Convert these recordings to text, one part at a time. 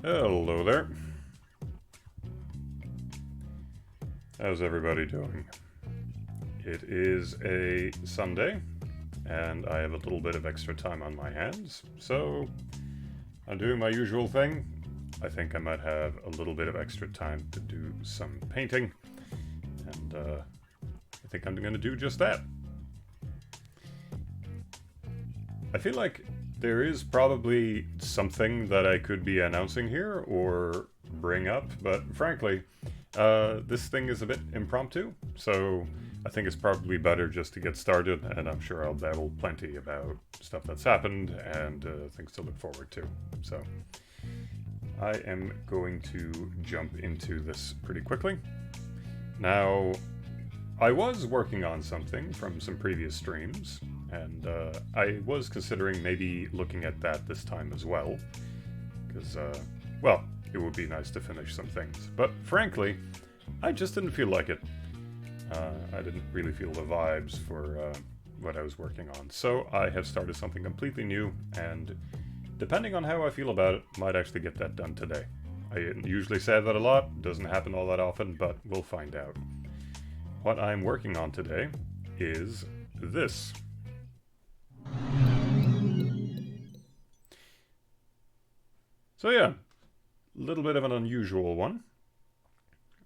Hello there. How's everybody doing? It is a Sunday, and I have a little bit of extra time on my hands, so I'm doing my usual thing. I think I might have a little bit of extra time to do some painting, and I think I'm going to do just that. I feel like there is probably something that I could be announcing here or bring up, but frankly, this thing is a bit impromptu, so I think it's probably better just to get started, and I'm sure I'll babble plenty about stuff that's happened and things to look forward to. So I am going to jump into this pretty quickly. Now, I was working on something from some previous streams, and I was considering maybe looking at that this time as well, because, well, it would be nice to finish some things. But frankly, I just didn't feel like it. I didn't really feel the vibes for what I was working on. So I have started something completely new, and depending on how I feel about it, might actually get that done today. I usually say that a lot, doesn't happen all that often, but we'll find out. What I'm working on today is this. So yeah, a little bit of an unusual one.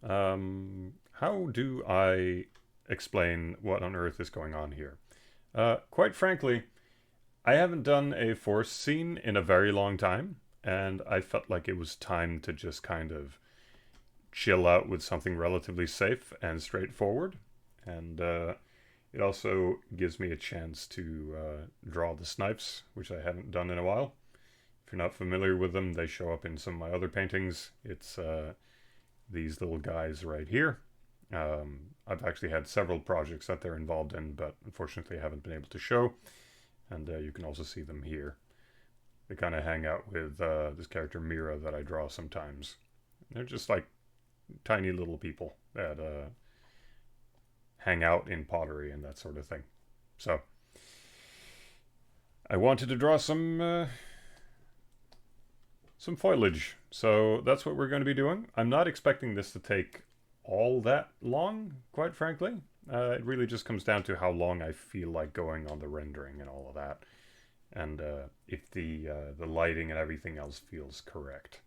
How do I explain what on earth is going on here? Quite frankly, I haven't done a forest scene in a very long time, and I felt like it was time to just kind of chill out with something relatively safe and straightforward. And it also gives me a chance to draw the snipes, which I haven't done in a while. If you're not familiar with them, they show up in some of my other paintings. It's these little guys right here. I've actually had several projects that they're involved in, but unfortunately I haven't been able to show. And you can also see them here. They kind of hang out with this character Mira that I draw sometimes. They're just like tiny little people that hang out in pottery and that sort of thing. So I wanted to draw some foliage, so that's what we're going to be doing. I'm not expecting this to take all that long, quite frankly. It really just comes down to how long I feel like going on the rendering and all of that, and if the lighting and everything else feels correct.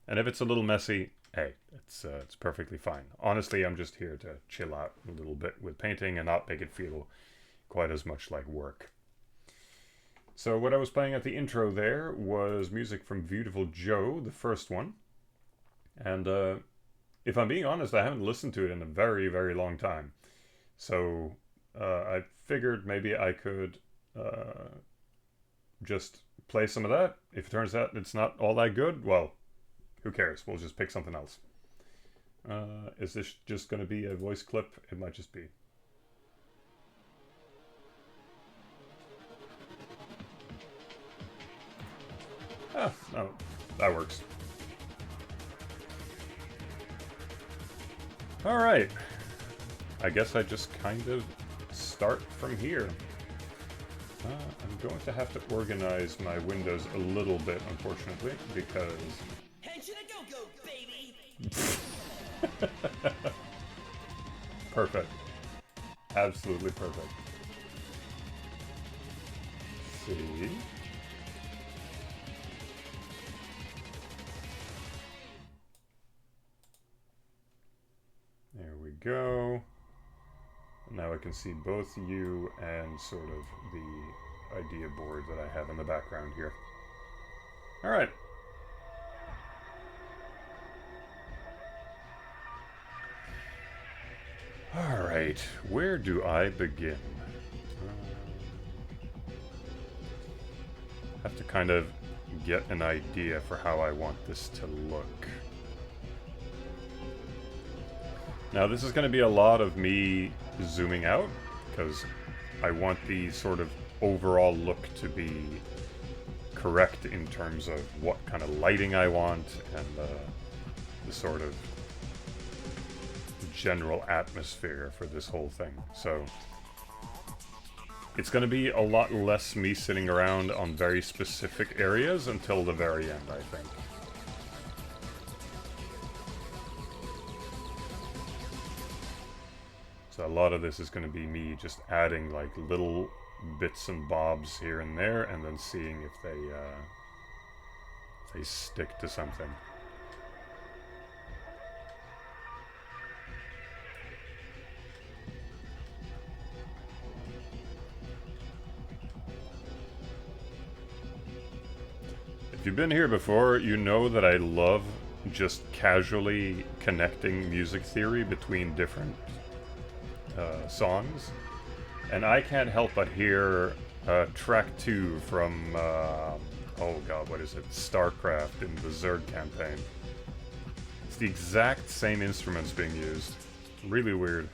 And if it's a little messy, hey, it's perfectly fine. Honestly, I'm just here to chill out a little bit with painting and not make it feel quite as much like work. So what I was playing at the intro there was music from Beautiful Joe, the first one. And if I'm being honest, I haven't listened to it in a very, very long time. So I figured maybe I could just play some of that. If it turns out it's not all that good, well, who cares? We'll just pick something else. Is this just going to be a voice clip? It might just be. Ah, no, that works. Alright. I guess I just kind of start from here. I'm going to have to organize my windows a little bit, unfortunately, because... Head to the go-go, baby! Perfect. Absolutely perfect. Let's see. There we go. Now I can see both you and sort of the idea board that I have in the background here. Alright. Alright, where do I begin? I have to kind of get an idea for how I want this to look. Now this is going to be a lot of me zooming out, because I want the sort of overall look to be correct in terms of what kind of lighting I want, and the sort of general atmosphere for this whole thing. So it's going to be a lot less me sitting around on very specific areas until the very end, I think. So a lot of this is going to be me just adding like little bits and bobs here and there, and then seeing if they stick to something. If you've been here before, you know that I love just casually connecting music theory between different songs. And I can't help but hear track 2 from, oh god, what is it? StarCraft in the Zerg campaign. It's the exact same instruments being used. Really weird.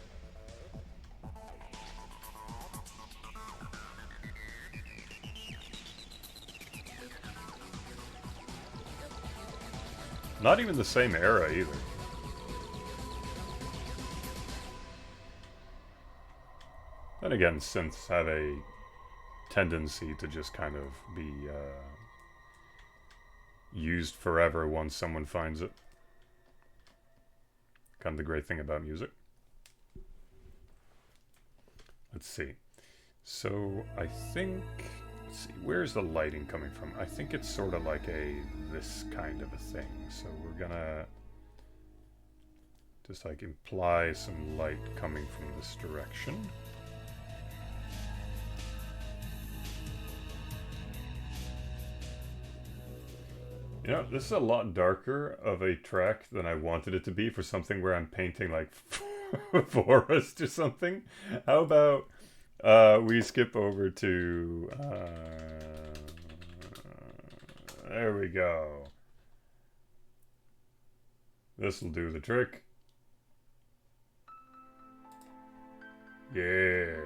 Not even the same era either. Then again, synths have a tendency to just kind of be used forever once someone finds it. Kind of the great thing about music. Let's see. So I think, let's see, where's the lighting coming from? I think it's sort of like this kind of a thing. So we're gonna just like imply some light coming from this direction. You know, this is a lot darker of a track than I wanted it to be for something where I'm painting like forest or something. How about we skip over to there we go. This'll do the trick. Yeah.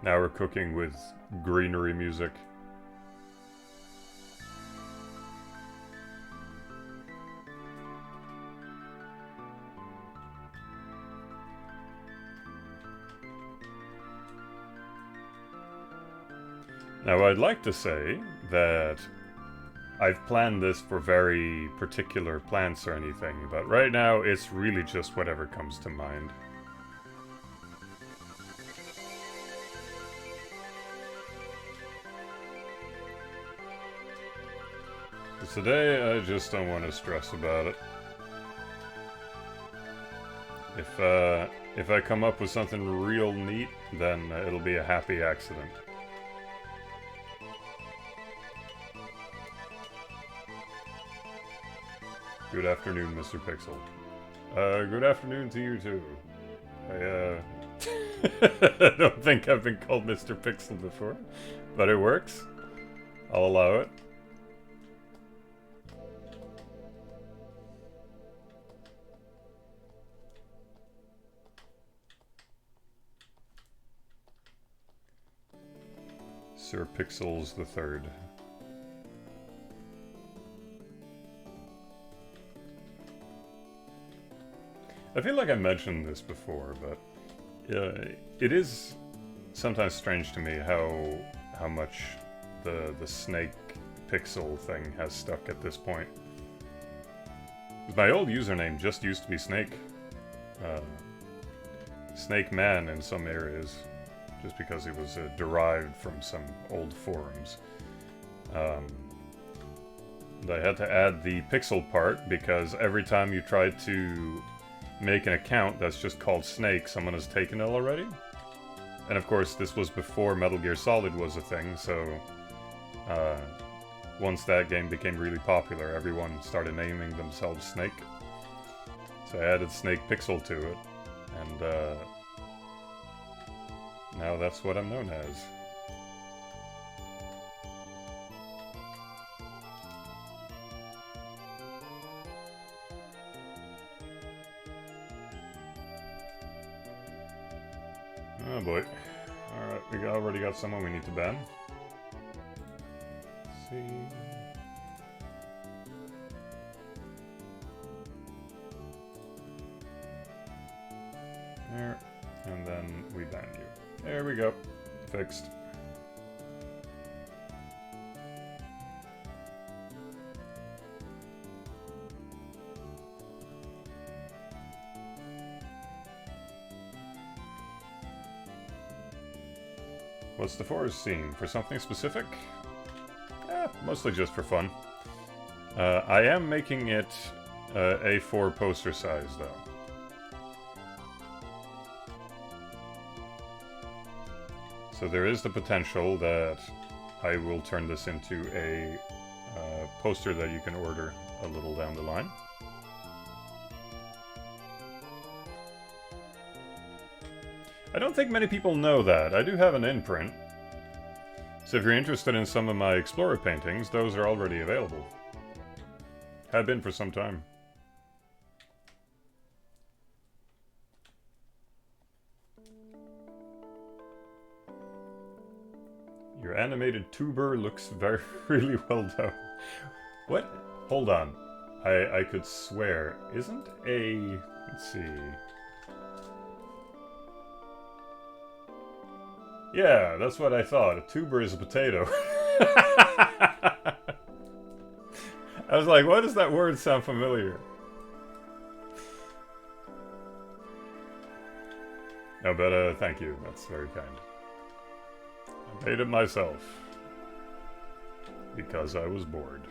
Now we're cooking with greenery music. Now I'd like to say that I've planned this for very particular plants or anything, but right now it's really just whatever comes to mind. Today, I just don't want to stress about it. If I come up with something real neat, then it'll be a happy accident. Good afternoon, Mr. Pixel. Good afternoon to you too. I don't think I've been called Mr. Pixel before, but it works. I'll allow it. Sir Pixels the Third. I feel like I mentioned this before, but it is sometimes strange to me how much the Snakepixel thing has stuck at this point. My old username just used to be Snake. Snake Man in some areas, just because it was derived from some old forums. I had to add the pixel part because every time you try to make an account that's just called Snake, someone has taken it already. And of course, this was before Metal Gear Solid was a thing, so once that game became really popular, everyone started naming themselves Snake. So I added Snakepixel to it, and now that's what I'm known as. Oh boy. Alright, we already got someone we need to ban. Let's see. There. And then we ban you. There we go. Fixed. What's the forest scene? For something specific? Mostly just for fun. I am making it A4 poster size, though. So there is the potential that I will turn this into a poster that you can order a little down the line. I don't think many people know that. I do have an imprint. So if you're interested in some of my Explorer paintings, those are already available. Have been for some time. Your animated tuber looks really well done. What? Hold on. I could swear. Isn't a... Let's see... Yeah, that's what I thought. A tuber is a potato. I was like, why does that word sound familiar? No, but thank you. That's very kind. I made it myself. Because I was bored.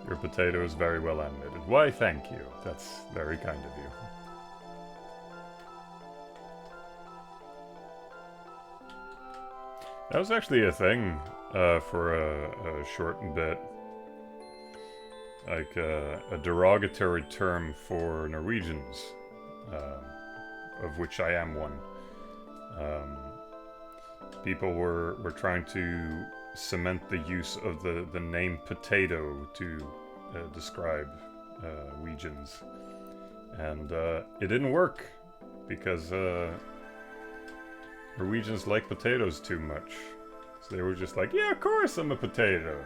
Your potato is very well animated. Why, thank you. That's very kind of you. That was actually a thing for a short bit. Like a derogatory term for Norwegians, of which I am one. People were trying to cement the use of the name potato to describe Norwegians, and it didn't work because Norwegians like potatoes too much, so they were just like, yeah, of course I'm a potato.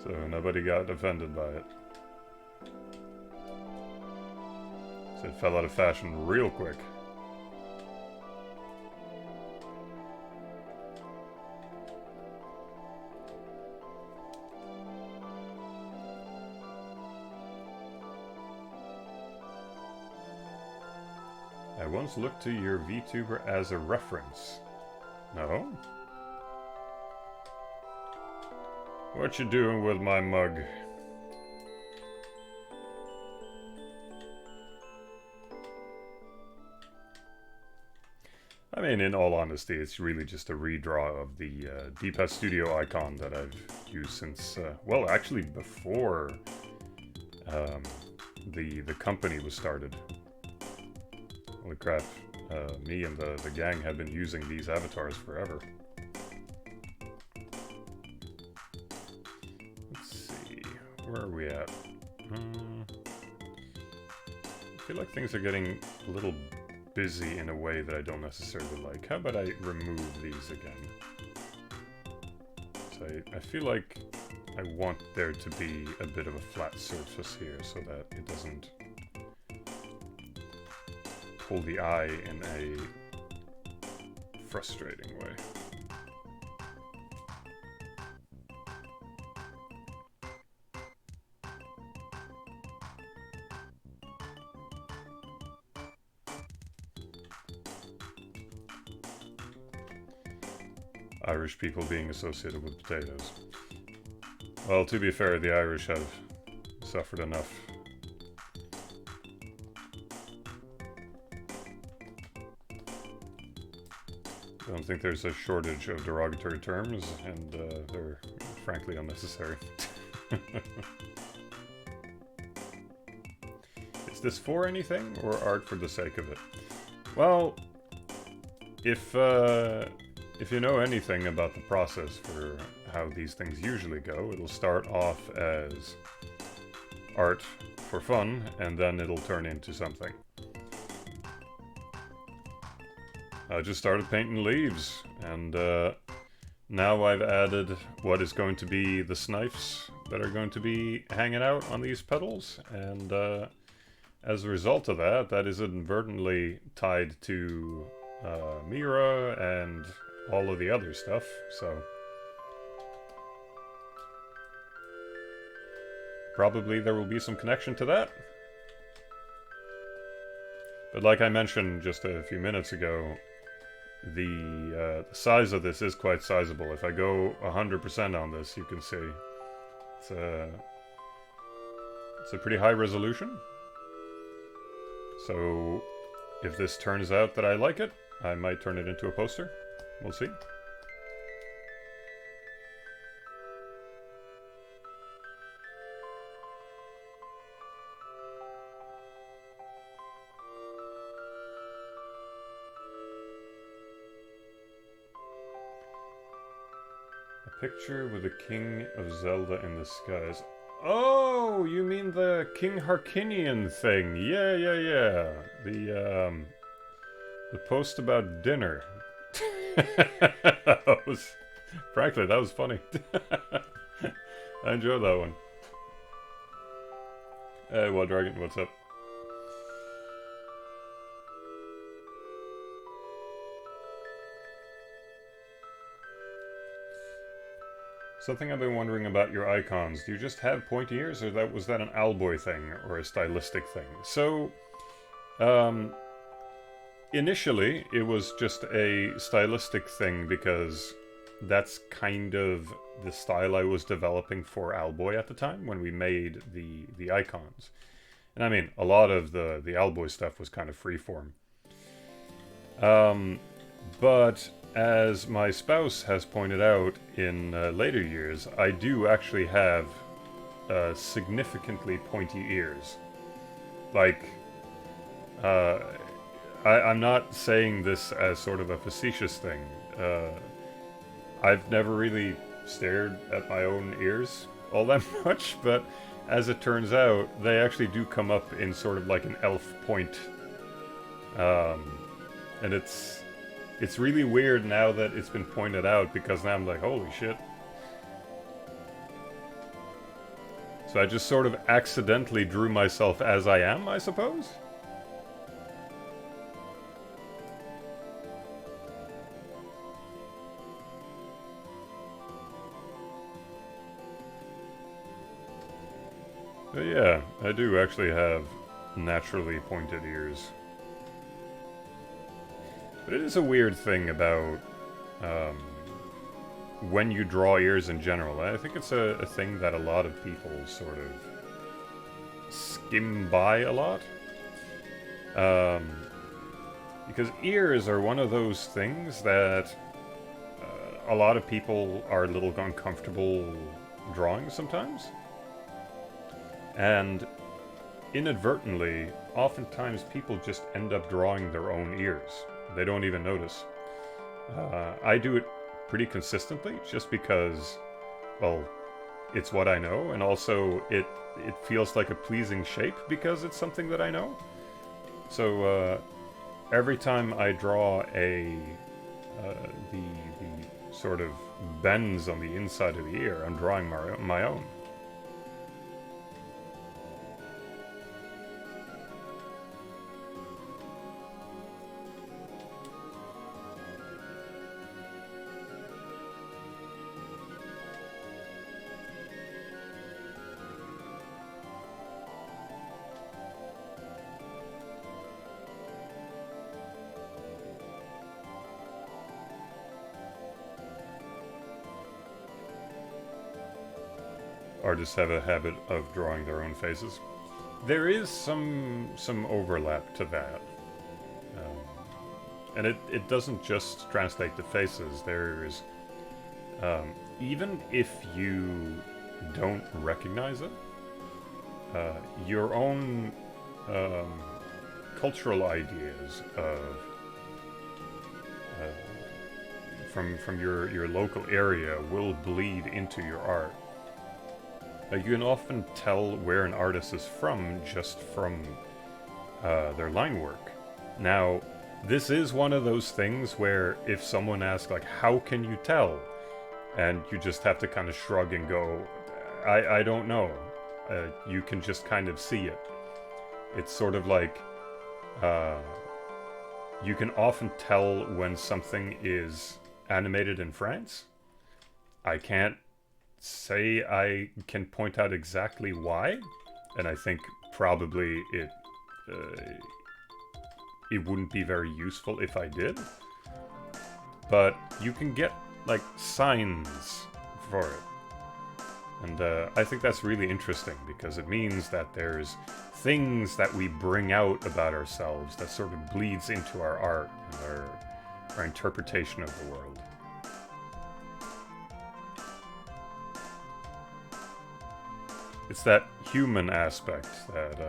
So nobody got offended by it. So it fell out of fashion real quick. I once looked to your VTuber as a reference. No? What you doing with my mug? I mean, in all honesty, it's really just a redraw of the D-Pad Studio icon that I've used since, well, actually before the company was started. Holy crap, me and the gang have been using these avatars forever. Let's see, where are we at? I feel like things are getting a little busy in a way that I don't necessarily like. How about I remove these again? So I feel like I want there to be a bit of a flat surface here so that it doesn't pull the eye in a frustrating way. Irish people being associated with potatoes. Well, to be fair, the Irish have suffered enough. I don't think there's a shortage of derogatory terms, and they're frankly unnecessary. Is this for anything, or art for the sake of it? Well, if you know anything about the process for how these things usually go, it'll start off as art for fun, and then it'll turn into something. I just started painting leaves, and now I've added what is going to be the snipes that are going to be hanging out on these petals, and as a result of that, that is inadvertently tied to Mira and all of the other stuff, so probably there will be some connection to that. But like I mentioned just a few minutes ago, the size of this is quite sizable. If I go 100% on this, you can see it's a pretty high resolution. So if this turns out that I like it, I might turn it into a poster. We'll see. A picture with the King of Zelda in the skies. Oh, you mean the King Harkinian thing? Yeah, yeah, yeah. The post about dinner. Frankly, that was funny. I enjoyed that one. Hey, Wild Dragon, what's up? Something I've been wondering about your icons. Do you just have pointy ears, or was that an Owlboy thing, or a stylistic thing? So, initially, it was just a stylistic thing because that's kind of the style I was developing for Owlboy at the time when we made the icons. And I mean, a lot of the Owlboy stuff was kind of freeform. But as my spouse has pointed out in later years, I do actually have significantly pointy ears. Like, I'm not saying this as sort of a facetious thing. I've never really stared at my own ears all that much, but as it turns out, they actually do come up in sort of like an elf point. And it's really weird now that it's been pointed out, because now I'm like, holy shit. So I just sort of accidentally drew myself as I am, I suppose? But yeah, I do actually have naturally pointed ears. But it is a weird thing about when you draw ears in general. I think it's a thing that a lot of people sort of skim by a lot. Because ears are one of those things that a lot of people are a little uncomfortable drawing sometimes. And inadvertently, oftentimes people just end up drawing their own ears. They don't even notice. I do it pretty consistently just because, well, it's what I know, and also it feels like a pleasing shape because it's something that I know. So every time I draw the sort of bends on the inside of the ear, I'm drawing my own. artists have a habit of drawing their own faces. There is some overlap to that. And it doesn't just translate to faces. There's even if you don't recognize it, your own cultural ideas of from your local area will bleed into your art. You can often tell where an artist is from just from their line work. Now, this is one of those things where if someone asks, like, how can you tell? And you just have to kind of shrug and go, I don't know. You can just kind of see it. It's sort of like, you can often tell when something is animated in France. I can't say I can point out exactly why, and I think probably it wouldn't be very useful if I did. But you can get like signs for it. And I think that's really interesting because it means that there's things that we bring out about ourselves that sort of bleeds into our art and our interpretation of the world. It's that human aspect that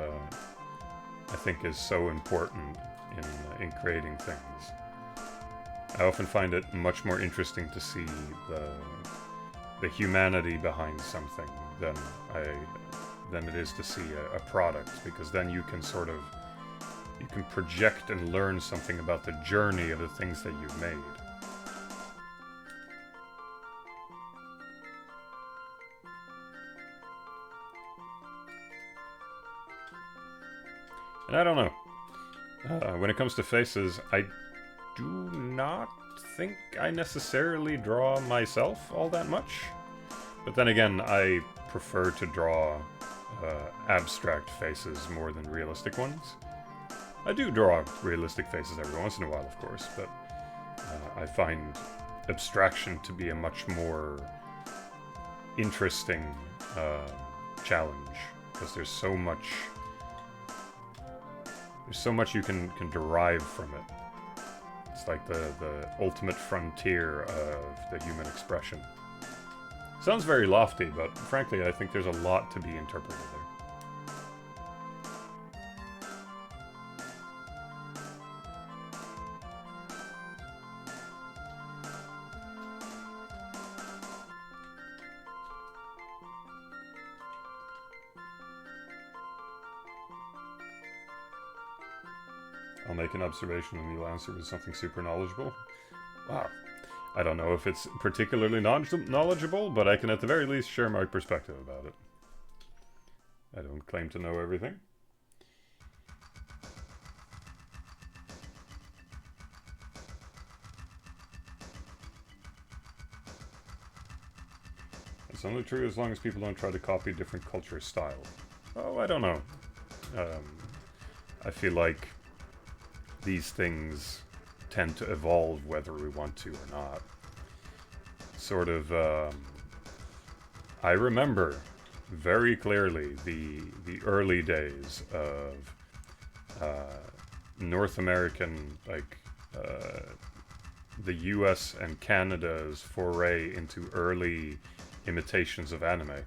I think is so important in creating things. I often find it much more interesting to see the humanity behind something than it is to see a product, because then you can project and learn something about the journey of the things that you've made. And I don't know. When it comes to faces, I do not think I necessarily draw myself all that much. But then again, I prefer to draw abstract faces more than realistic ones. I do draw realistic faces every once in a while, of course, but I find abstraction to be a much more interesting challenge, because there's so much you can derive from it. It's like the ultimate frontier of the human expression. Sounds very lofty, but frankly, I think there's a lot to be interpreted there. I'll make an observation and you'll answer with something super knowledgeable. Wow. I don't know if it's particularly knowledgeable, but I can at the very least share my perspective about it. I don't claim to know everything. It's only true as long as people don't try to copy different culture style. Oh, I don't know. I feel like these things tend to evolve whether we want to or not. Sort of, I remember very clearly the early days of North American, like the US and Canada's foray into early imitations of anime.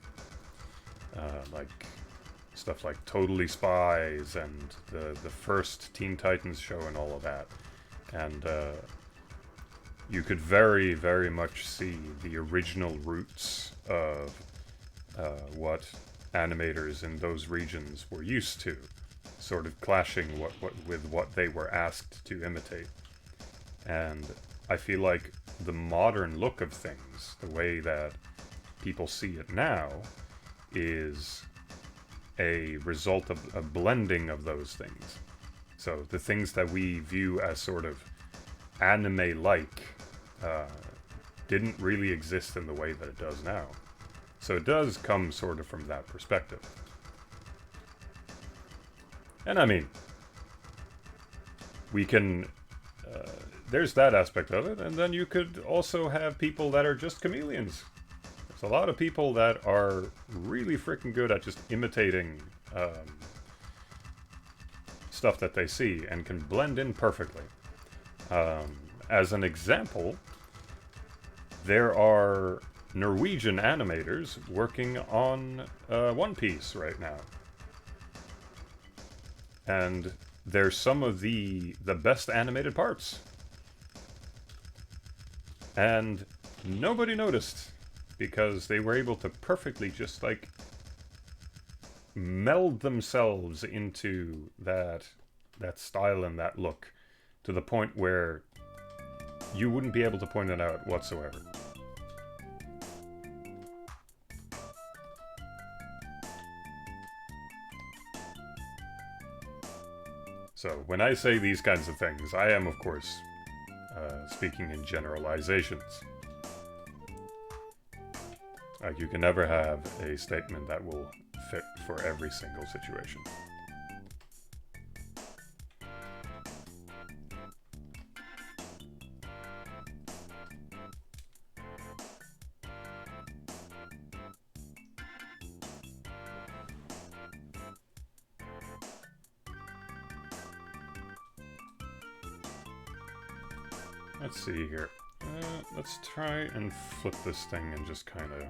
Like stuff like Totally Spies and the first Teen Titans show and all of that. And you could very, very much see the original roots of what animators in those regions were used to, sort of clashing with what they were asked to imitate. And I feel like the modern look of things, the way that people see it now, is a result of a blending of those things. So the things that we view as sort of anime-like didn't really exist in the way that it does now. So it does come sort of from that perspective. And I mean, we can... there's that aspect of it, and then you could also have people that are just chameleons. It's There's a lot of people that are really freaking good at just imitating stuff that they see and can blend in perfectly. As an example, there are Norwegian animators working on One Piece right now. And they're some of the best animated parts. And nobody noticed because they were able to perfectly just like meld themselves into that style and that look to the point where you wouldn't be able to point it out whatsoever. So, when I say these kinds of things, I am, of course, speaking in generalizations. Like, you can never have a statement that will fit for every single situation. Let's see here. Let's try and flip this thing and just kind of...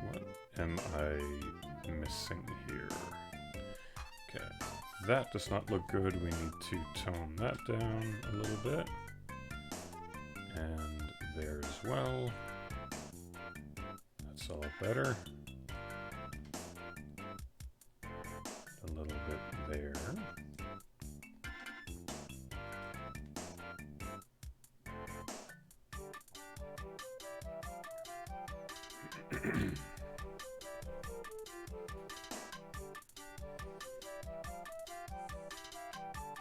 What am I missing here? Okay, that does not look good. We need to tone that down a little bit. And there as well. That's all better. A little bit there.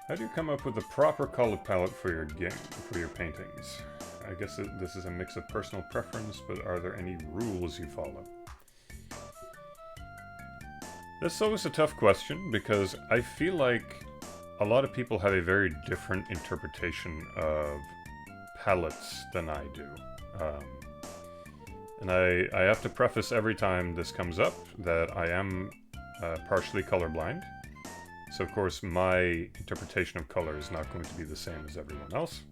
How do you come up with the proper color palette for your paintings? I guess this is a mix of personal preference, but are there any rules you follow? This is always a tough question because I feel like a lot of people have a very different interpretation of palettes than I do. And I have to preface every time this comes up that I am partially colorblind. So of course my interpretation of color is not going to be the same as everyone else.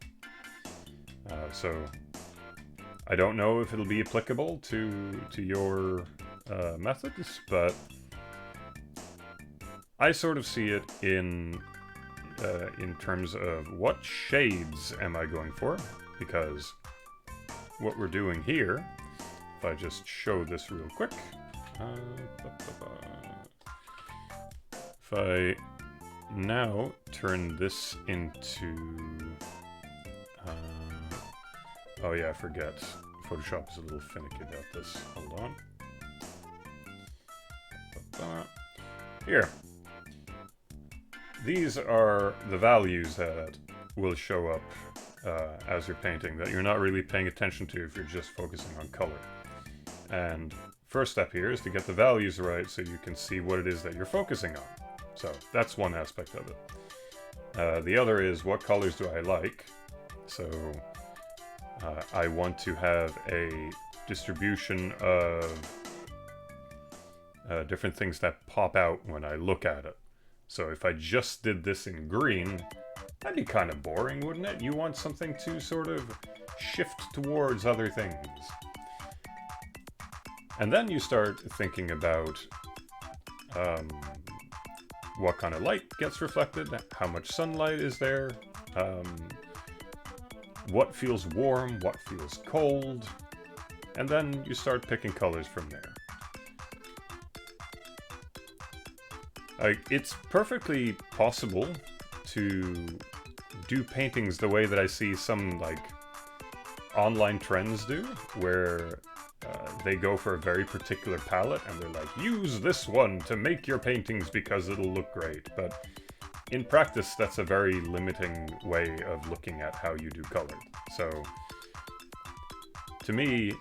So I don't know if it'll be applicable to your methods, but I sort of see it in terms of what shades am I going for, because what we're doing here, if I just show this real quick, if I now turn this into, oh yeah, I forget, Photoshop is a little finicky about this, hold on. Here. These are the values that will show up as you're painting, that you're not really paying attention to if you're just focusing on color. And first step here is to get the values right so you can see what it is that you're focusing on. So that's one aspect of it. The other is, what colors do I like? So I want to have a distribution of different things that pop out when I look at it. So if I just did this in green, that'd be kind of boring, wouldn't it? You want something to sort of shift towards other things. And then you start thinking about what kind of light gets reflected, how much sunlight is there, what feels warm, what feels cold, and then you start picking colors from there. It's perfectly possible to do paintings the way that I see some like online trends do, where they go for a very particular palette and they're like, use this one to make your paintings because it'll look great. But in practice, that's a very limiting way of looking at how you do color. So to me,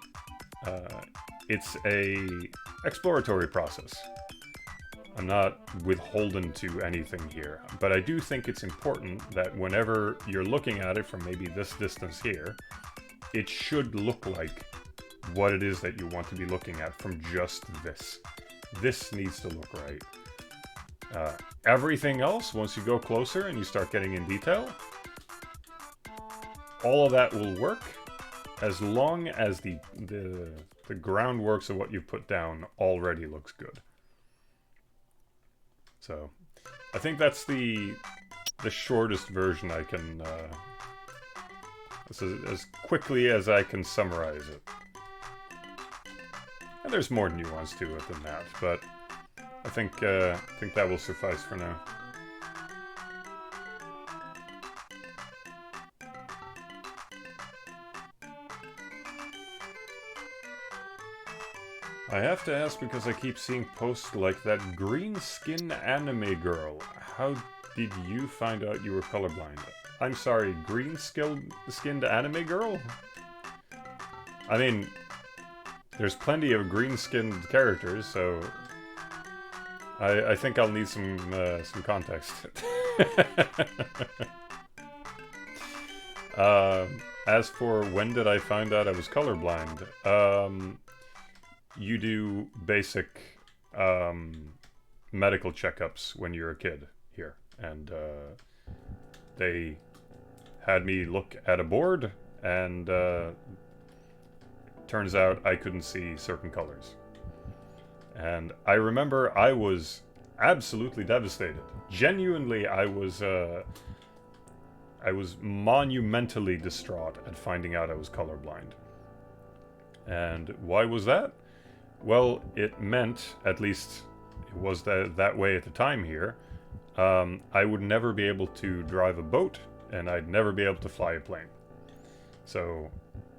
it's a exploratory process. I'm not withholden to anything here. But I do think it's important that whenever you're looking at it from maybe this distance here, it should look like what it is that you want to be looking at from just this. This needs to look right. Everything else, once you go closer and you start getting in detail, all of that will work as long as the groundworks of what you've put down already looks good. So, I think that's the shortest version I can, as quickly as I can summarize it. And there's more nuance to it than that, but I think that will suffice for now. I have to ask because I keep seeing posts like that green skin anime girl. How did you find out you were colorblind? I'm sorry, green skinned anime girl? I mean, there's plenty of green skinned characters, so I think I'll need some context. As for when did I find out I was colorblind, you do basic medical checkups when you're a kid here, and they had me look at a board, and turns out I couldn't see certain colors. And I remember I was absolutely devastated. Genuinely, I was monumentally distraught at finding out I was colorblind. And why was that? Well, it meant, at least it was that way at the time here, I would never be able to drive a boat, and I'd never be able to fly a plane. So,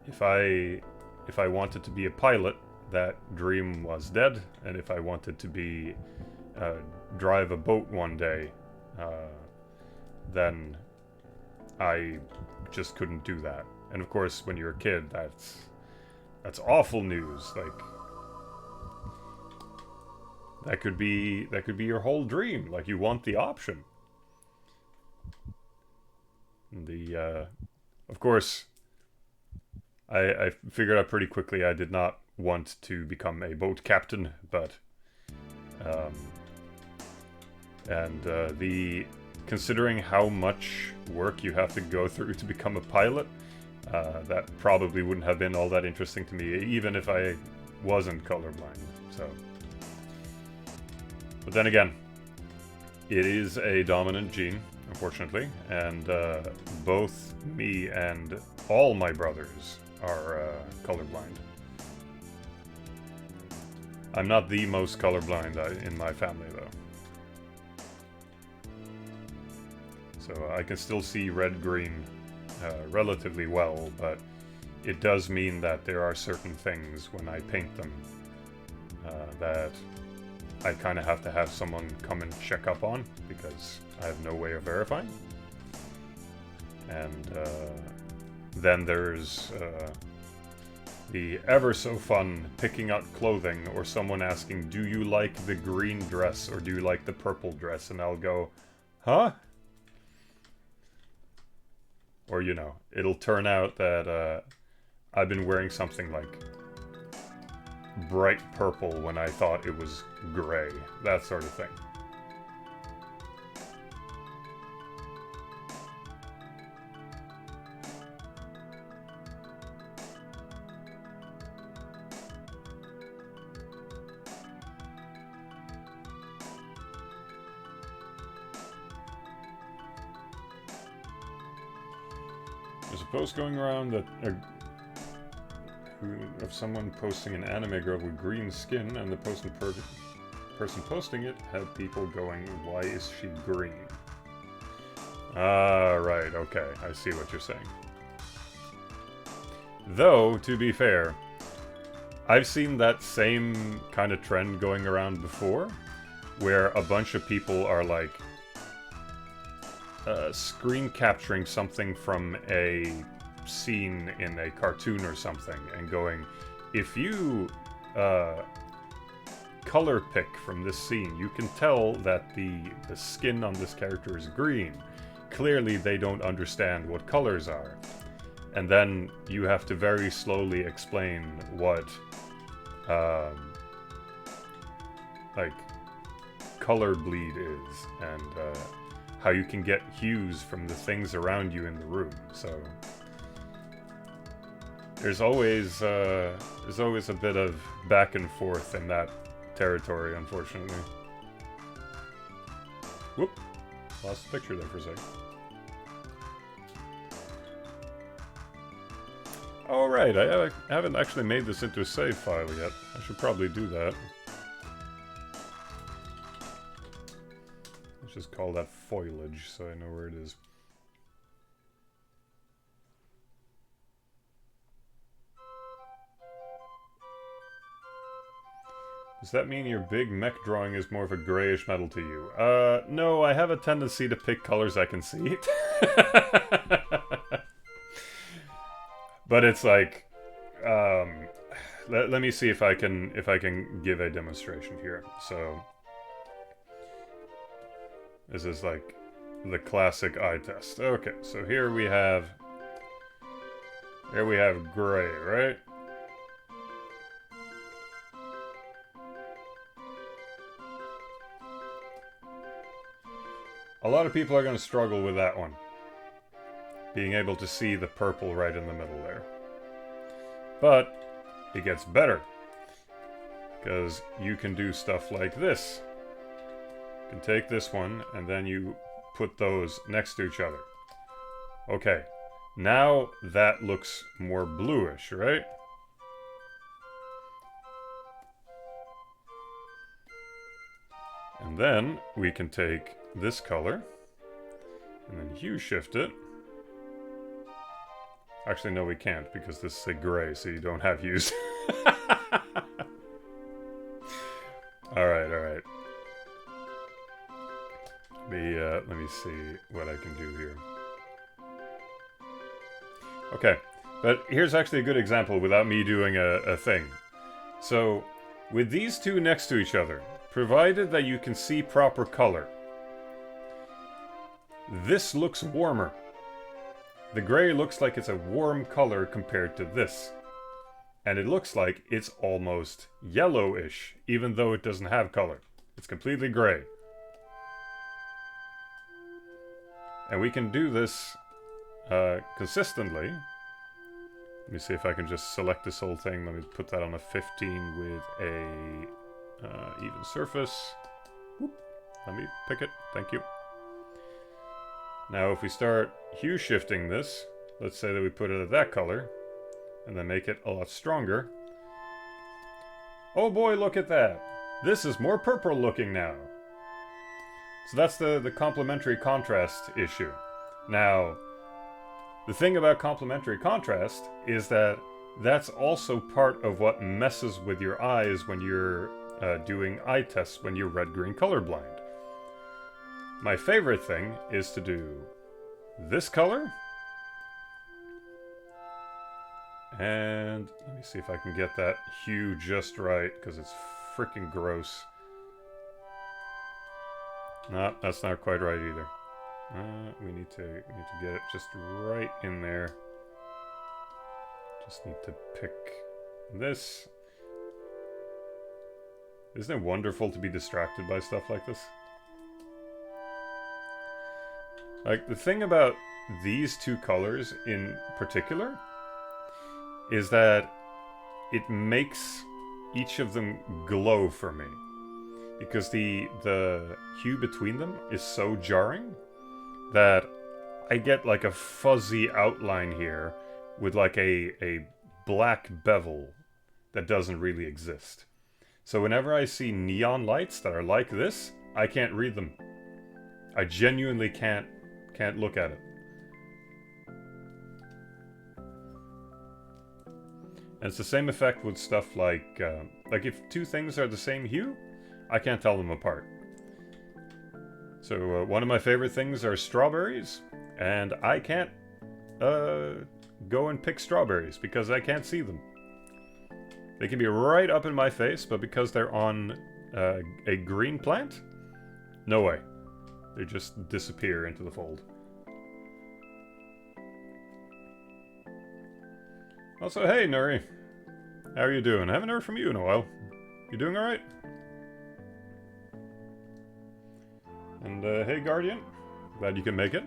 if I wanted to be a pilot, that dream was dead, and if I wanted to be drive a boat one day, then I just couldn't do that. And of course, when you're a kid, that's awful news. Like, that could be your whole dream. Like, you want the option. Of course, I figured out pretty quickly I did not want to become a boat captain, but considering how much work you have to go through to become a pilot, that probably wouldn't have been all that interesting to me, even if I wasn't colorblind. So, but then again, it is a dominant gene, unfortunately, and both me and all my brothers are colorblind. I'm not the most colorblind in my family, though. So I can still see red-green relatively well, but it does mean that there are certain things when I paint them that I kind of have to have someone come and check up on, because I have no way of verifying. And then there's the ever so fun picking out clothing, or someone asking, do you like the green dress or do you like the purple dress? And I'll go, huh? Or, you know, it'll turn out that I've been wearing something like bright purple when I thought it was gray. That sort of thing. There's a post going around that of someone posting an anime girl with green skin, and the person posting it had people going, why is she green? Ah, right, okay, I see what you're saying. Though, to be fair, I've seen that same kind of trend going around before, where a bunch of people are like, screen capturing something from a scene in a cartoon or something and going, if you color pick from this scene. You can tell that the skin on this character is green. Clearly they don't understand what colors are. And then you have to very slowly explain what like color bleed is, and how you can get hues from the things around you in the room. So there's always a bit of back and forth in that territory, unfortunately. Whoop! Lost the picture there for a sec. Oh right, I haven't actually made this into a save file yet. I should probably do that. Let's just call that Foilage so I know where it is. Does that mean your big mech drawing is more of a grayish metal to you? No, I have a tendency to pick colors I can see. But it's like, let me see if I can give a demonstration here. So this is like the classic eye test. Okay, so here we have gray, right? A lot of people are going to struggle with that one. Being able to see the purple right in the middle there. But it gets better. Because you can do stuff like this. You can take this one and then you put those next to each other. Okay. Now that looks more bluish, right? And then we can take this color and then hue shift it. Actually, no, we can't, because this is a gray, so you don't have hues. Alright, alright. Let me see what I can do here. Okay, but here's actually a good example without me doing a thing. So, with these two next to each other, provided that you can see proper color, this looks warmer. The gray looks like it's a warm color compared to this. And it looks like it's almost yellowish, even though it doesn't have color. It's completely gray. And we can do this consistently. Let me see if I can just select this whole thing. Let me put that on a 15 with a even surface. Whoop. Let me pick it. Thank you. Now if we start hue shifting this, let's say that we put it at that color, and then make it a lot stronger. Oh boy, look at that! This is more purple looking now! So that's the complementary contrast issue. Now, the thing about complementary contrast is that that's also part of what messes with your eyes when you're doing eye tests when you're red-green colorblind. My favorite thing is to do this color. And let me see if I can get that hue just right, because it's freaking gross. No, that's not quite right either. We need to get it just right in there. Just need to pick this. Isn't it wonderful to be distracted by stuff like this? Like, the thing about these two colors in particular is that it makes each of them glow for me. Because the hue between them is so jarring that I get like a fuzzy outline here with like a black bevel that doesn't really exist. So whenever I see neon lights that are like this, I can't read them. I genuinely can't look at it. And it's the same effect with stuff like if two things are the same hue, I can't tell them apart. So one of my favorite things are strawberries, and I can't go and pick strawberries because I can't see them. They can be right up in my face, but because they're on A green plant? No way. They just disappear into the fold. Also, hey, Nuri. How are you doing? I haven't heard from you in a while. You doing alright? And, hey, Guardian. Glad you can make it.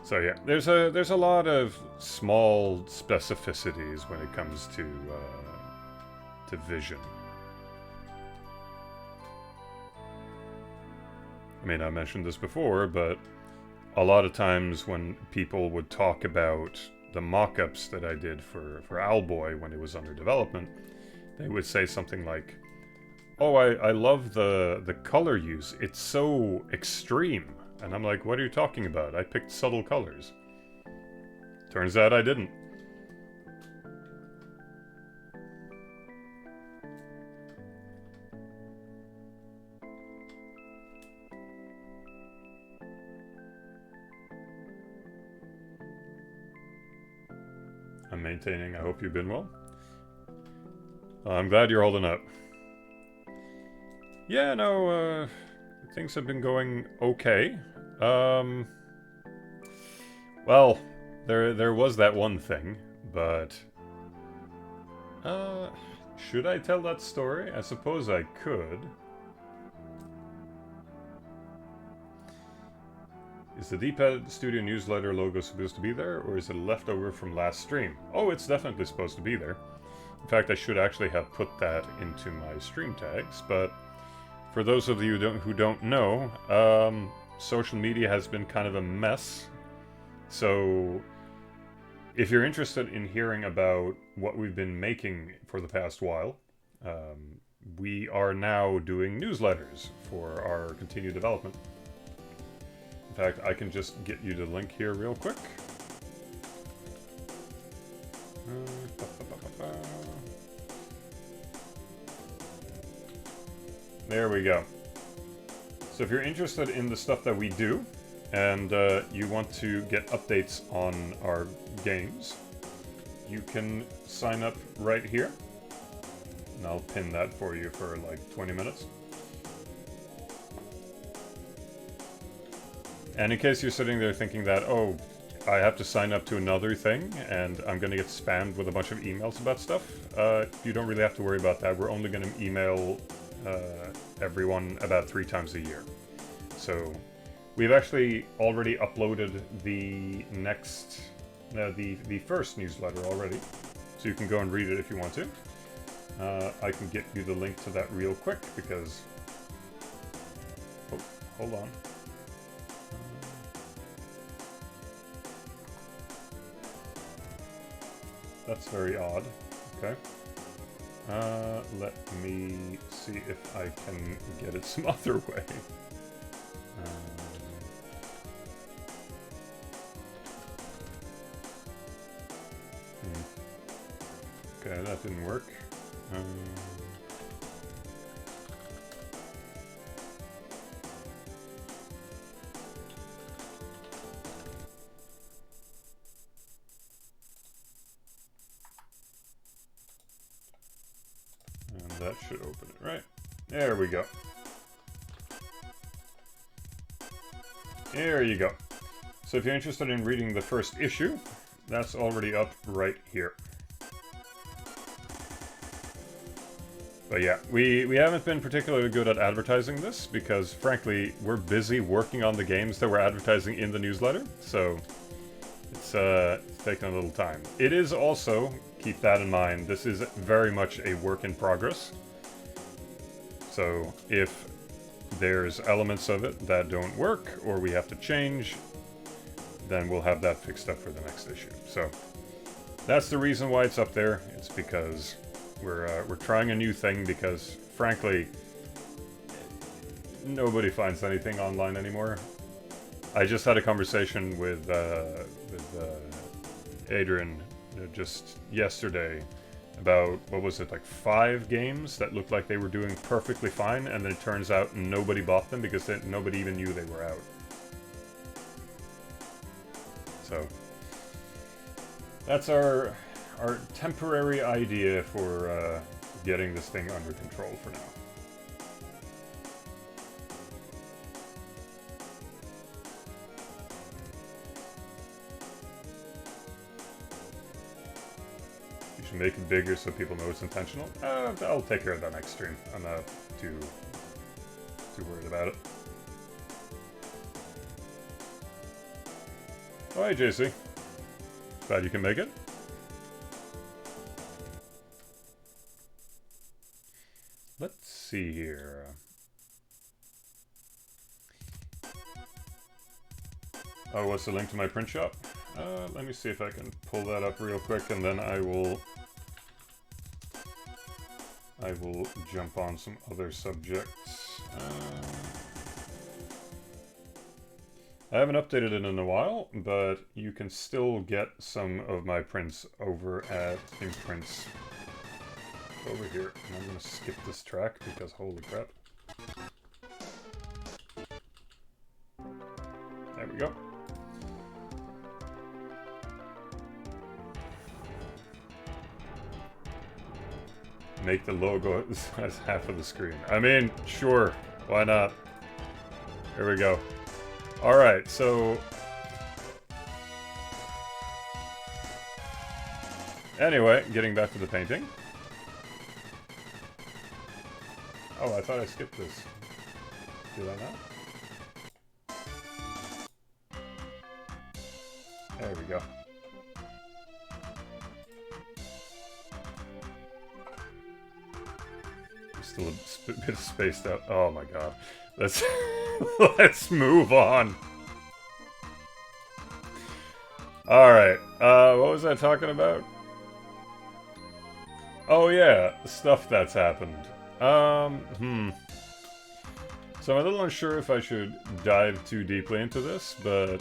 So yeah, there's a lot of small specificities when it comes to vision. I mean, I mentioned this before, but a lot of times when people would talk about the mock-ups that I did for Owlboy when it was under development, they would say something like, "Oh, I love the color use. It's so extreme." And I'm like, what are you talking about? I picked subtle colors. Turns out I didn't. I'm maintaining. I hope you've been well. I'm glad you're holding up. Yeah, no, things have been going okay. Well, there was that one thing, but should I tell that story? I suppose I could. Is the D-Pad Studio newsletter logo supposed to be there, or is it a leftover from last stream? Oh, it's definitely supposed to be there. In fact, I should actually have put that into my stream tags, but for those of you who don't know, social media has been kind of a mess. So if you're interested in hearing about what we've been making for the past while, we are now doing newsletters for our continued development. In fact, I can just get you the link here real quick. There we go. So if you're interested in the stuff that we do, and you want to get updates on our games, you can sign up right here. And I'll pin that for you for like 20 minutes. And in case you're sitting there thinking that, oh, I have to sign up to another thing, and I'm going to get spammed with a bunch of emails about stuff, you don't really have to worry about that. We're only going to email everyone about 3 times a year. So we've actually already uploaded the next, the first newsletter already, so you can go and read it if you want to. I can get you the link to that real quick because, oh, hold on. That's very odd. Okay. Let me see if I can get it some other way. Okay, that didn't work. And that should open it, right? There we go. There you go. So if you're interested in reading the first issue, that's already up right here. But yeah, we haven't been particularly good at advertising this because, frankly, we're busy working on the games that we're advertising in the newsletter, so it's taking a little time. It is also, keep that in mind, this is very much a work in progress. So if there's elements of it that don't work or we have to change, then we'll have that fixed up for the next issue. So that's the reason why it's up there. It's because we're trying a new thing because, frankly, nobody finds anything online anymore. I just had a conversation with Adrian just yesterday about, what was it, like 5 games that looked like they were doing perfectly fine, and then it turns out nobody bought them because nobody even knew they were out. So that's our temporary idea for getting this thing under control for now. You should make it bigger so people know it's intentional. I'll take care of that next stream. I'm not too worried about it. Oh, hey, JC. Glad you can make it. Let's see here. Oh, what's the link to my print shop? Let me see if I can pull that up real quick, and then I will jump on some other subjects. I haven't updated it in a while, but you can still get some of my prints over at Imprints over here. And I'm going to skip this track because holy crap. There we go. Make the logo as half of the screen. I mean, sure, why not? Here we go. Alright, so... Anyway, getting back to the painting. Oh, I thought I skipped this. Did I not? There we go. Still a bit spaced out. Oh my god. Let's let's move on. Alright, what was I talking about? Oh yeah, stuff that's happened. So I'm a little unsure if I should dive too deeply into this, but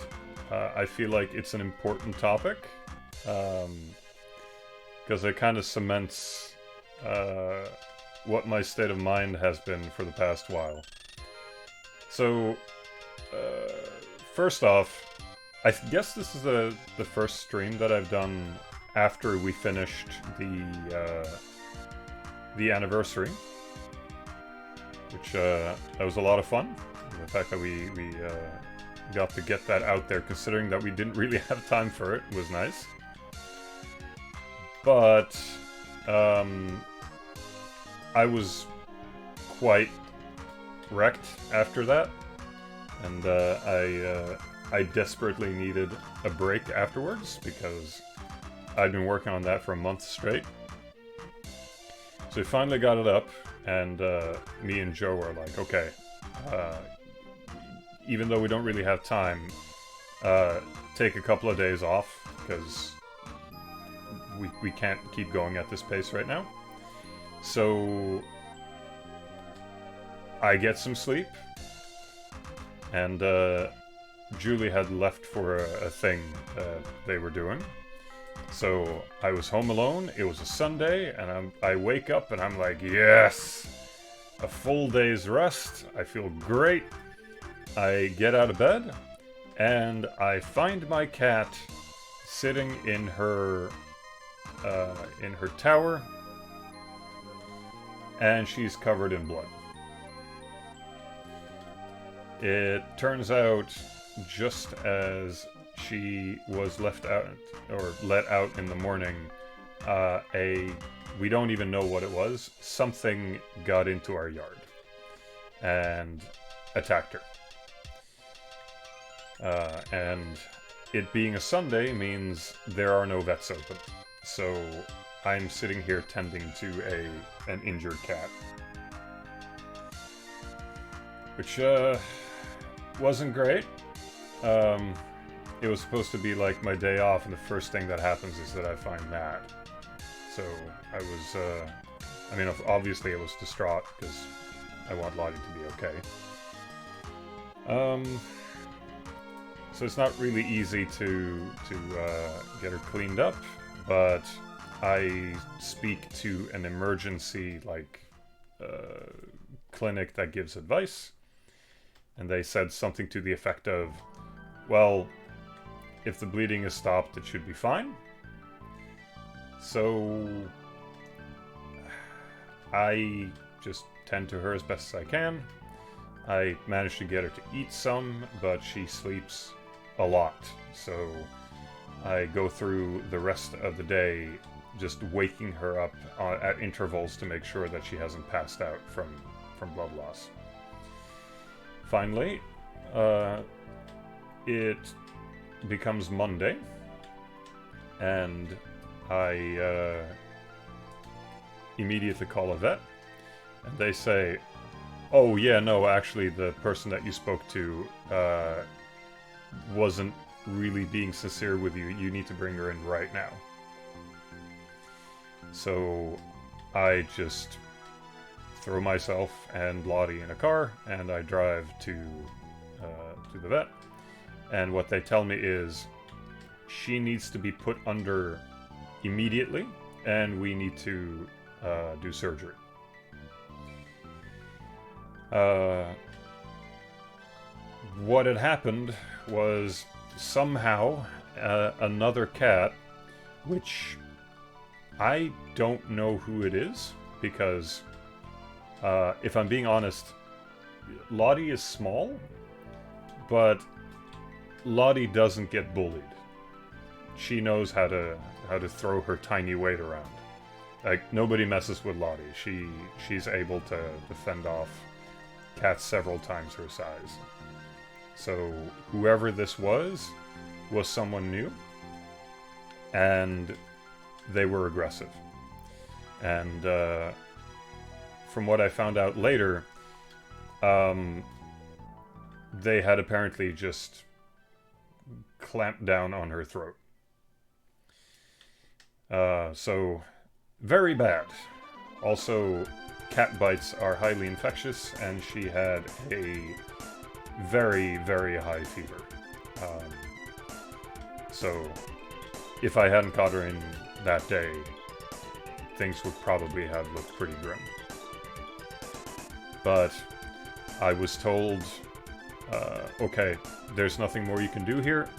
I feel like it's an important topic. Because it kind of cements what my state of mind has been for the past while. So, first off, I guess this is the first stream that I've done after we finished the anniversary, which that was a lot of fun. The fact that we got to get that out there, considering that we didn't really have time for it, was nice. But I was quite wrecked after that, and I desperately needed a break afterwards because I'd been working on that for a month straight. So we finally got it up, and me and Joe were like, okay, even though we don't really have time, take a couple of days off because we can't keep going at this pace right now. So I get some sleep, and Julie had left for a thing they were doing. So I was home alone. It was a Sunday, and I wake up and I'm like, yes, a full day's rest. I feel great. I get out of bed, and I find my cat sitting in her tower, and she's covered in blood. It turns out, just as she was left out or let out in the morning, we don't even know what it was. Something got into our yard and attacked her. And it being a Sunday means there are no vets open. So I'm sitting here tending to an injured cat. Which wasn't great. It was supposed to be like my day off, and the first thing that happens is that I find that. So I was, I mean, obviously I was distraught because I want Lottie to be okay. So it's not really easy to get her cleaned up, but I speak to an emergency clinic that gives advice, and they said something to the effect of, well, if the bleeding is stopped, it should be fine. So I just tend to her as best as I can. I managed to get her to eat some, but she sleeps a lot. So I go through the rest of the day just waking her up at intervals to make sure that she hasn't passed out from blood loss. Finally, it becomes Monday, and I immediately call a vet, and they say, "Oh yeah, no, actually the person that you spoke to wasn't really being sincere with you. You need to bring her in right now." So I just throw myself and Lottie in a car, and I drive to the vet. And what they tell me is she needs to be put under immediately, and we need to do surgery. What had happened was somehow another cat, which I don't know who it is, because if I'm being honest, Lottie is small, but Lottie doesn't get bullied. She knows how to throw her tiny weight around. Like, nobody messes with Lottie. She's able to fend off cats several times her size. So whoever this was someone new, and they were aggressive. And from what I found out later, they had apparently just clamped down on her throat. So, very bad. Also, cat bites are highly infectious, and she had a very, very high fever. So, if I hadn't caught her in that day, things would probably have looked pretty grim. But I was told, okay, there's nothing more you can do here.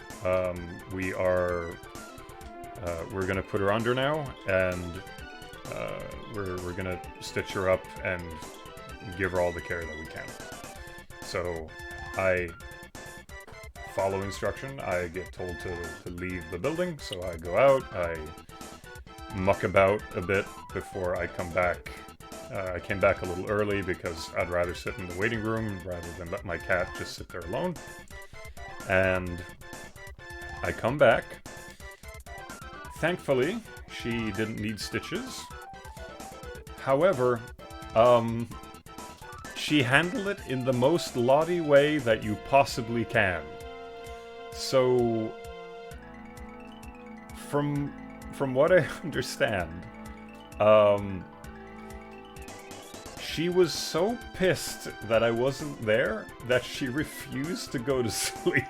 We're gonna put her under now, and we're gonna stitch her up and give her all the care that we can. So I follow instruction. I get told to leave the building, so I go out. I muck about a bit before I come back. I came back a little early because I'd rather sit in the waiting room rather than let my cat just sit there alone. And I come back. Thankfully, she didn't need stitches. However, she handled it in the most Lottie way that you possibly can. So, from what I understand, she was so pissed that I wasn't there that she refused to go to sleep.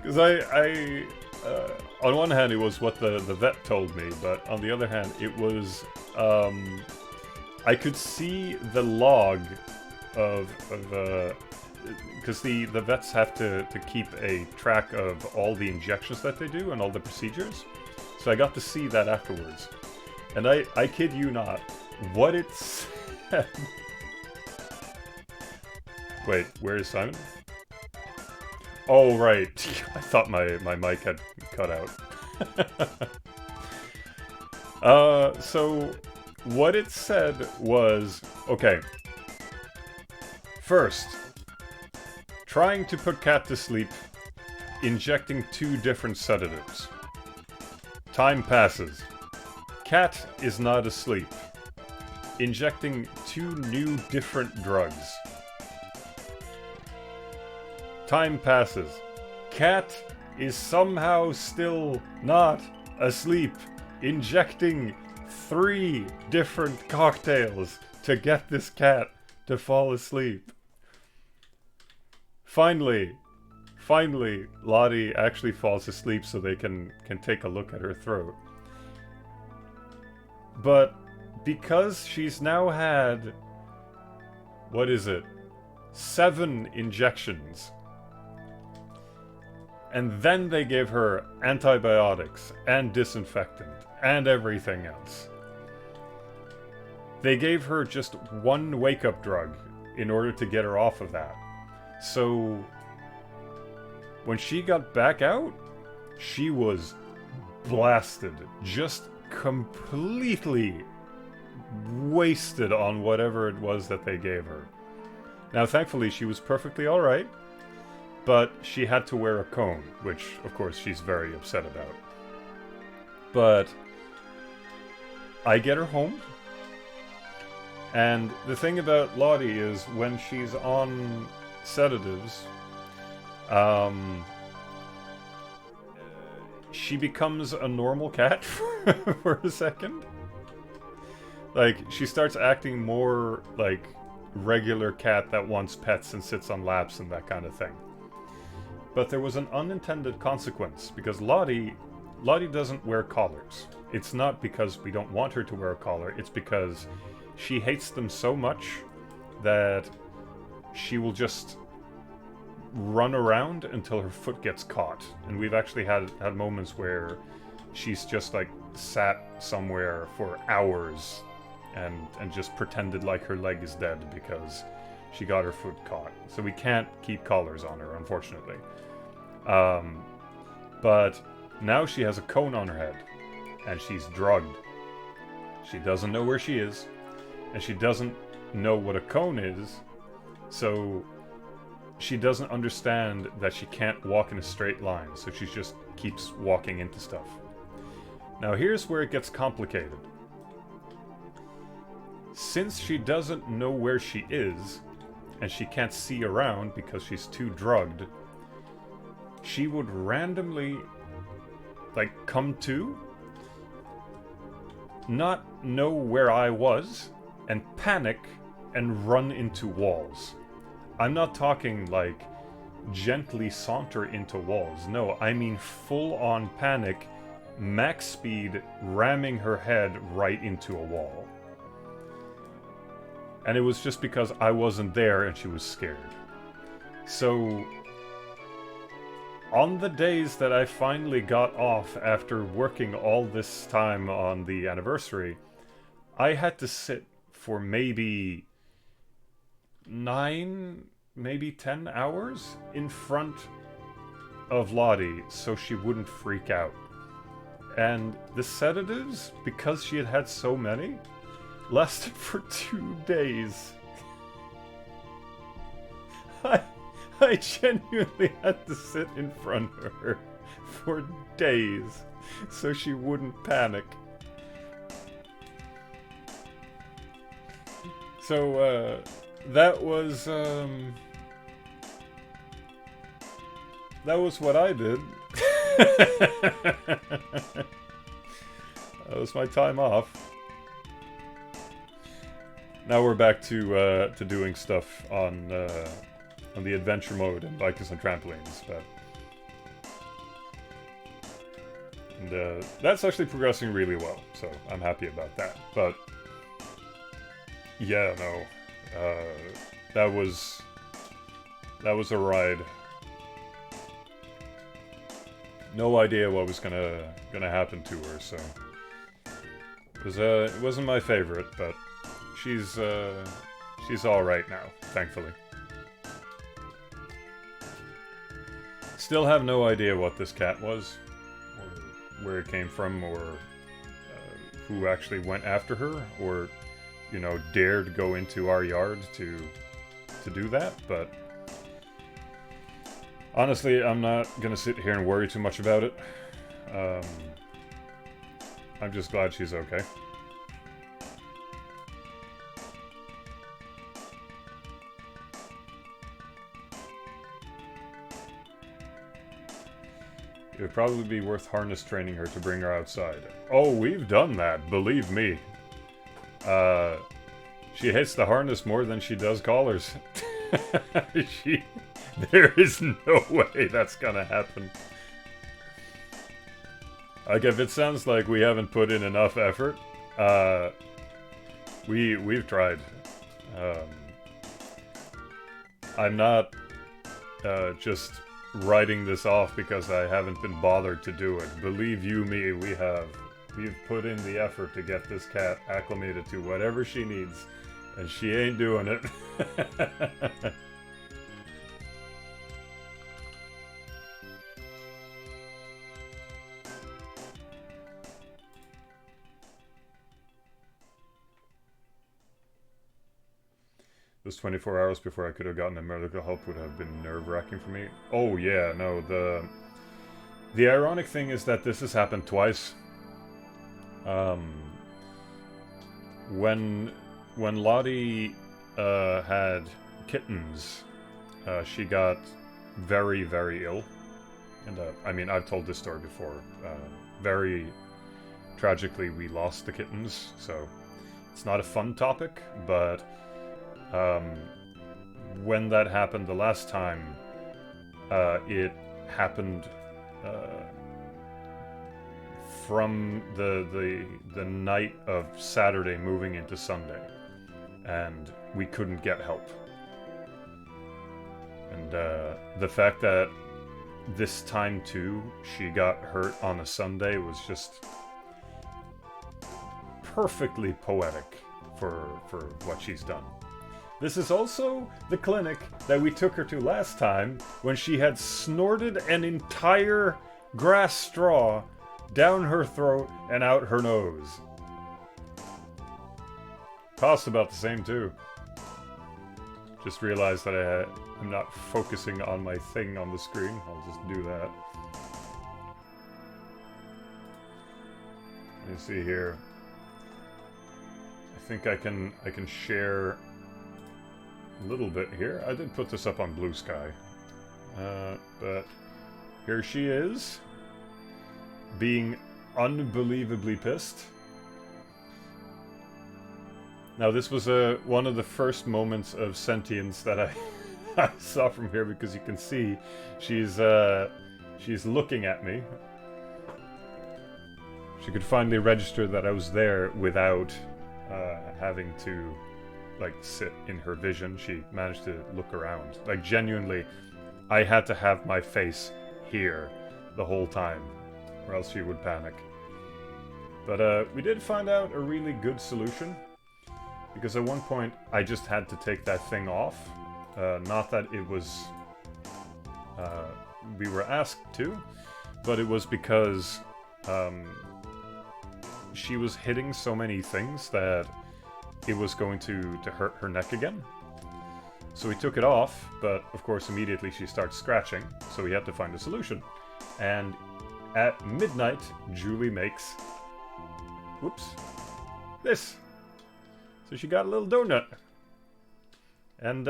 Because on one hand, it was what the vet told me, but on the other hand, it was, I could see the log because the vets have to keep a track of all the injections that they do and all the procedures. So I got to see that afterwards. And I kid you not, what it said... Wait, where is Simon? Oh, right. I thought my mic had cut out. So, what it said was, okay, first, trying to put cat to sleep, injecting 2 different sedatives. Time passes. Cat is not asleep. Injecting 2 new different drugs. Time passes. Cat is somehow still not asleep. Injecting 3 different cocktails to get this cat to fall asleep. Finally, Lottie actually falls asleep so they can take a look at her throat. But because she's now had, what is it, 7 injections, And then they gave her antibiotics and disinfectant and everything else. They gave her just one wake-up drug in order to get her off of that. So when she got back out, she was blasted, just completely wasted on whatever it was that they gave her. Now, thankfully, she was perfectly alright, but she had to wear a cone, which, of course, she's very upset about. But I get her home, and the thing about Lottie is when she's on sedatives, she becomes a normal cat for a second. Like, she starts acting more like regular cat that wants pets and sits on laps and that kind of thing. But there was an unintended consequence, because Lottie doesn't wear collars. It's not because we don't want her to wear a collar, it's because she hates them so much that she will just run around until her foot gets caught. And we've actually had moments where she's just like sat somewhere for hours and just pretended like her leg is dead because she got her foot caught. So we can't keep collars on her, unfortunately. But now she has a cone on her head, and she's drugged. She doesn't know where she is, and she doesn't know what a cone is, so she doesn't understand that she can't walk in a straight line, so she just keeps walking into stuff. Now here's where it gets complicated. Since she doesn't know where she is, and she can't see around because she's too drugged, she would randomly, like, come to, not know where I was, and panic and run into walls. I'm not talking like gently saunter into walls. No, I mean full-on panic, max speed, ramming her head right into a wall. And it was just because I wasn't there and she was scared. So on the days that I finally got off after working all this time on the anniversary, I had to sit for maybe 9, maybe 10 hours in front of Lottie so she wouldn't freak out. And the sedatives, because she had had so many, lasted for 2 days. I genuinely had to sit in front of her for days so she wouldn't panic. So, that was what I did. That was my time off. Now we're back to doing stuff on the adventure mode and bikers and trampolines, and that's actually progressing really well, so I'm happy about that. But yeah, no, that was a ride. No idea what was gonna happen to her, so it wasn't my favorite, but she's all right now, thankfully. Still have no idea what this cat was, or where it came from, or who actually went after her, or, you know, dared go into our yard to do that, but honestly, I'm not gonna sit here and worry too much about it. I'm just glad she's okay. It would probably be worth harness training her to bring her outside. Oh, we've done that, believe me. She hates the harness more than she does collars. There is no way that's gonna happen. Like, if it sounds like we haven't put in enough effort, we've tried. I'm not just writing this off because I haven't been bothered to do it. Believe you me, we have. We've put in the effort to get this cat acclimated to whatever she needs, and she ain't doing it. Those 24 hours before I could have gotten a medical help would have been nerve-wracking for me. Oh yeah, no, the ironic thing is that this has happened twice. When Lottie had kittens, she got very, very ill. And I mean, I've told this story before. Very tragically, we lost the kittens, so it's not a fun topic, but when that happened the last time, it happened from the night of Saturday moving into Sunday, and we couldn't get help. And the fact that this time too she got hurt on a Sunday was just perfectly poetic for what she's done. This is also the clinic that we took her to last time when she had snorted an entire grass straw down her throat and out her nose. Costs about the same too. Just realized that I'm not focusing on my thing on the screen. I'll just do that. Let me see here. I think I can share a little bit here. I did put this up on Blue Sky. But here she is, being unbelievably pissed. Now this was one of the first moments of sentience that I saw from here, because you can see she's looking at me. She could finally register that I was there without having to like sit in her vision. She managed to look around. Like genuinely, I had to have my face here the whole time, or else she would panic. But we did find out a really good solution, because at one point I just had to take that thing off. Not that it was we were asked to, but it was because she was hitting so many things that it was going to hurt her neck again. So we took it off, but of course immediately she starts scratching, so we had to find a solution. And at midnight, Julie makes, whoops, this. So she got a little donut. And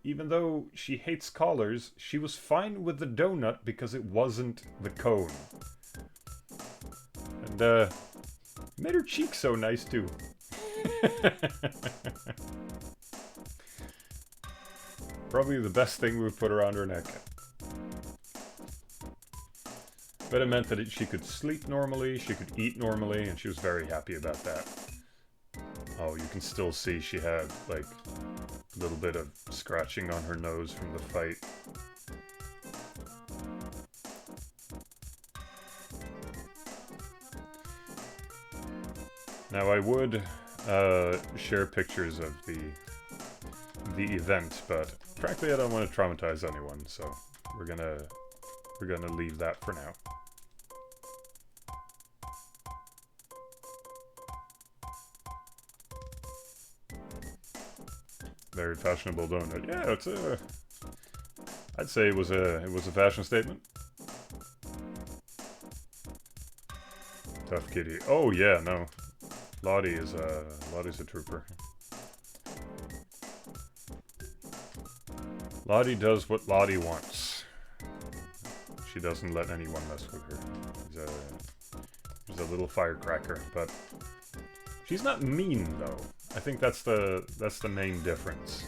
even though she hates collars, she was fine with the donut because it wasn't the cone. And made her cheek so nice too. Probably the best thing we've put around her neck. But it meant that she could sleep normally, she could eat normally, and she was very happy about that. Oh, you can still see she had, like, a little bit of scratching on her nose from the fight. Now, I would share pictures of the event, but frankly I don't want to traumatize anyone, so we're gonna leave that for now. Very fashionable donut. Yeah, it's I'd say it was a fashion statement. Tough kitty. Oh yeah, no. Lottie's a trooper. Lottie does what Lottie wants. She doesn't let anyone mess with her. She's a little firecracker, but she's not mean though. I think that's the main difference.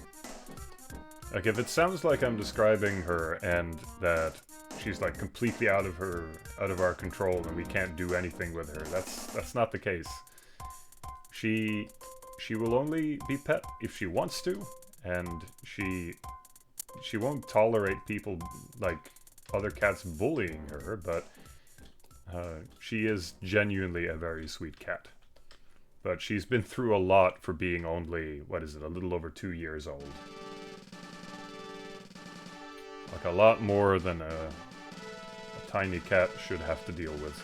Like, if it sounds like I'm describing her and that she's like completely out of our control and we can't do anything with her, that's not the case. She will only be pet if she wants to, and she won't tolerate people like other cats bullying her, but she is genuinely a very sweet cat. But she's been through a lot for being only, what is it, a little over 2 years old. Like a lot more than a tiny cat should have to deal with.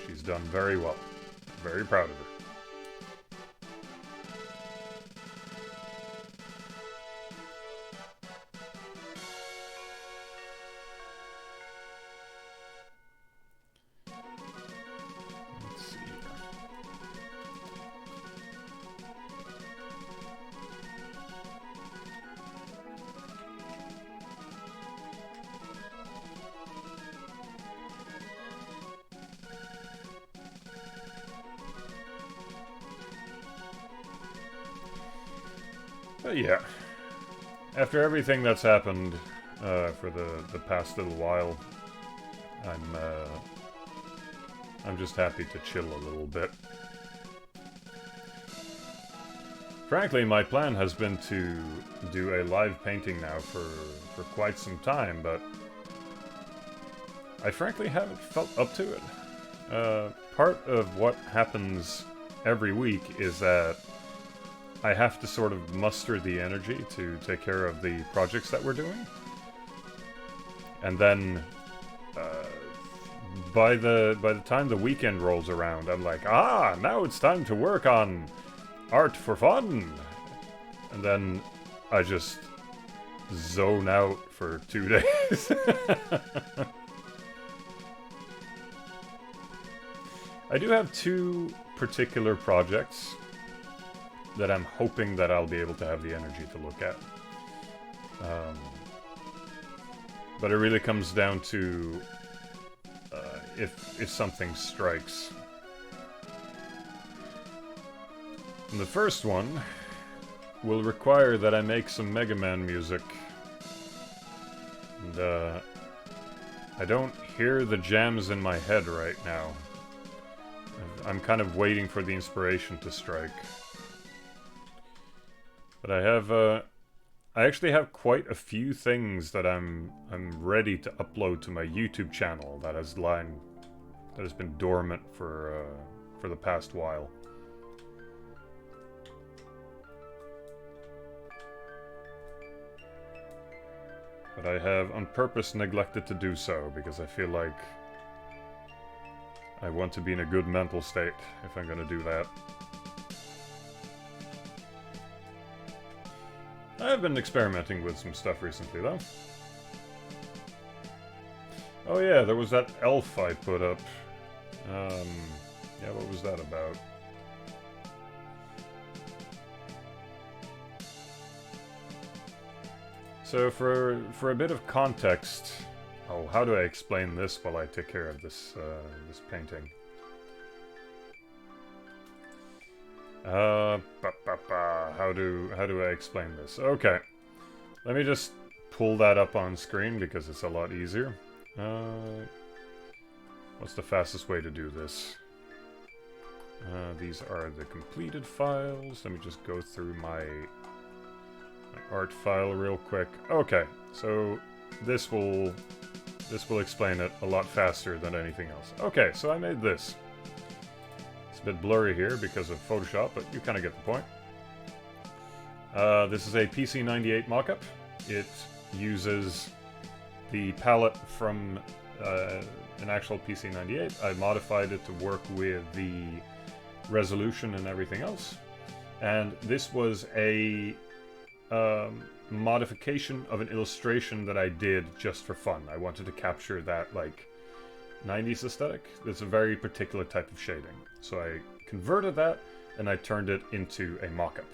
She's done very well. Very proud of her. Let's see. But yeah, after everything that's happened for the past little while, I'm just happy to chill a little bit. Frankly, my plan has been to do a live painting now for quite some time, but I frankly haven't felt up to it. Part of what happens every week is that I have to sort of muster the energy to take care of the projects that we're doing. And then, by the time the weekend rolls around, I'm like, now it's time to work on art for fun! And then I just zone out for 2 days. I do have 2 particular projects that I'm hoping that I'll be able to have the energy to look at. But it really comes down to if something strikes. And the first one will require that I make some Mega Man music. And I don't hear the jams in my head right now. I'm kind of waiting for the inspiration to strike. But I actually have quite a few things that I'm ready to upload to my YouTube channel that has been dormant for the past while. But I have on purpose neglected to do so because I feel like I want to be in a good mental state if I'm gonna do that. I have been experimenting with some stuff recently, though. Oh yeah, there was that elf I put up. Yeah, what was that about? So for a bit of context... Oh, how do I explain this while I take care of this painting? How do I explain this? Okay, let me just pull that up on screen because it's a lot easier. What's the fastest way to do this? These are the completed files. Let me just go through my art file real quick. Okay, so this will explain it a lot faster than anything else. Okay, so I made this. It's a bit blurry here because of Photoshop, but you kind of get the point. This is a PC98 mockup. It uses the palette from an actual PC98. I modified it to work with the resolution and everything else. And this was a modification of an illustration that I did just for fun. I wanted to capture that, like, 90s aesthetic. It's a very particular type of shading. So I converted that, and I turned it into a mockup.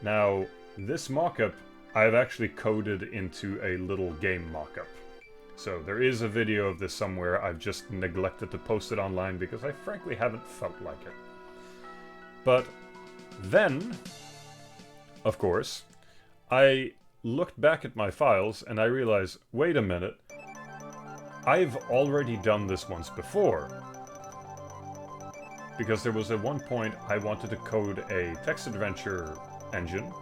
Now, this mockup, I've actually coded into a little game mockup. So there is a video of this somewhere. I've just neglected to post it online because I frankly haven't felt like it. But then, of course, I looked back at my files and I realized, wait a minute, I've already done this once before. Because there was at one point I wanted to code a text adventure engine.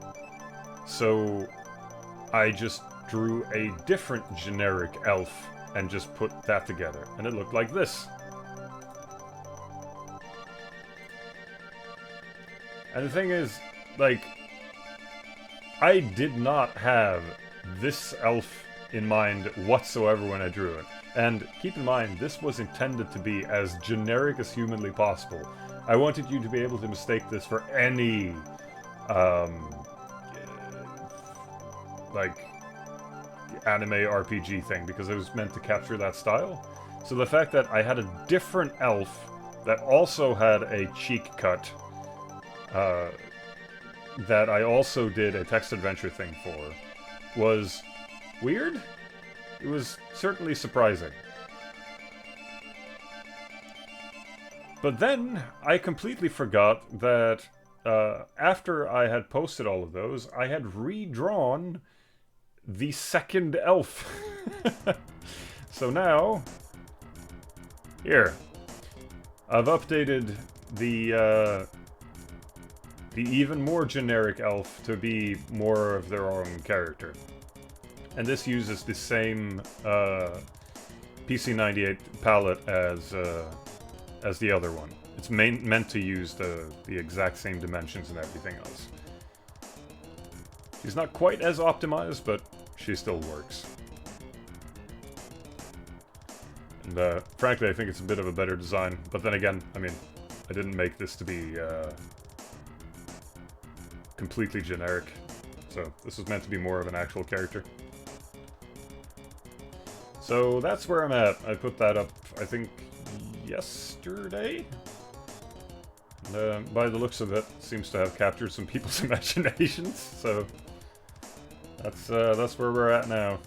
So I just drew a different generic elf and just put that together, and it looked like this. And the thing is, like, I did not have this elf in mind whatsoever when I drew it. And keep in mind, this was intended to be as generic as humanly possible. I wanted you to be able to mistake this for any, like, anime RPG thing, because it was meant to capture that style. So the fact that I had a different elf that also had a cheek cut, that I also did a text adventure thing for, was weird. It was certainly surprising. But then I completely forgot that after I had posted all of those, I had redrawn the second elf. So now, here, I've updated the even more generic elf to be more of their own character. And this uses the same PC98 palette as the other one. It's meant to use the exact same dimensions and everything else. She's not quite as optimized, but she still works. And frankly, I think it's a bit of a better design. But then again, I mean, I didn't make this to be completely generic. So this was meant to be more of an actual character. So that's where I'm at. I put that up, I think, yesterday? By the looks of it, seems to have captured some people's imaginations, so that's where we're at now.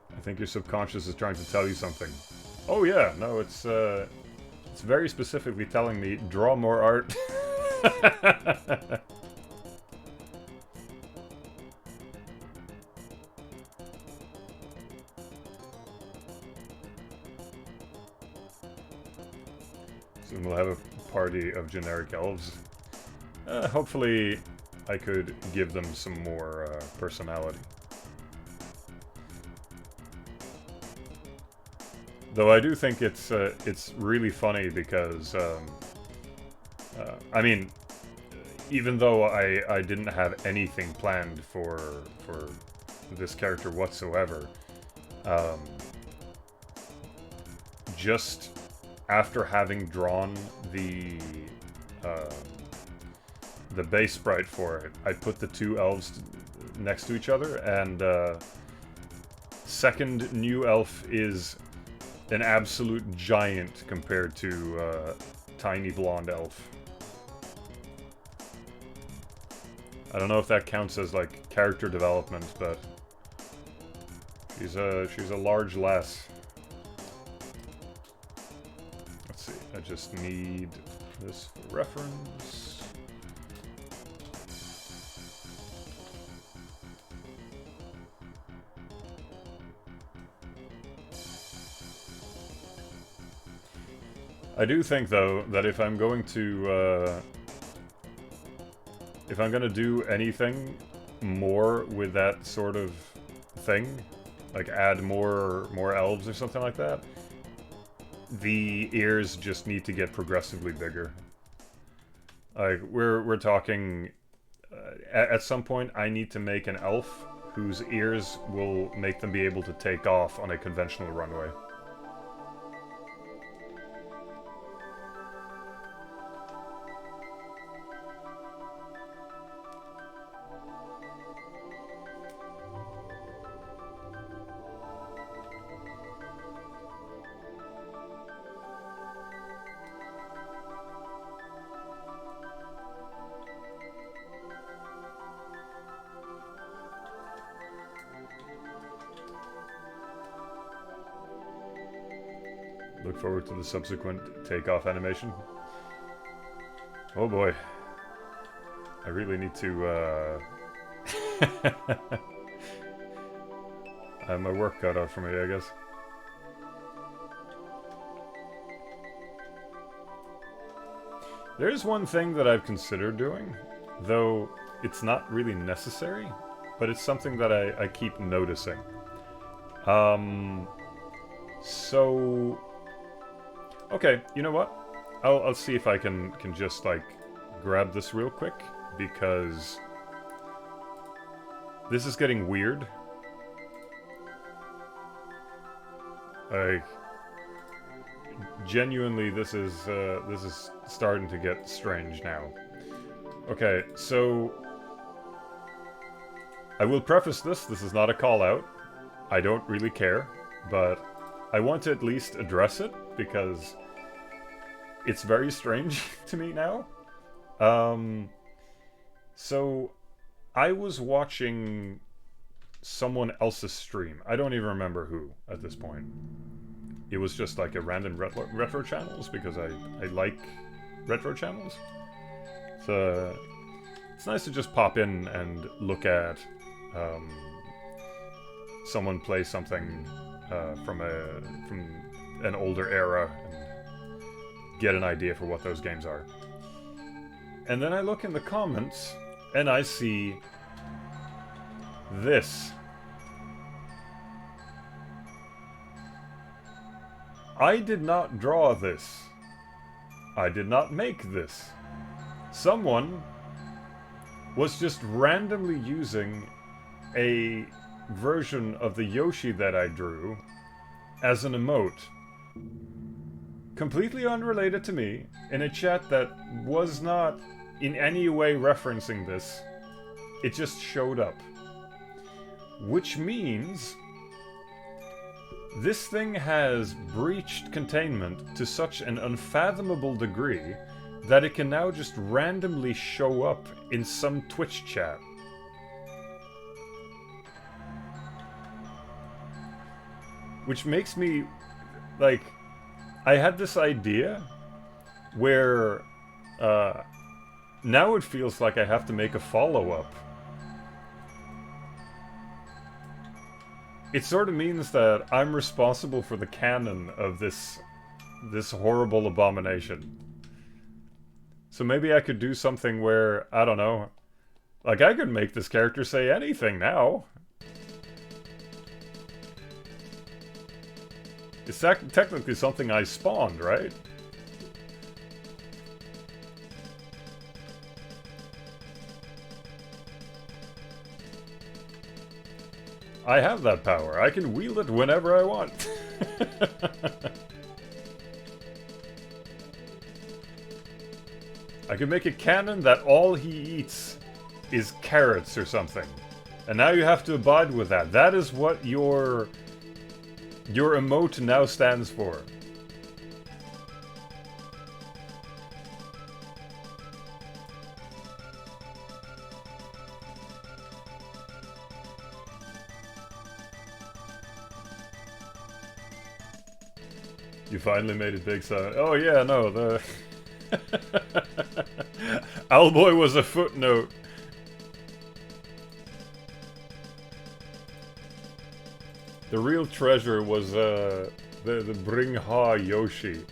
I think your subconscious is trying to tell you something. Oh yeah, no, it's very specifically telling me, draw more art. Soon we'll have a party of generic elves. Hopefully I could give them some more personality. Though I do think it's really funny because I mean, even though I didn't have anything planned for this character whatsoever, just after having drawn the base sprite for it, I put the two elves next to each other, and second new elf is an absolute giant compared to tiny blonde elf. I don't know if that counts as like character development, but she's a large lass. Let's see. I just need this for reference. I do think, though, that if I'm going to do anything more with that sort of thing, like add more elves or something like that, the ears just need to get progressively bigger. Like we're talking at some point I need to make an elf whose ears will make them be able to take off on a conventional runway. Look forward to the subsequent takeoff animation. Oh boy. I really need to, I have my work cut out for me, I guess. There's one thing that I've considered doing, though it's not really necessary, but it's something that I keep noticing. So... Okay, you know what? I'll see if I can just, like, grab this real quick, because this is getting weird. Like, genuinely, this is starting to get strange now. Okay, so I will preface this is not a call-out. I don't really care, but I want to at least address it, because it's very strange to me now. So I was watching someone else's stream. I don't even remember who at this point. It was just like a random retro channels, because I like retro channels. So it's nice to just pop in and look at someone play something from an older era and get an idea for what those games are. And then I look in the comments and I see this. I did not draw this. I did not make this. Someone was just randomly using a version of the Yoshi that I drew as an emote. Completely unrelated to me, in a chat that was not in any way referencing this. It just showed up. Which means this thing has breached containment to such an unfathomable degree that it can now just randomly show up in some Twitch chat. Which makes me, like, I had this idea where now it feels like I have to make a follow-up. It sort of means that I'm responsible for the canon of this horrible abomination. So maybe I could do something where, I don't know, like I could make this character say anything now. It's technically something I spawned, right? I have that power. I can wield it whenever I want. I can make a canon that all he eats is carrots or something. And now you have to abide with that. That is what your emote now stands for. You finally made it big, son. Oh yeah, no, the... Owlboy was a footnote. The real treasure was the Bring Ha Yoshi.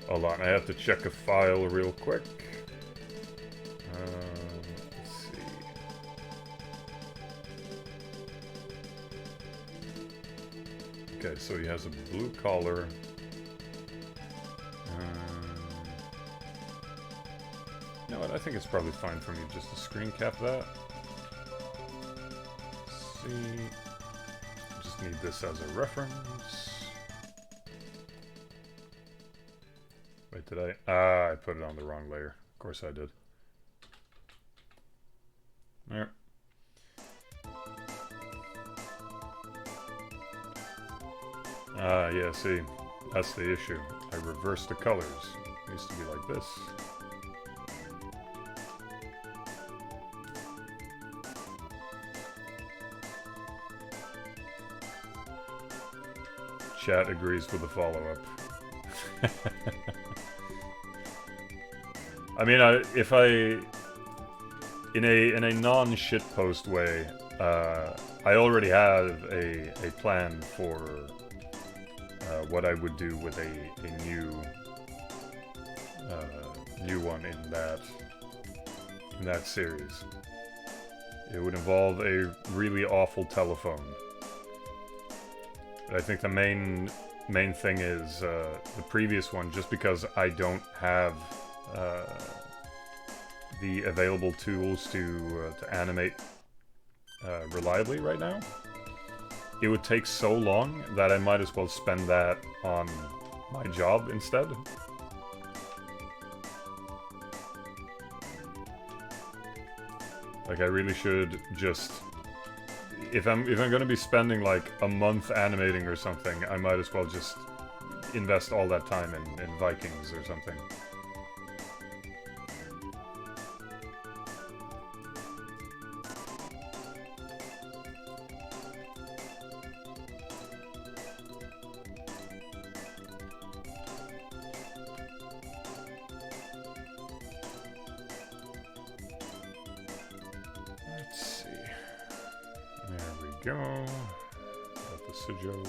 Hold on, I have to check a file real quick. Let's see. Okay, so he has a blue collar. You know what, I think it's probably fine for me just to screen cap that. Let's see. Just need this as a reference. Wait, did I? Ah, I put it on the wrong layer. Of course I did. There. Ah, yeah, see. That's the issue. I reversed the colors. It used to be like this. Chat agrees with the follow-up. I mean, if I... In a non-shitpost way, I already have a plan for what I would do with a new one in that series. It would involve a really awful telephone. I think the main thing is the previous one, just because I don't have the available tools to animate reliably right now. It would take so long that I might as well spend that on my job instead. Like, I really should just... If I'm gonna be spending like a month animating or something, I might as well just invest all that time in Vikings or something. Go. Got the sigil.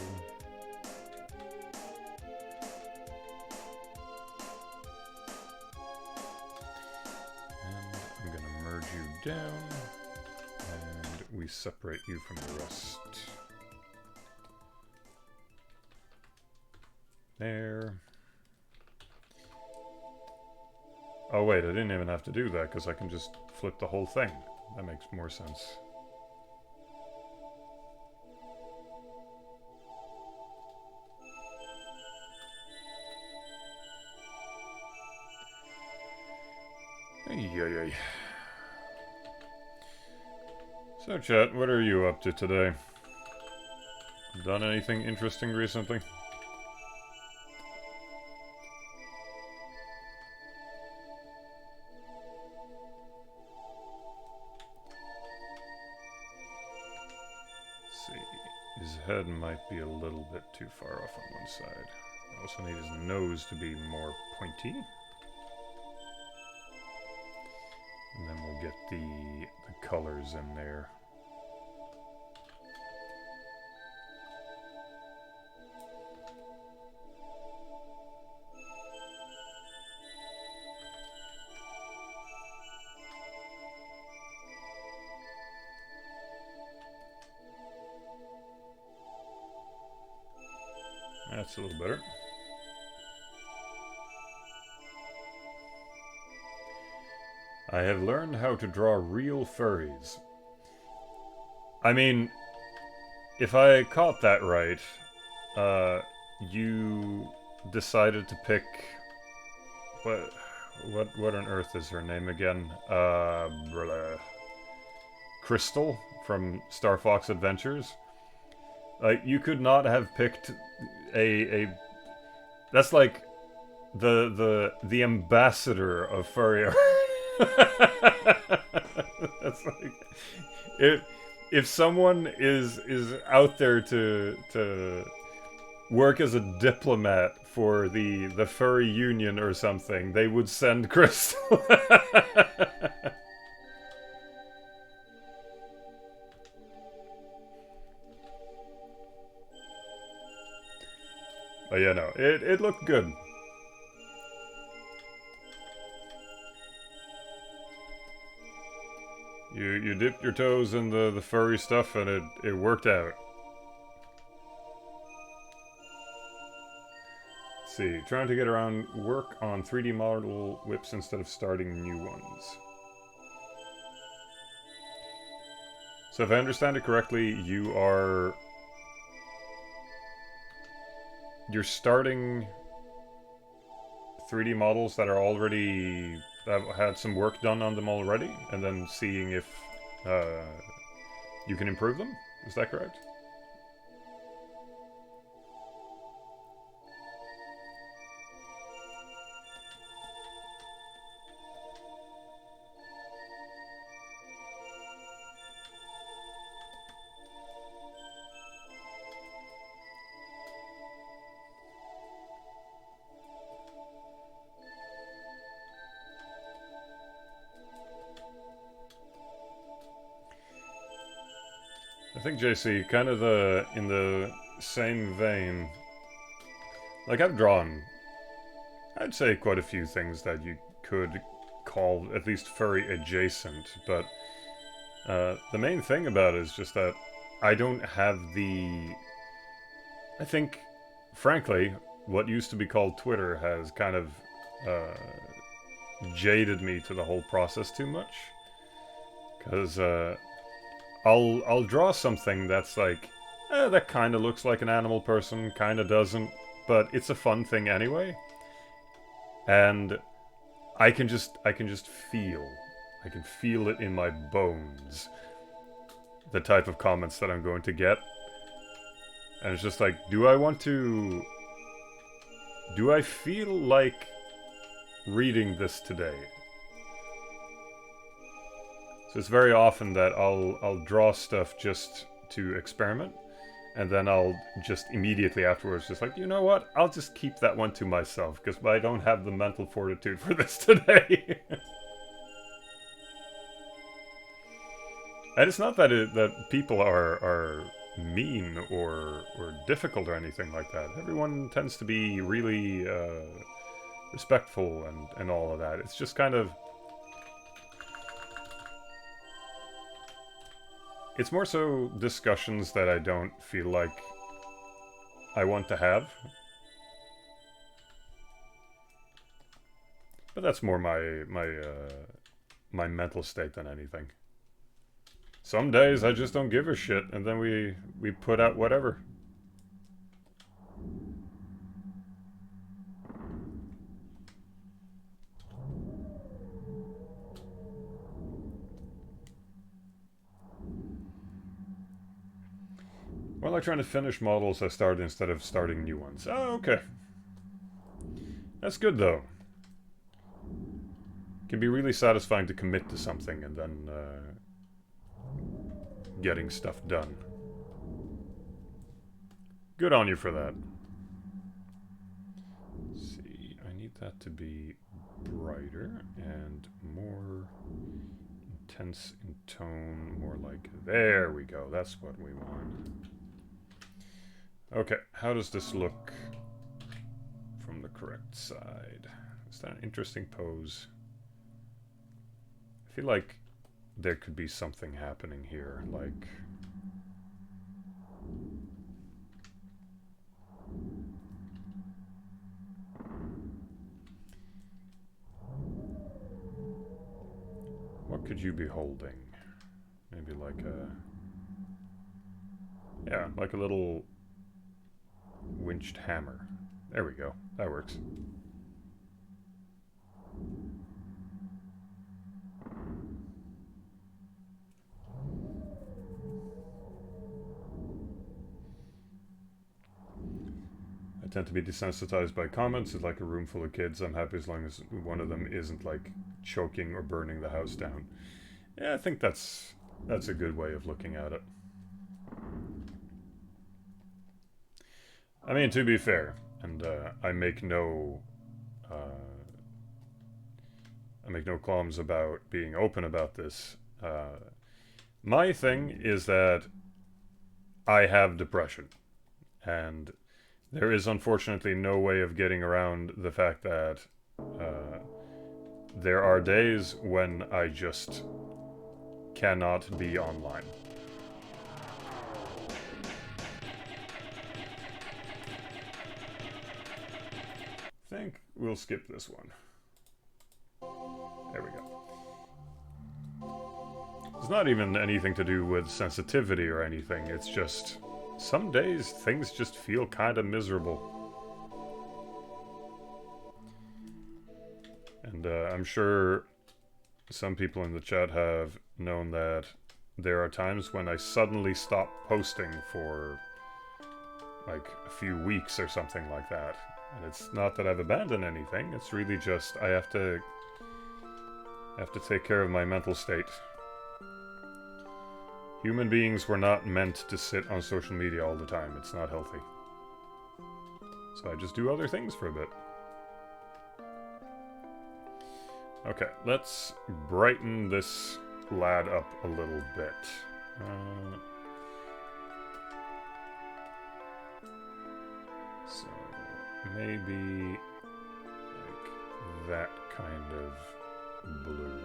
And I'm gonna merge you down, and we separate you from the rest. There. Oh wait, I didn't even have to do that because I can just flip the whole thing. That makes more sense. Ay. So, chat, what are you up to today? Done anything interesting recently? Let's see. His head might be a little bit too far off on one side. I also need his nose to be more pointy. And then we'll get the colors in there. That's a little better. I have learned how to draw real furries. I mean, if I caught that right, you decided to pick... What on earth is her name again? Crystal from Star Fox Adventures. Like, you could not have picked a that's like the ambassador of furry art. That's like, if someone is out there to work as a diplomat for the furry union or something, they would send Crystal. But yeah, no, it looked good. You dipped your toes in the furry stuff and it worked out. Let's see, trying to get around work on 3D model whips instead of starting new ones. So if I understand it correctly, you're starting 3D models that are already... that have had some work done on them already, and then seeing if you can improve them? Is that correct? I think, JC, kind of in the same vein, Like, I've drawn, I'd say, quite a few things that you could call at least furry adjacent, but the main thing about it is just that I don't have the... I think, frankly, what used to be called Twitter has kind of jaded me to the whole process too much. Because I'll draw something that's like, that kind of looks like an animal person, kind of doesn't, but it's a fun thing anyway. And I can just feel, I can feel it in my bones, the type of comments that I'm going to get. And it's just like, do I feel like reading this today? So it's very often that I'll draw stuff just to experiment, and then I'll just immediately afterwards just like, you know what? I'll just keep that one to myself because I don't have the mental fortitude for this today. And it's not that that people are mean or difficult or anything like that. Everyone tends to be really respectful and all of that. It's just kind of... It's more so discussions that I don't feel like I want to have. But that's more my mental state than anything. Some days I just don't give a shit, and then we put out whatever. Well, I trying to finish models I started instead of starting new ones. Oh, okay. That's good, though. It can be really satisfying to commit to something and then getting stuff done. Good on you for that. Let's see, I need that to be brighter and more intense in tone, more like... There we go, that's what we want. Okay, how does this look from the correct side? Is that an interesting pose? I feel like there could be something happening here, like... What could you be holding? Maybe like a... Yeah, like a little winched hammer. There we go. That works. I tend to be desensitized by comments. It's like a room full of kids. I'm happy as long as one of them isn't like choking or burning the house down. Yeah, I think that's a good way of looking at it. I mean, to be fair, and I make no qualms about being open about this. My thing is that I have depression, and there is unfortunately no way of getting around the fact that there are days when I just cannot be online. I think we'll skip this one. There we go. It's not even anything to do with sensitivity or anything, it's just... Some days, things just feel kind of miserable. And I'm sure some people in the chat have known that there are times when I suddenly stop posting for like a few weeks or something like that. And it's not that I've abandoned anything, it's really just I have to take care of my mental state. Human beings were not meant to sit on social media all the time. It's not healthy. So I just do other things for a bit. Okay, let's brighten this lad up a little bit. So maybe like that kind of blue.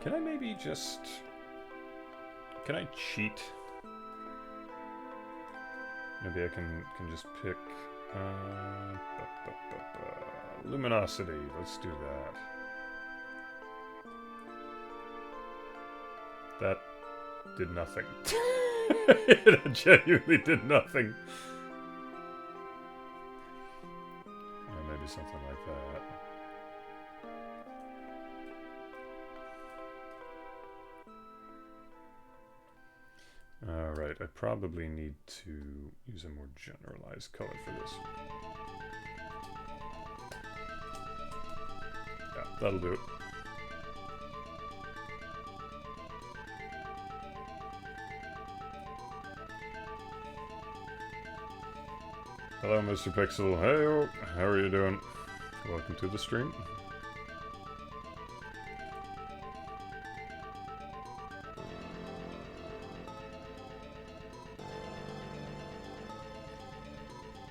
Can I maybe just... Can I cheat? Maybe I can just pick... luminosity, let's do that. That did nothing. It genuinely did nothing. Or maybe something like that. Alright, I probably need to use a more generalized color for this. Yeah, that'll do it. Hello, Mr. Pixel. Hey, how are you doing? Welcome to the stream.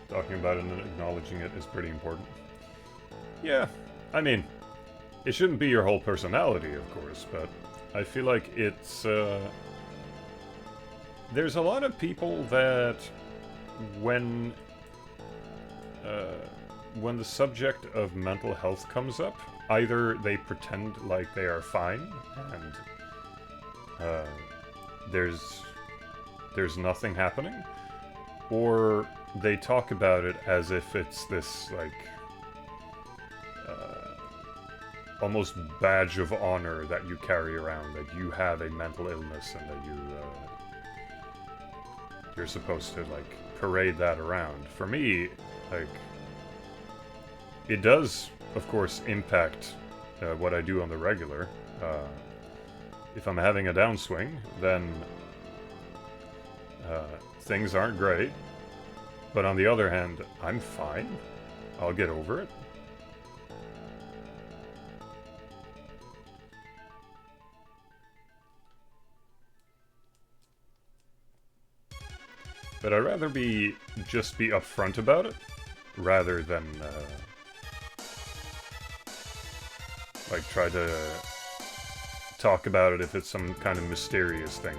Talking about it and acknowledging it is pretty important. Yeah, I mean, it shouldn't be your whole personality, of course, but I feel like it's, there's a lot of people that when the subject of mental health comes up, either they pretend like they are fine and there's nothing happening, or they talk about it as if it's this, like, almost badge of honor that you carry around, that you have a mental illness and that you're supposed to, like, parade that around. For me, like, it does, of course, impact what I do on the regular. If I'm having a downswing, then things aren't great. But on the other hand, I'm fine. I'll get over it. But I'd rather just be upfront about it, rather than like try to talk about it if it's some kind of mysterious thing.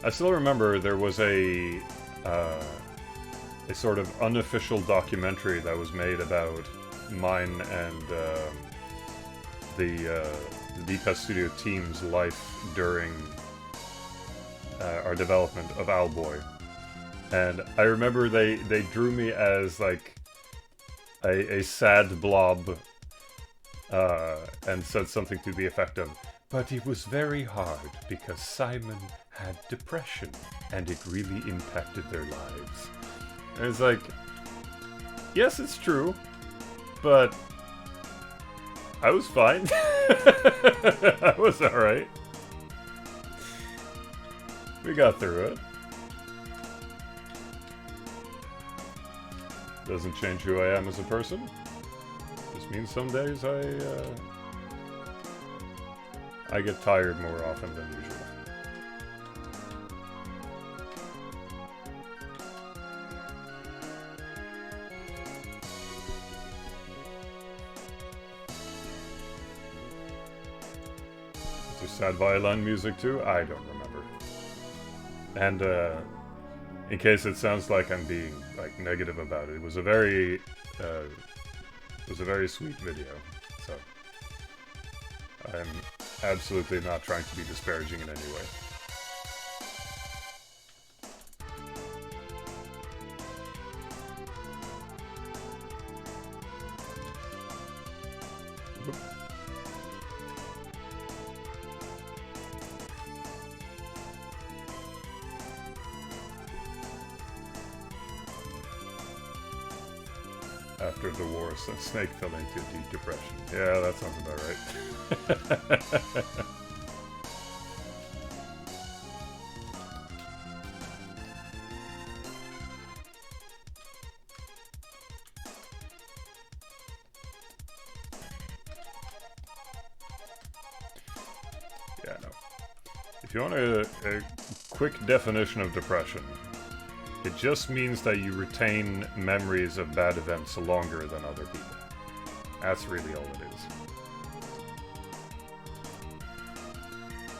I still remember there was a sort of unofficial documentary that was made about mine and the DPS Studio team's life during our development of Owlboy. And I remember they drew me as like a sad blob and said something to the effect of, "But it was very hard because Simon had depression and it really impacted their lives." And it's like, yes, it's true, but I was fine. I was alright. We got through it. Doesn't change who I am as a person. Just means some days I get tired more often than usual. Is there sad violin music too? I don't remember. And in case it sounds like I'm being like negative about it, it was a very sweet video. So I'm absolutely not trying to be disparaging in any way. After the war, Snake fell into deep depression. Yeah, that sounds about right. Yeah, no. If you want a quick definition of depression, it just means that you retain memories of bad events longer than other people. That's really all it is.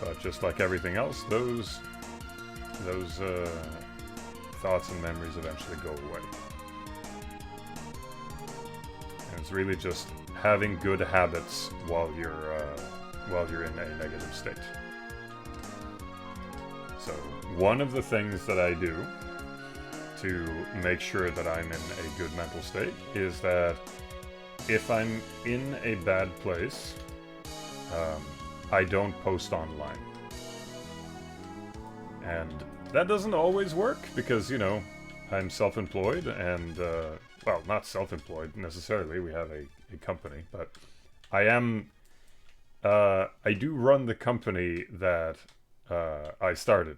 But just like everything else, those thoughts and memories eventually go away. And it's really just having good habits while you're in a negative state. So one of the things that I do to make sure that I'm in a good mental state is that if I'm in a bad place, I don't post online. And that doesn't always work because, you know, I'm self-employed and, well, not self-employed necessarily, we have a company, but I do run the company that I started.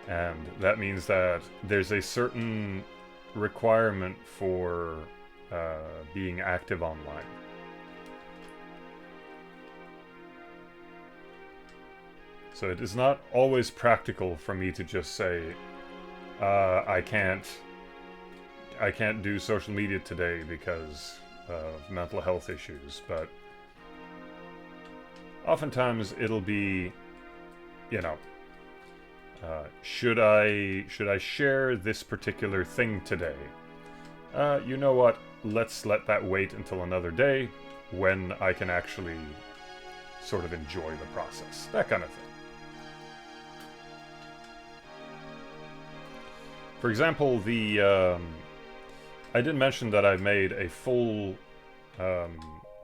And that means that there's a certain requirement for being active online. So it is not always practical for me to just say, I can't do social media today because of mental health issues, but oftentimes it'll be, you know, should I share this particular thing today? You know what? Let's let that wait until another day when I can actually sort of enjoy the process. That kind of thing. For example, I did mention that I made a full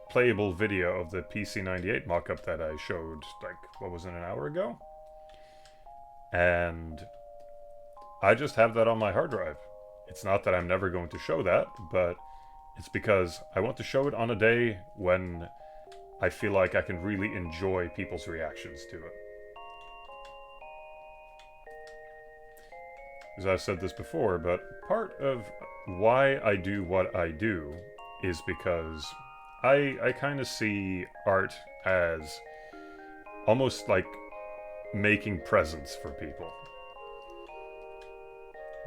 playable video of the PC98 mockup that I showed, like, what was it, an hour ago? And I just have that on my hard drive. It's not that I'm never going to show that, but it's because I want to show it on a day when I feel like I can really enjoy people's reactions to it. As I've said this before, but part of why I do what I do is because I kind of see art as almost like making presents for people.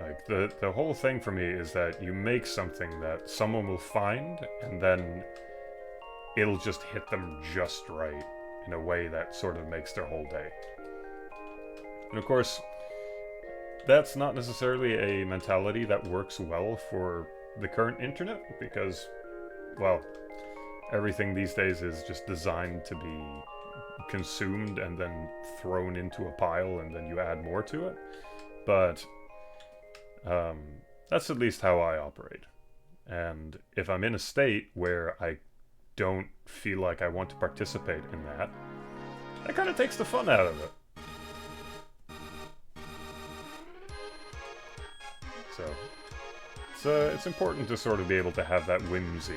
Like, the whole thing for me is that you make something that someone will find, and then it'll just hit them just right in a way that sort of makes their whole day. And of course, that's not necessarily a mentality that works well for the current internet, because, well, everything these days is just designed to be consumed and then thrown into a pile and then you add more to it. But that's at least how I operate. And if I'm in a state where I don't feel like I want to participate in that, that kind of takes the fun out of it. So it's important to sort of be able to have that whimsy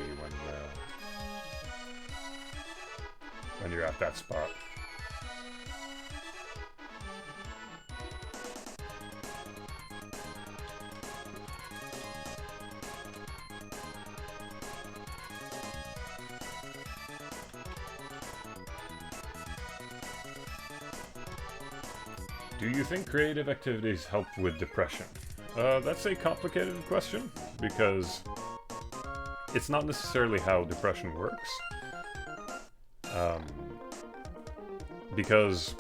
when you're at that spot. Do you think creative activities help with depression? That's a complicated question, because it's not necessarily how depression works. Because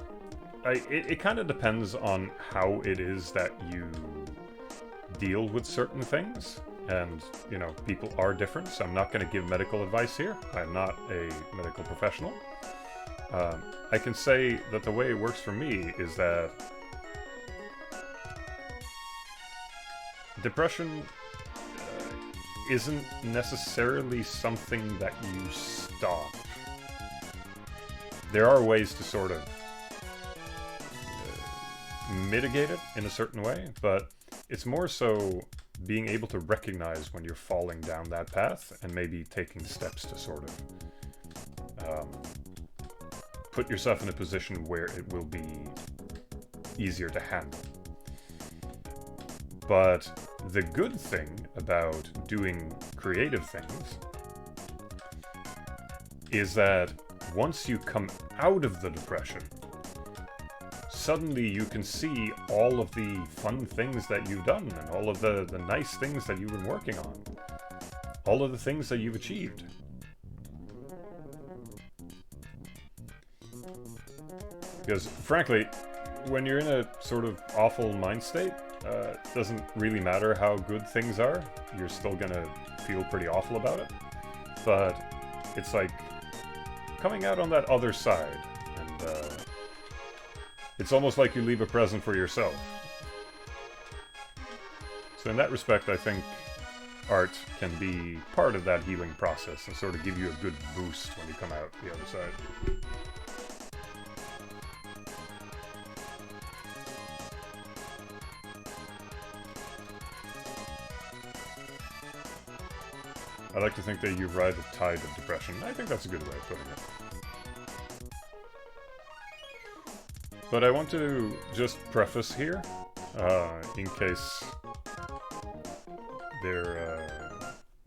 it kind of depends on how it is that you deal with certain things. And, you know, people are different, so I'm not going to give medical advice here. I'm not a medical professional. I can say that the way it works for me is that depression isn't necessarily something that you stop. There are ways to sort of mitigate it in a certain way, but it's more so being able to recognize when you're falling down that path and maybe taking steps to sort of put yourself in a position where it will be easier to handle. But the good thing about doing creative things is that once you come out of the depression, suddenly you can see all of the fun things that you've done and all of the nice things that you've been working on. All of the things that you've achieved. Because, frankly, when you're in a sort of awful mind state, it doesn't really matter how good things are. You're still gonna feel pretty awful about it. But it's like coming out on that other side. And it's almost like you leave a present for yourself. So in that respect, I think art can be part of that healing process and sort of give you a good boost when you come out the other side. I like to think that you ride the tide of depression. I think that's a good way of putting it. But I want to just preface here, in case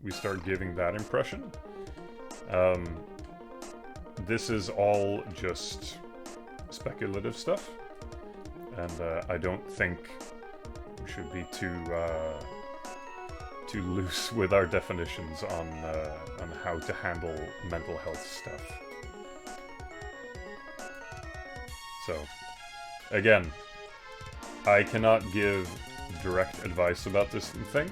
we start giving that impression. This is all just speculative stuff, and I don't think we should be too loose with our definitions on how to handle mental health stuff. So, again, I cannot give direct advice about this thing.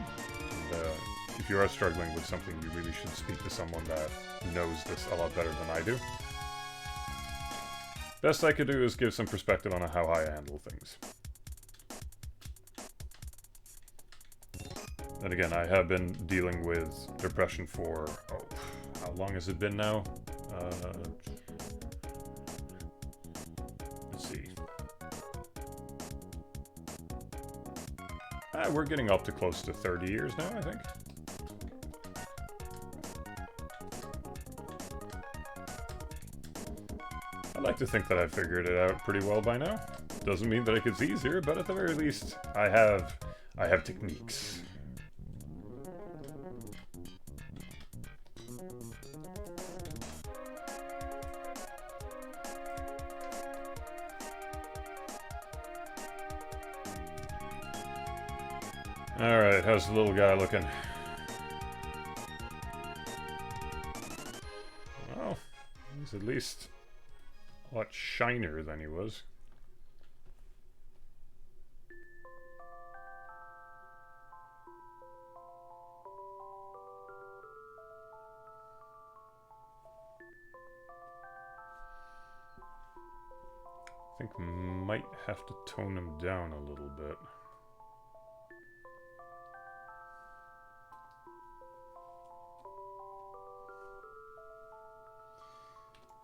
And, if you are struggling with something, you really should speak to someone that knows this a lot better than I do. Best I could do is give some perspective on how I handle things. And again, I have been dealing with depression for, how long has it been now? Let's see. We're getting up to close to 30 years now, I think. I like to think that I figured it out pretty well by now. Doesn't mean that it gets easier, but at the very least, I have techniques. Alright, how's the little guy looking? Well, he's at least a lot shinier than he was. I think might have to tone him down a little bit.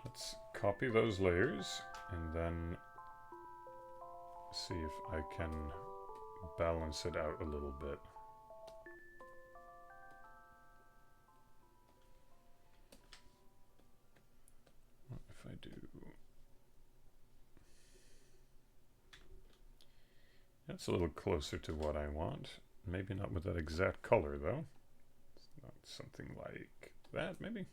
Let's copy those layers and then see if I can balance it out a little bit. What if I do? That's a little closer to what I want. Maybe not with that exact color though. It's not something like that, maybe.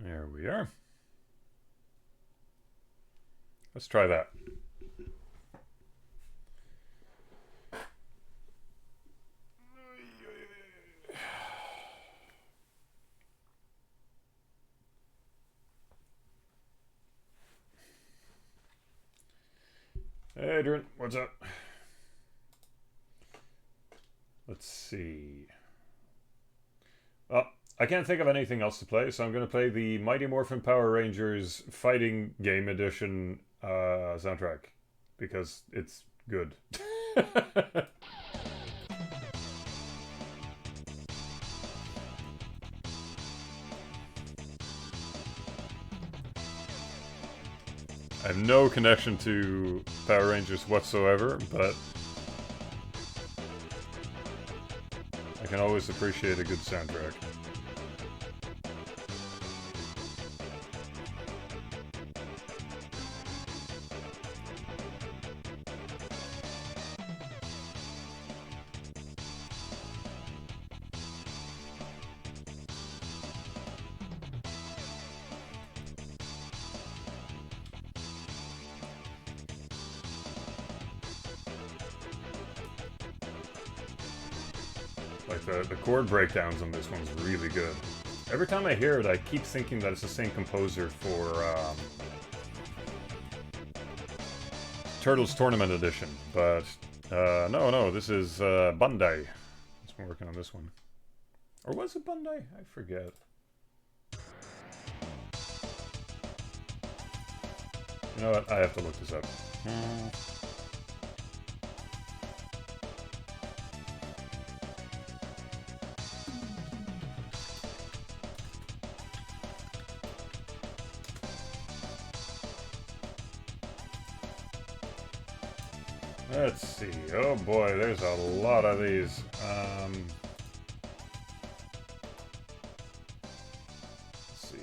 There we are. Let's try that. Hey Adrian, what's up? Let's see. Oh, I can't think of anything else to play, so I'm going to play the Mighty Morphin Power Rangers Fighting Game Edition soundtrack, because it's good. I have no connection to Power Rangers whatsoever, but can always appreciate a good soundtrack. Like, the chord breakdowns on this one's really good. Every time I hear it, I keep thinking that it's the same composer for Turtles Tournament Edition, but no, this is Bandai. He's been working on this one. Or was it Bandai? I forget. You know what? I have to look this up. Let's see. Oh boy, there's a lot of these. Let's see.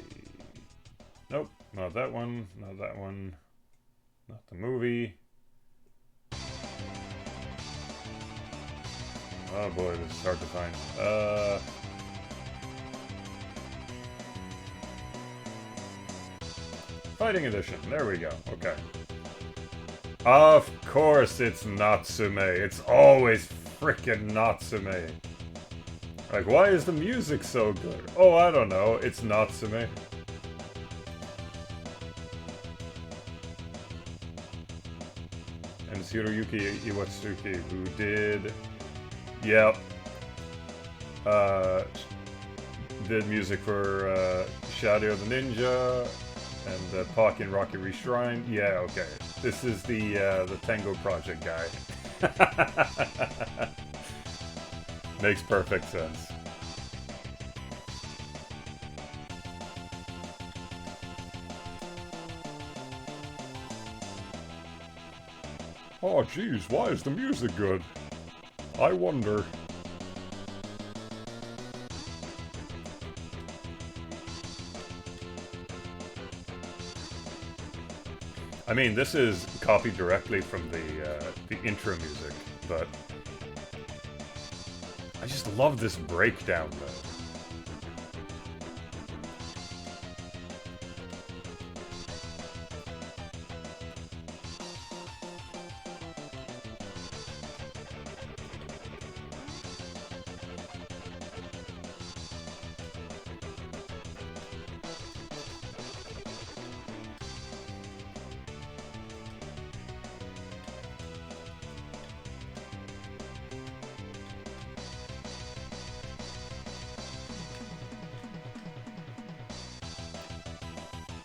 Nope, not that one. Not that one. Not the movie. Oh boy, this is hard to find. Fighting Edition. There we go. Okay. Of course it's Natsume. It's always frickin' Natsume. Like, why is the music so good? Oh, I don't know. It's Natsume. And it's Hiroyuki Iwatsuki, who did... Yep. Did music for Shadow of the Ninja and Pocky and Rocky Reshrine. Yeah, okay. This is the Tango Project guy. Makes perfect sense. Oh geez, why is the music good? I wonder. I mean, this is copied directly from the intro music, but I just love this breakdown, though.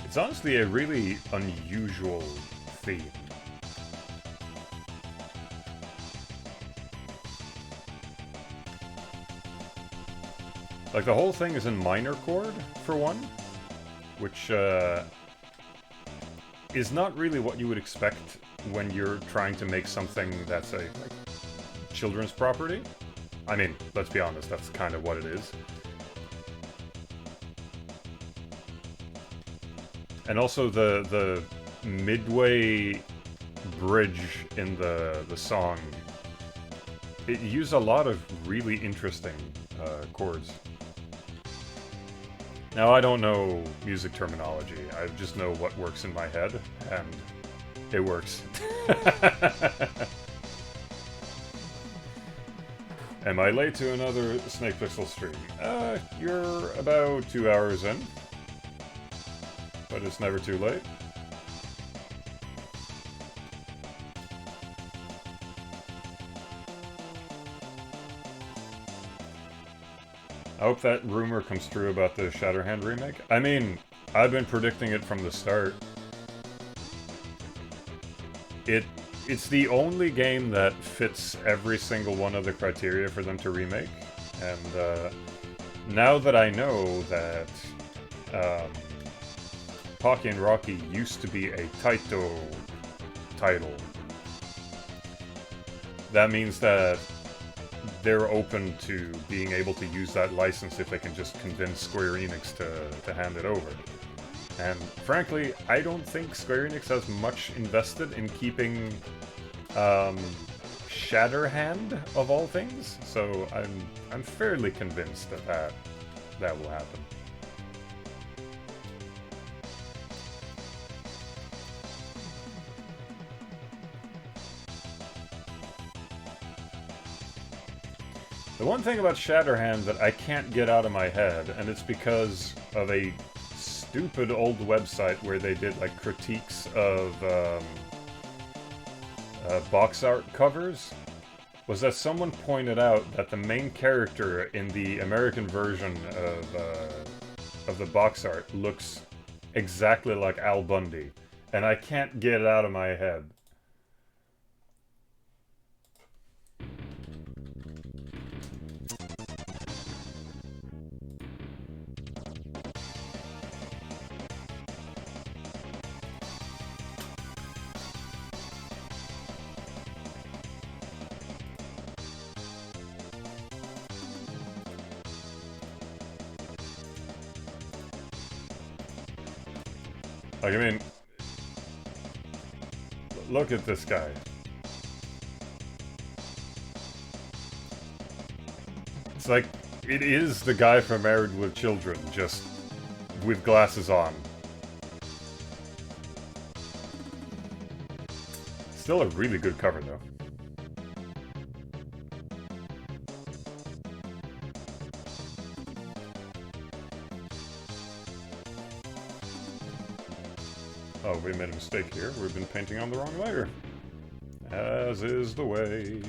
It's honestly a really unusual theme. Like, the whole thing is in minor chord, for one, which is not really what you would expect when you're trying to make something that's a like, children's property. I mean, let's be honest, that's kind of what it is. And also the midway bridge in the song, it used a lot of really interesting chords. Now, I don't know music terminology. I just know what works in my head, and it works. Am I late to another Snakepixel stream? You're about 2 hours in. But it's never too late. I hope that rumor comes true about the Shatterhand remake. I mean, I've been predicting it from the start. It's the only game that fits every single one of the criteria for them to remake. And now that I know that Pocky and Rocky used to be a Taito title, that means that they're open to being able to use that license if they can just convince Square Enix to hand it over. And frankly, I don't think Square Enix has much invested in keeping Shatterhand of all things, so I'm fairly convinced that will happen. The one thing about Shatterhand that I can't get out of my head, and it's because of a stupid old website where they did like critiques of box art covers, was that someone pointed out that the main character in the American version of the box art looks exactly like Al Bundy, and I can't get it out of my head. Like, I mean, look at this guy. It's like, it is the guy from Married with Children, just with glasses on. Still a really good cover, though. Oh, we made a mistake here. We've been painting on the wrong layer. As is the way.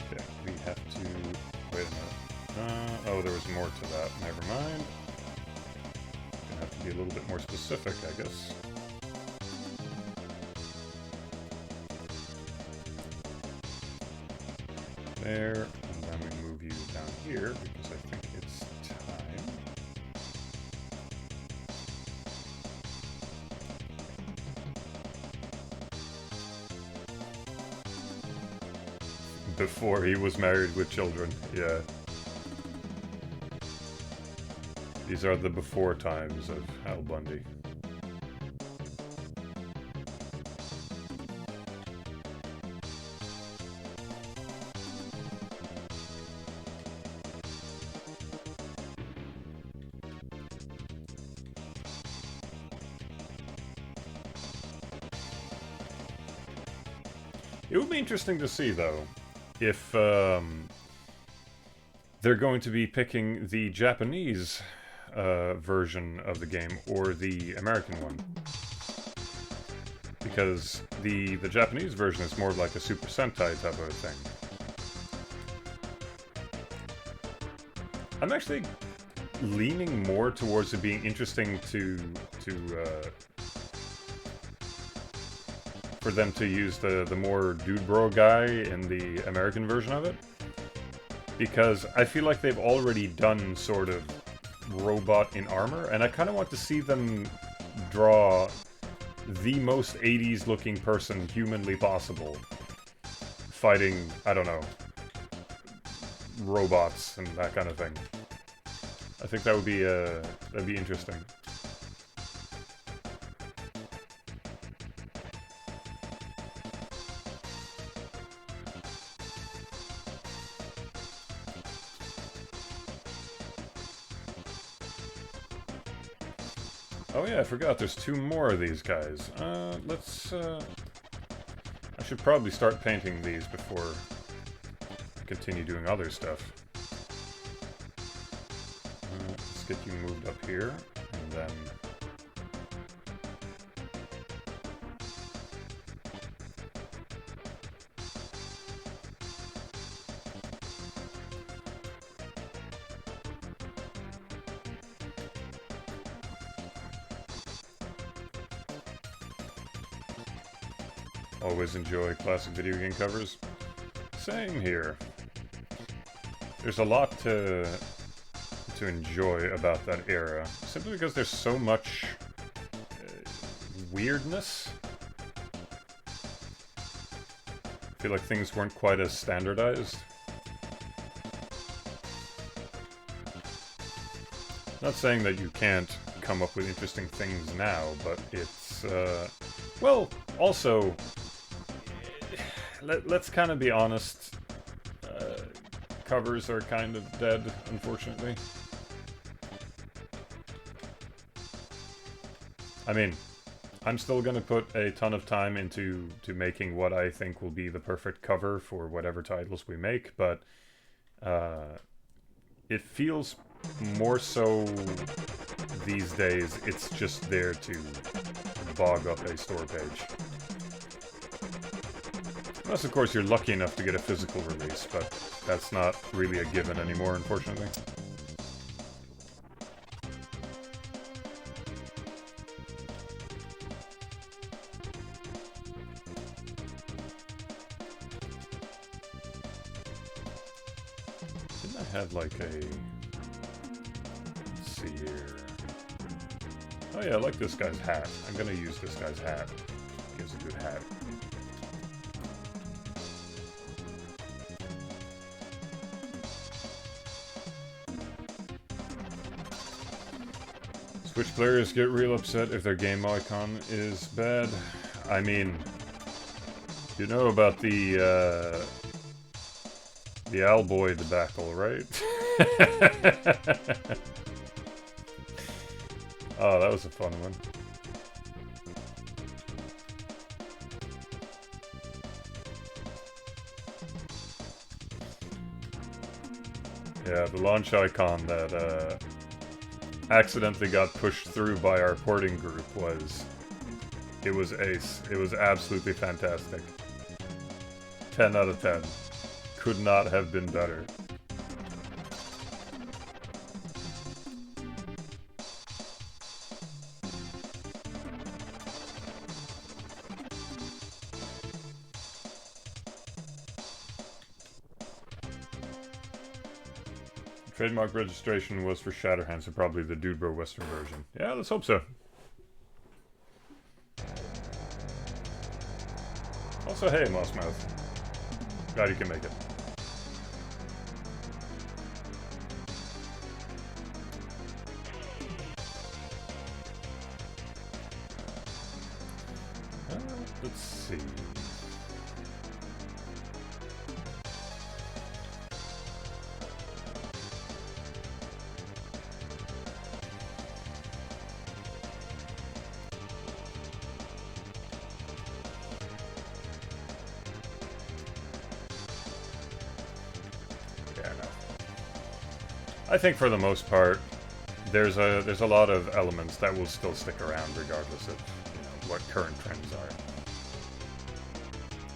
Okay, we have to... Wait a minute. Oh, there was more to that. Never mind. Gonna have to be a little bit more specific, I guess. There. And then we move you down here, because I think it's time. Before he was married with children, yeah. These are the before times of Al Bundy. It would be interesting to see, though, if they're going to be picking the Japanese version of the game or the American one. Because the Japanese version is more like a Super Sentai type of thing. I'm actually leaning more towards it being interesting for them to use the more dude bro guy in the American version of it. Because I feel like they've already done sort of robot in armor, and I kind of want to see them draw the most 80s looking person humanly possible fighting, I don't know, robots and that kind of thing. I think that'd be interesting. Oh yeah, I forgot there's two more of these guys. I should probably start painting these before I continue doing other stuff. Let's get you moved up here, and then... Always enjoy classic video game covers. Same here. There's a lot to enjoy about that era, simply because there's so much weirdness. I feel like things weren't quite as standardized. Not saying that you can't come up with interesting things now, but it's, well, also, let's kind of be honest, covers are kind of dead, unfortunately. I mean, I'm still gonna put a ton of time into making what I think will be the perfect cover for whatever titles we make, but it feels more so these days it's just there to bog up a store page. Unless, of course, you're lucky enough to get a physical release, but that's not really a given anymore, unfortunately. Didn't I have like a... Let's see here. Oh yeah, I like this guy's hat. I'm gonna use this guy's hat. Gives a good hat. Switch players get real upset if their game icon is bad. I mean, you know about the Owlboy debacle, right? Oh, that was a fun one. Yeah, the launch icon that accidentally got pushed through by our porting group it was ace. It was absolutely fantastic. 10 out of 10. Could not have been better. Trademark registration was for Shatterhand, so probably the Dude Bro Western version. Yeah, let's hope so. Also, hey, Mossmouth. Glad you can make it. Let's see. I think for the most part, there's a lot of elements that will still stick around regardless of what current trends are.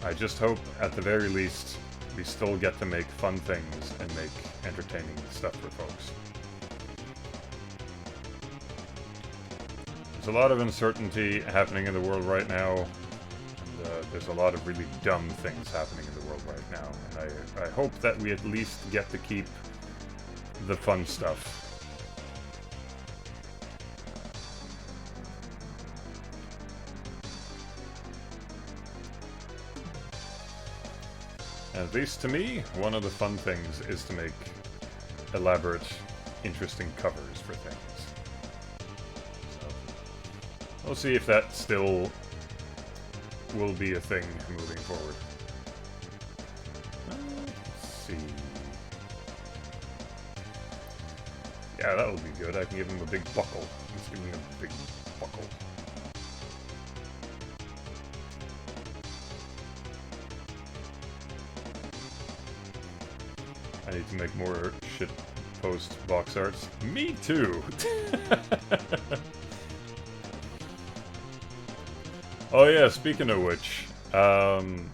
I just hope, at the very least, we still get to make fun things and make entertaining stuff for folks. There's a lot of uncertainty happening in the world right now, and there's a lot of really dumb things happening in the world right now, and I hope that we at least get to keep the fun stuff. At least to me, one of the fun things is to make elaborate, interesting covers for things. So, we'll see if that still will be a thing moving forward. Let's see. Yeah, that would be good. I can give him a big buckle. Let's give him a big buckle. I need to make more shit post box arts. Me too! Oh yeah, speaking of which, I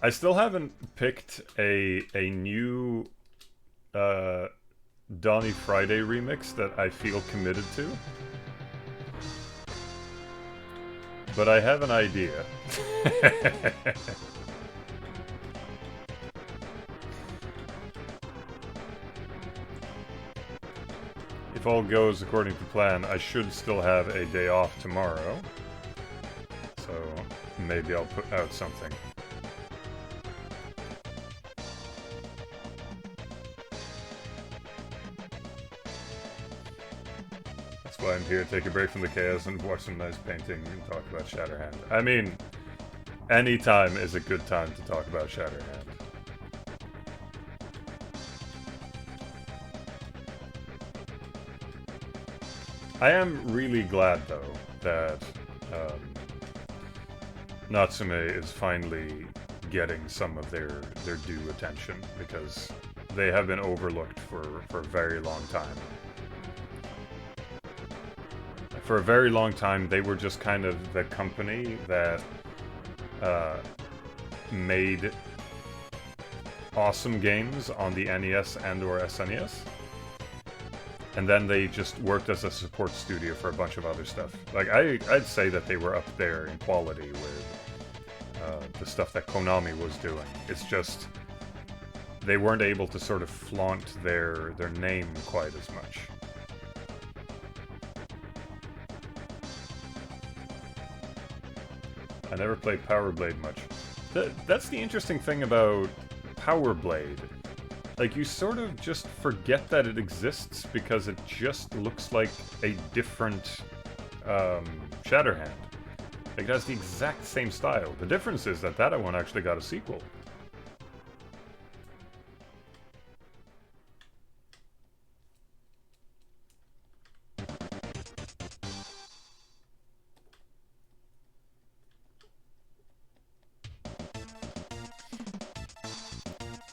still haven't picked a new Donny Friday remix that I feel committed to. But I have an idea. If all goes according to plan, I should still have a day off tomorrow. So maybe I'll put out something. That's why I'm here, take a break from the chaos and watch some nice painting and talk about Shatterhand. I mean, any time is a good time to talk about Shatterhand. I am really glad, though, that Natsume is finally getting some of their due attention, because they have been overlooked for a very long time. For a very long time, they were just kind of the company that made awesome games on the NES and or SNES. And then they just worked as a support studio for a bunch of other stuff. Like, I'd say that they were up there in quality with the stuff that Konami was doing. It's just, they weren't able to sort of flaunt their name quite as much. I never played Power Blade much. That's the interesting thing about Power Blade. Like, you sort of just forget that it exists because it just looks like a different Shatterhand. Like, it has the exact same style. The difference is that that one actually got a sequel.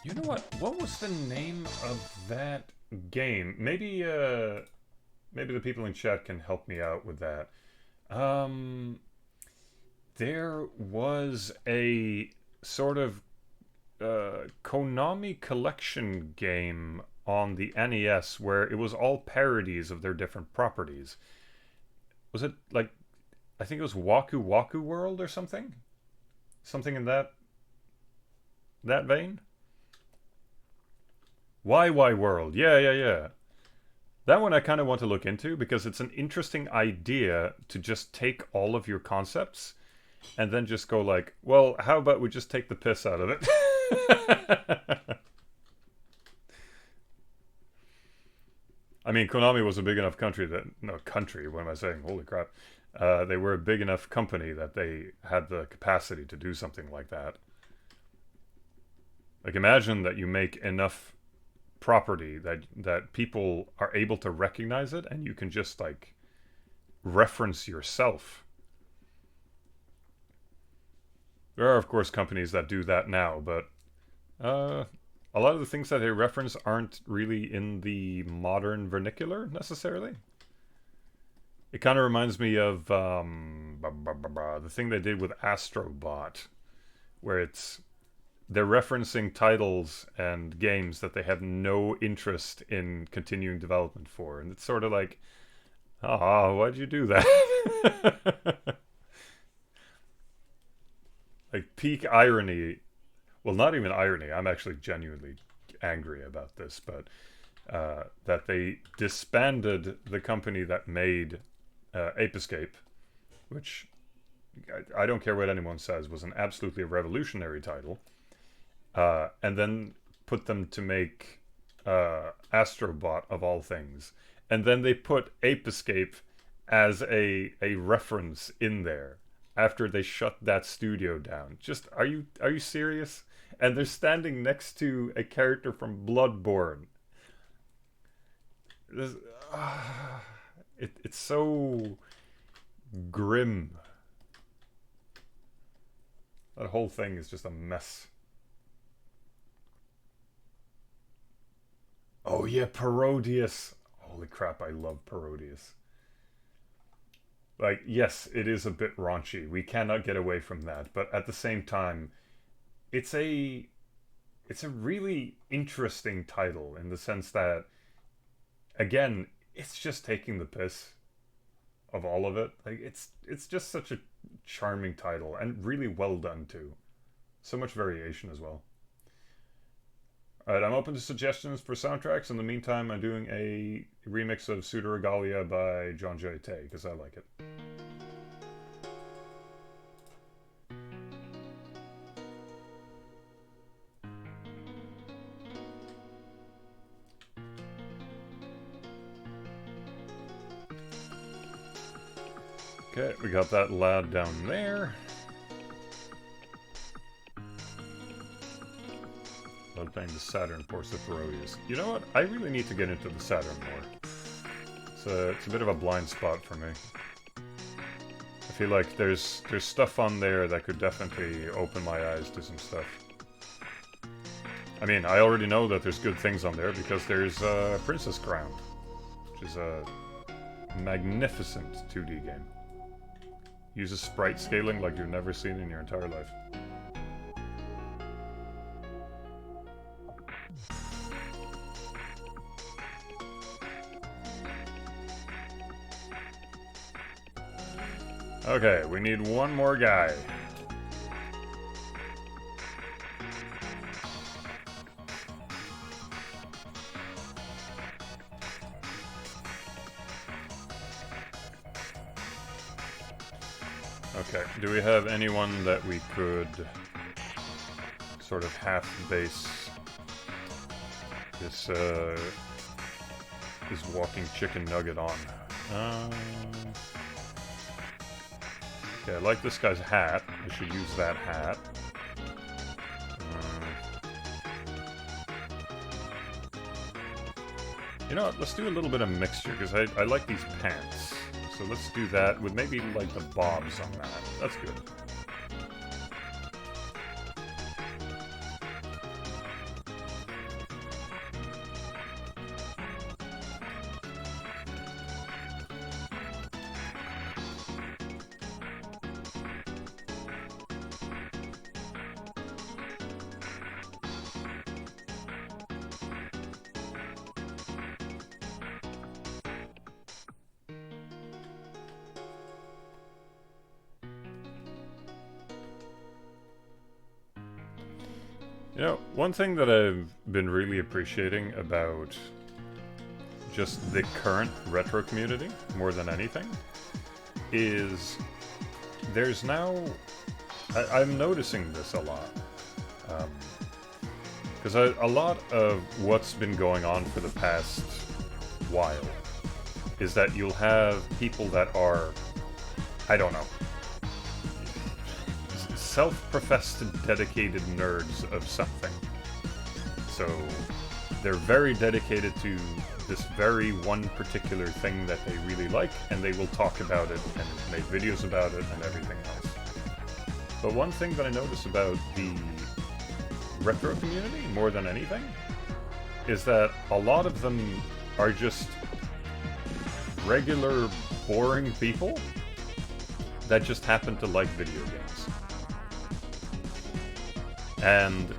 You know what? What was the name of that game? Maybe maybe the people in chat can help me out with that. There was a sort of Konami collection game on the NES where it was all parodies of their different properties. Was it like, I think it was Waku Waku World or something? Something in that vein? YY World. Yeah. That one I kind of want to look into because it's an interesting idea to just take all of your concepts and then just go like, well, how about we just take the piss out of it? I mean, Konami was a big enough country that... No, country, what am I saying? Holy crap. They were a big enough company that they had the capacity to do something like that. Like, imagine that you make enough property that people are able to recognize it and you can just, like, reference yourself. There are, of course, companies that do that now, but a lot of the things that they reference aren't really in the modern vernacular, necessarily. It kind of reminds me of the thing they did with Astrobot, where they're referencing titles and games that they have no interest in continuing development for. And it's sort of like, why'd you do that? Like, peak irony. Well, not even irony. I'm actually genuinely angry about this, but that they disbanded the company that made Ape Escape, which I don't care what anyone says was an absolutely revolutionary title, and then put them to make Astrobot of all things, and then they put Ape Escape as a reference in there after they shut that studio down. Just, are you serious? And they're standing next to a character from Bloodborne. It's so grim. That whole thing is just a mess. Oh yeah, Parodius. Holy crap, I love Parodius. Like, yes, it is a bit raunchy. We cannot get away from that. But at the same time, it's a really interesting title in the sense that, again, it's just taking the piss of all of it. Like, it's just such a charming title and really well done too. So much variation as well. Alright, I'm open to suggestions for soundtracks. In the meantime, I'm doing a remix of Pseudo Regalia by John J. Tay, because I like it. Okay, we got that lad down there. Love playing the Saturn for Cytheroides. You know what? I really need to get into the Saturn more. It's a bit of a blind spot for me. I feel like there's stuff on there that could definitely open my eyes to some stuff. I mean, I already know that there's good things on there because there's Princess Crown, which is a magnificent 2D game. Uses sprite scaling like you've never seen in your entire life. Okay, we need one more guy. Okay, do we have anyone that we could sort of half base this walking chicken nugget on? Okay, I like this guy's hat. We should use that hat. You know what, let's do a little bit of mixture, because I like these pants. So let's do that with maybe like the bobs on that. That's good. You know, one thing that I've been really appreciating about just the current retro community, more than anything, is there's now... I'm noticing this a lot. Because a lot of what's been going on for the past while is that you'll have people that are, I don't know, self-professed dedicated nerds of something. So they're very dedicated to this very one particular thing that they really like, and they will talk about it and make videos about it and everything else. But one thing that I notice about the retro community, more than anything, is that a lot of them are just regular, boring people that just happen to like video games. And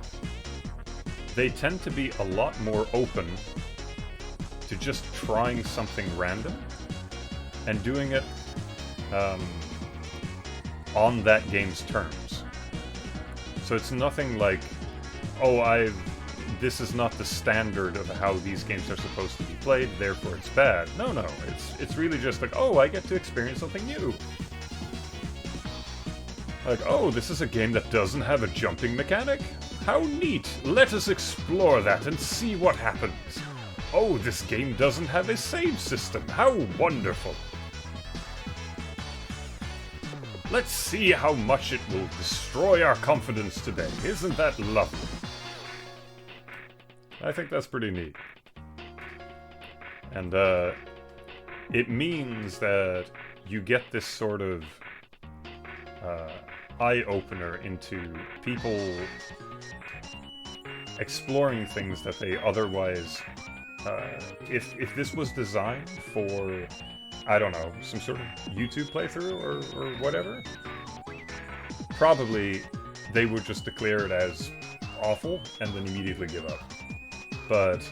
they tend to be a lot more open to just trying something random and doing it on that game's terms. So it's nothing like, oh, this is not the standard of how these games are supposed to be played, therefore it's bad. No, it's really just like, oh, I get to experience something new. Like, oh, this is a game that doesn't have a jumping mechanic? How neat! Let us explore that and see what happens. Oh, this game doesn't have a save system. How wonderful! Let's see how much it will destroy our confidence today. Isn't that lovely? I think that's pretty neat. And, it means that you get this sort of eye-opener into people exploring things that they otherwise... if this was designed for, I don't know, some sort of YouTube playthrough or whatever, probably they would just declare it as awful and then immediately give up. But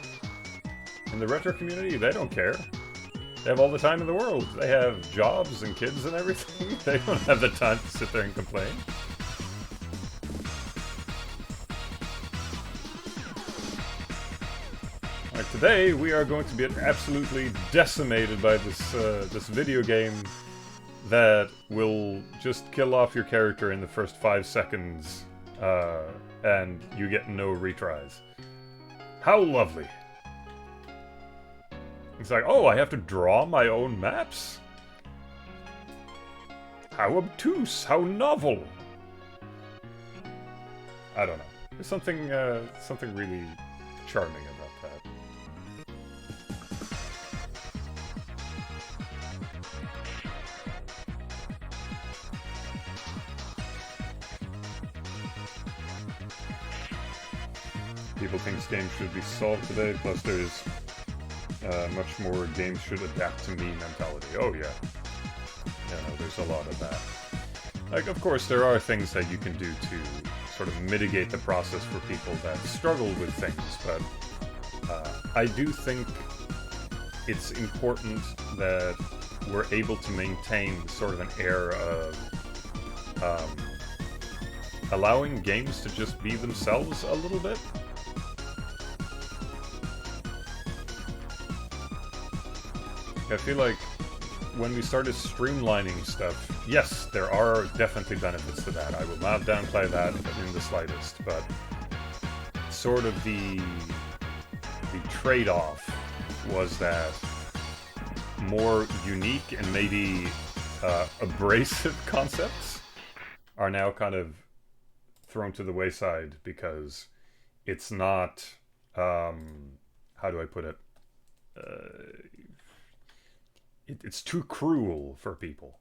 in the retro community, they don't care. They have all the time in the world. They have jobs and kids and everything. They don't have the time to sit there and complain. Like today, we are going to be absolutely decimated by this video game that will just kill off your character in the first 5 seconds, and you get no retries. How lovely! It's like, oh, I have to draw my own maps? How obtuse! How novel! I don't know. There's something really charming about that. People think games should be solved today, plus there's much more games should adapt to me mentality. Oh yeah. Yeah, no, there's a lot of that. Like, of course, there are things that you can do to sort of mitigate the process for people that struggle with things, but I do think it's important that we're able to maintain sort of an air of allowing games to just be themselves a little bit. I feel like when we started streamlining stuff, yes, there are definitely benefits to that. I will not downplay that in the slightest, but sort of the trade-off was that more unique and maybe abrasive concepts are now kind of thrown to the wayside because it's not, how do I put it? It's too cruel for people.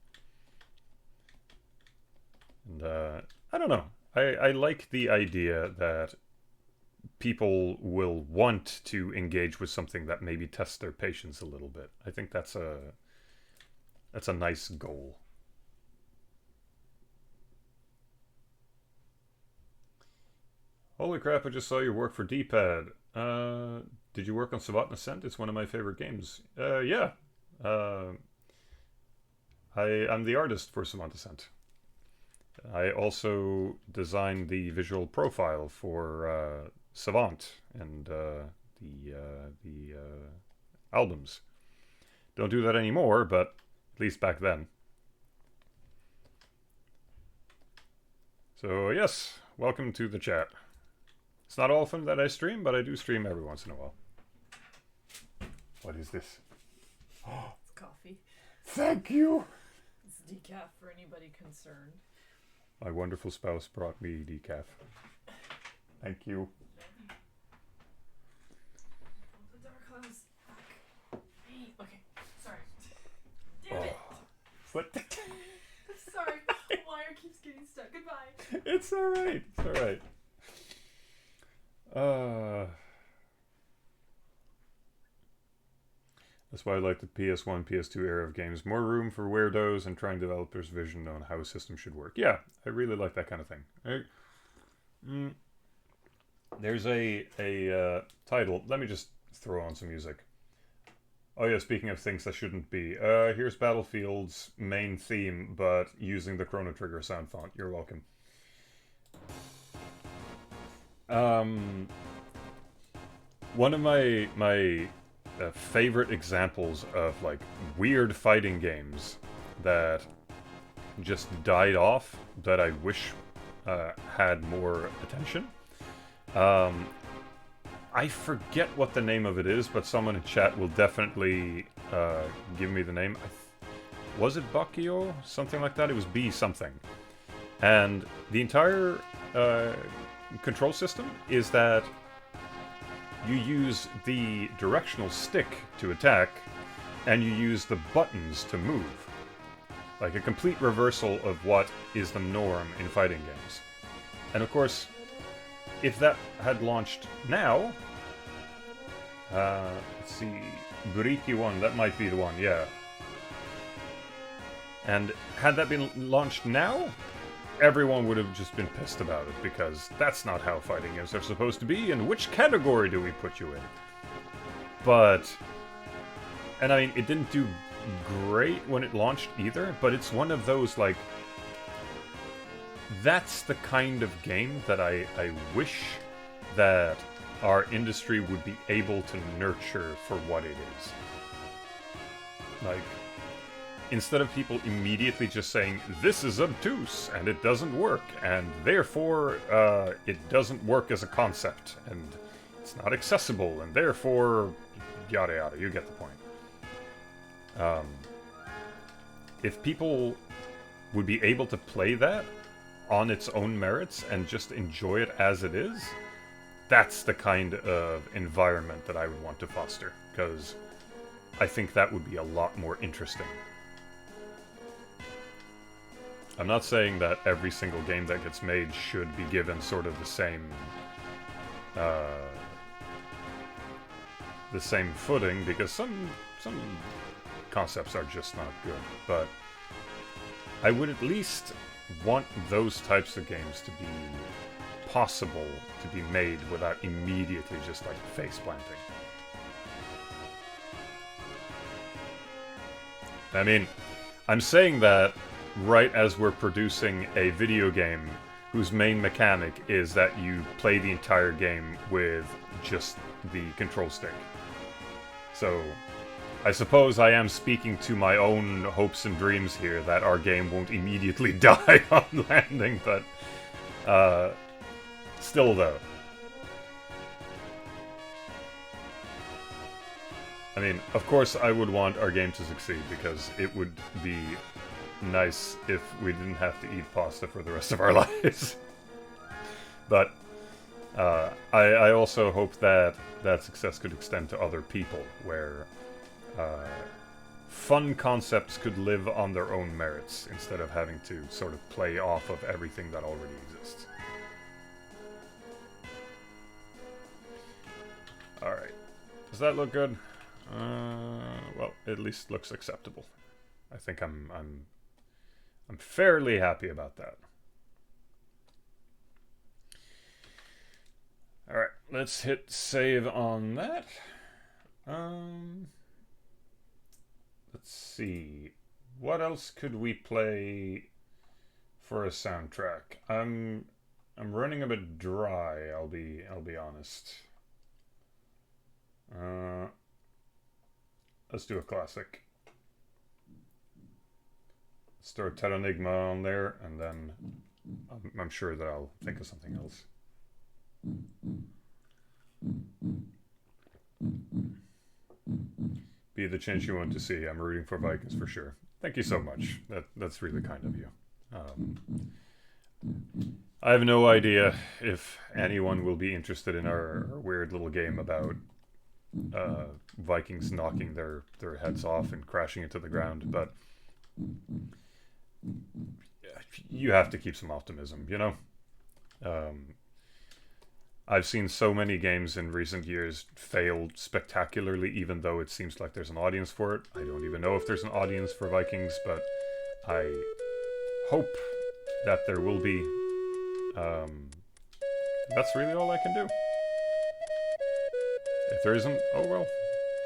And I don't know. I like the idea that people will want to engage with something that maybe tests their patience a little bit. I think that's a nice goal. Holy crap, I just saw your work for D-Pad. Did you work on Savant Ascent? It's one of my favorite games. Yeah. I'm the artist for Savant Ascent. I also designed the visual profile for Savant and the albums. Don't do that anymore, but at least back then. So yes, welcome to the chat. It's not often that I stream, but I do stream every once in a while. What is this? It's coffee. Thank you! It's decaf for anybody concerned. My wonderful spouse brought me decaf. Thank you. The dark house. Okay, sorry. Damn it! What? Sorry, wire keeps getting stuck. Goodbye. It's alright. It's alright. That's why I like the PS1, PS2 era of games. More room for weirdos and trying developers' vision on how a system should work. Yeah, I really like that kind of thing. There's a title. Let me just throw on some music. Oh yeah, speaking of things that shouldn't be. Here's Battlefield's main theme, but using the Chrono Trigger sound font. You're welcome. One of my favorite examples of like weird fighting games that just died off that I wish had more attention. I forget what the name of it is, but someone in chat will definitely give me the name. Was it Bakio? Something like that? It was B something. And the entire control system is that you use the directional stick to attack, and you use the buttons to move. Like a complete reversal of what is the norm in fighting games. And of course, if that had launched now... let's see... Buriki 1, that might be the one, yeah. And had that been launched now, everyone would have just been pissed about it, because that's not how fighting games are supposed to be, and which category do we put you in? But... And I mean, it didn't do great when it launched either, but it's one of those, like... That's the kind of game that I wish that our industry would be able to nurture for what it is. Like... Instead of people immediately just saying, this is obtuse, and it doesn't work, and therefore it doesn't work as a concept, and it's not accessible, and therefore yada yada, you get the point. If people would be able to play that on its own merits and just enjoy it as it is, that's the kind of environment that I would want to foster, because I think that would be a lot more interesting. I'm not saying that every single game that gets made should be given sort of the same footing, because some concepts are just not good, but I would at least want those types of games to be possible to be made without immediately just like face planting. I mean, I'm saying that right as we're producing a video game whose main mechanic is that you play the entire game with just the control stick. So, I suppose I am speaking to my own hopes and dreams here that our game won't immediately die on landing, but still though. I mean, of course I would want our game to succeed, because it would be nice if we didn't have to eat pasta for the rest of our lives. But I also hope that that success could extend to other people, where fun concepts could live on their own merits instead of having to sort of play off of everything that already exists. Alright. Does that look good? Well, it at least looks acceptable. I think I'm fairly happy about that. Alright, let's hit save on that. Let's see. What else could we play for a soundtrack? I'm running a bit dry, I'll be honest. Let's do a classic. Let's throw Ted Enigma on there, and then I'm sure that I'll think of something else. Be the change you want to see. I'm rooting for Vikings for sure. Thank you so much. That's really kind of you. I have no idea if anyone will be interested in our weird little game about Vikings knocking their heads off and crashing into the ground, but you have to keep some optimism, you know? I've seen so many games in recent years fail spectacularly, even though it seems like there's an audience for it. I don't even know if there's an audience for Vikings, but I hope that there will be. That's really all I can do. If there isn't, oh well.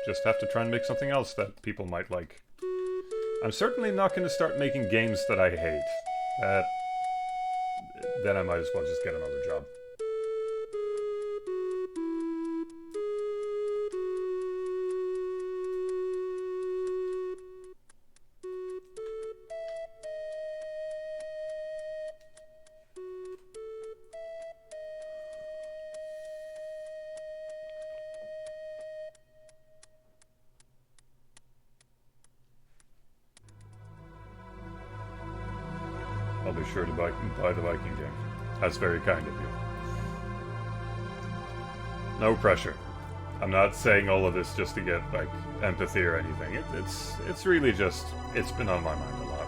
Just have to try and make something else that people might like. I'm certainly not going to start making games that I hate. Then I might as well just get another job. I'll be sure to buy the Viking game. That's very kind of you. No pressure. I'm not saying all of this just to get like empathy or anything. It's really just, it's been on my mind a lot.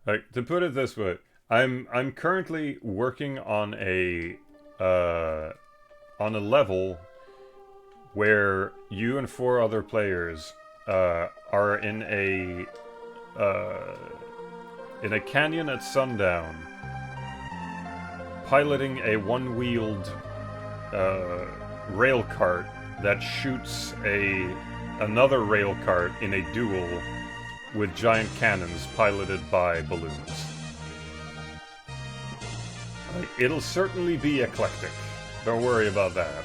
Like, to put it this way, I'm currently working on a level where you and 4 other players are in a canyon at sundown, piloting a one-wheeled rail cart that shoots another rail cart in a duel with giant cannons piloted by balloons. It'll certainly be eclectic. Don't worry about that.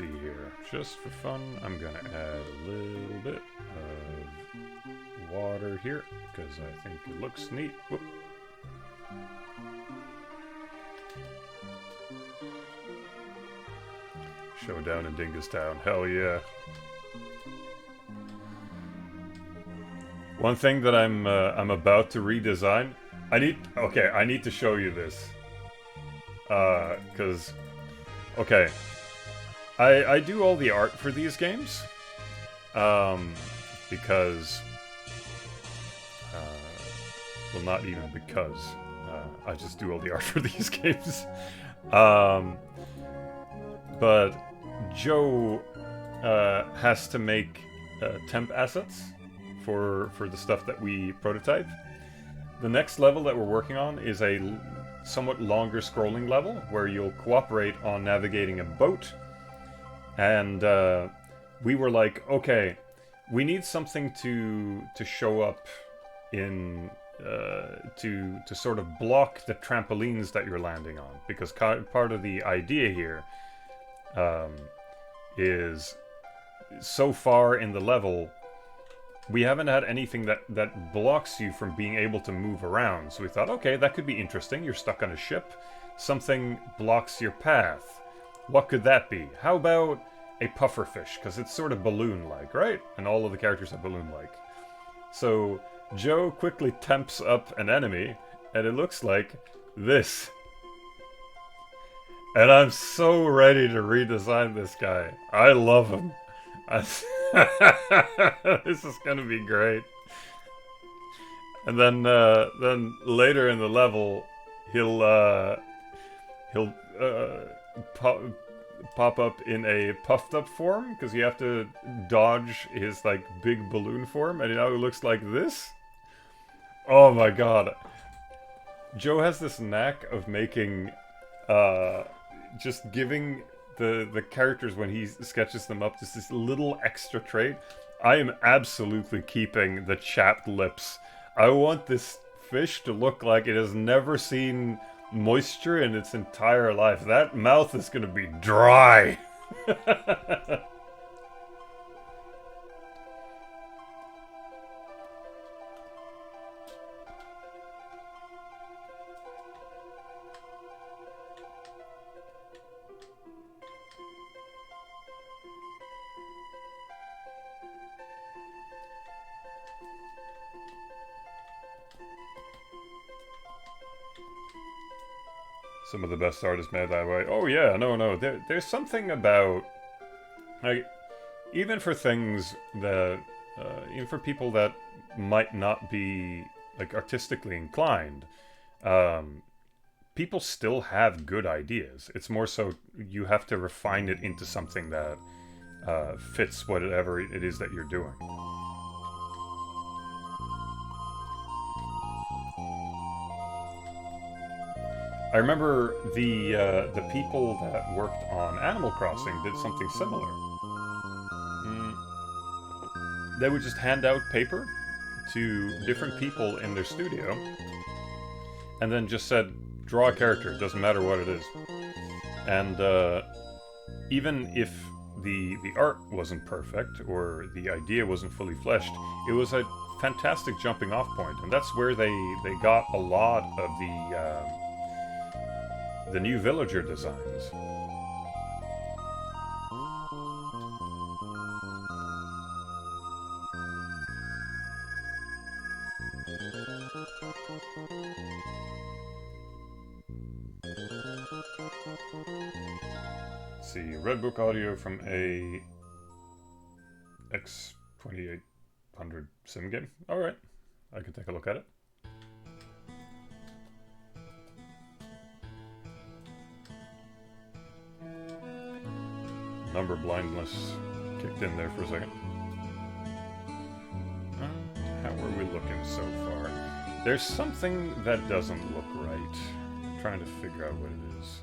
see here. Just for fun, I'm gonna add a little bit of water here because I think it looks neat. Whoop. Showdown in Dingustown. Hell yeah. One thing that I'm about to redesign. I need to show you this. Cause okay. I do all the art for these games. Because well, not even because I just do all the art for these games. But Joe has to make temp assets for the stuff that we prototype. The next level that we're working on is a somewhat longer scrolling level where you'll cooperate on navigating a boat. And we were like, okay, we need something to show up in to sort of block the trampolines that you're landing on, because part of the idea here is so far in the level we haven't had anything that blocks you from being able to move around. So we thought, okay, that could be interesting. You're stuck on a ship. Something blocks your path. What could that be? How about a pufferfish? Because it's sort of balloon-like, right? And all of the characters are balloon-like. So Joe quickly temps up an enemy, and it looks like this. And I'm so ready to redesign this guy. I love him. This is gonna be great. And then later in the level, he'll pop up in a puffed up form, because you have to dodge his like big balloon form, and now it looks like this. Oh my god. Joe has this knack of making just giving the characters, when he sketches them up, just this little extra trait. I am absolutely keeping the chapped lips. I want this fish to look like it has never seen moisture in its entire life. That mouth is gonna be dry. Some of the best art is made that way. Oh yeah, no. There's something about, like, even for things that, even for people that might not be like artistically inclined, people still have good ideas. It's more so you have to refine it into something that fits whatever it is that you're doing. I remember the people that worked on Animal Crossing did something similar. They would just hand out paper to different people in their studio, and then just said, draw a character, doesn't matter what it is. And even if the art wasn't perfect, or the idea wasn't fully fleshed, it was a fantastic jumping off point, and that's where they got a lot of the new villager designs. Let's see, Red Book audio from a X2800 sim game. Alright, I can take a look at it. Number blindness kicked in there for a second. How are we looking so far? There's something that doesn't look right. I'm trying to figure out what it is.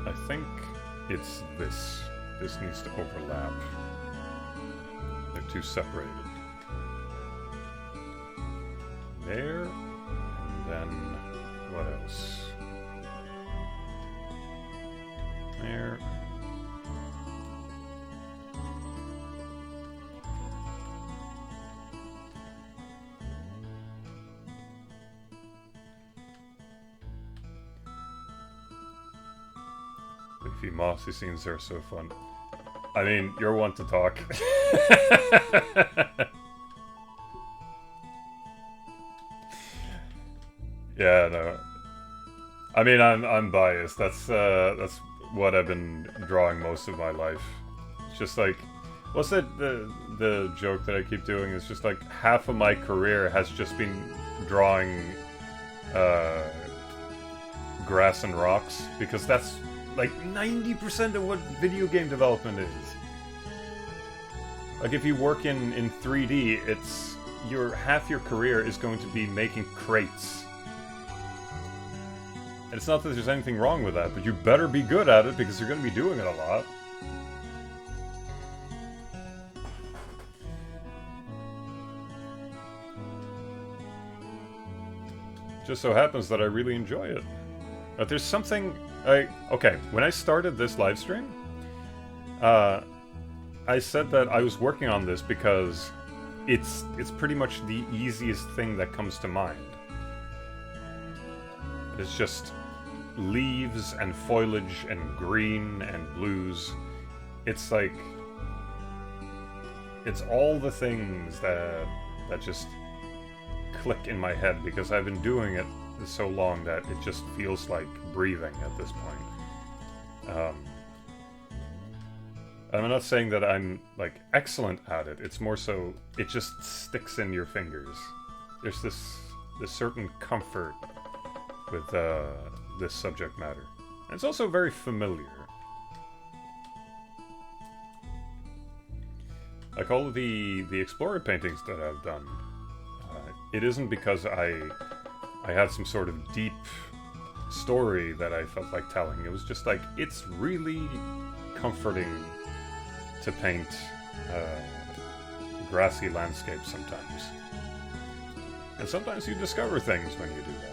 I think it's this. This needs to overlap. They're too separated. There, and then what else? There. Leafy mossy scenes are so fun. I mean, you're one to talk. Yeah, no. I mean, I'm biased. That's what I've been drawing most of my life. It's just like, what's that the joke that I keep doing is just like half of my career has just been drawing grass and rocks, because that's like 90% of what video game development is. Like if you work in 3D, it's half your career is going to be making crates. And it's not that there's anything wrong with that, but you better be good at it because you're going to be doing it a lot. Just so happens that I really enjoy it. But there's something... Okay, when I started this live stream, I said that I was working on this because it's pretty much the easiest thing that comes to mind. It's just leaves and foliage and green and blues. It's like... It's all the things that just click in my head because I've been doing it so long that it just feels like breathing at this point. I'm not saying that I'm like excellent at it. It's more so it just sticks in your fingers. There's this certain comfort with this subject matter. And it's also very familiar. Like all of the Explorer paintings that I've done, it isn't because I had some sort of deep story that I felt like telling. It was just like, it's really comforting to paint grassy landscapes sometimes. And sometimes you discover things when you do that.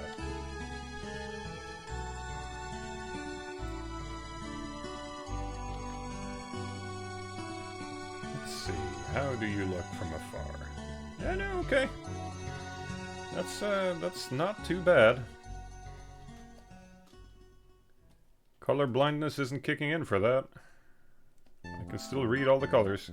Let's see, how do you look from afar? Yeah, no, okay. That's not too bad. Color blindness isn't kicking in for that. I can still read all the colors.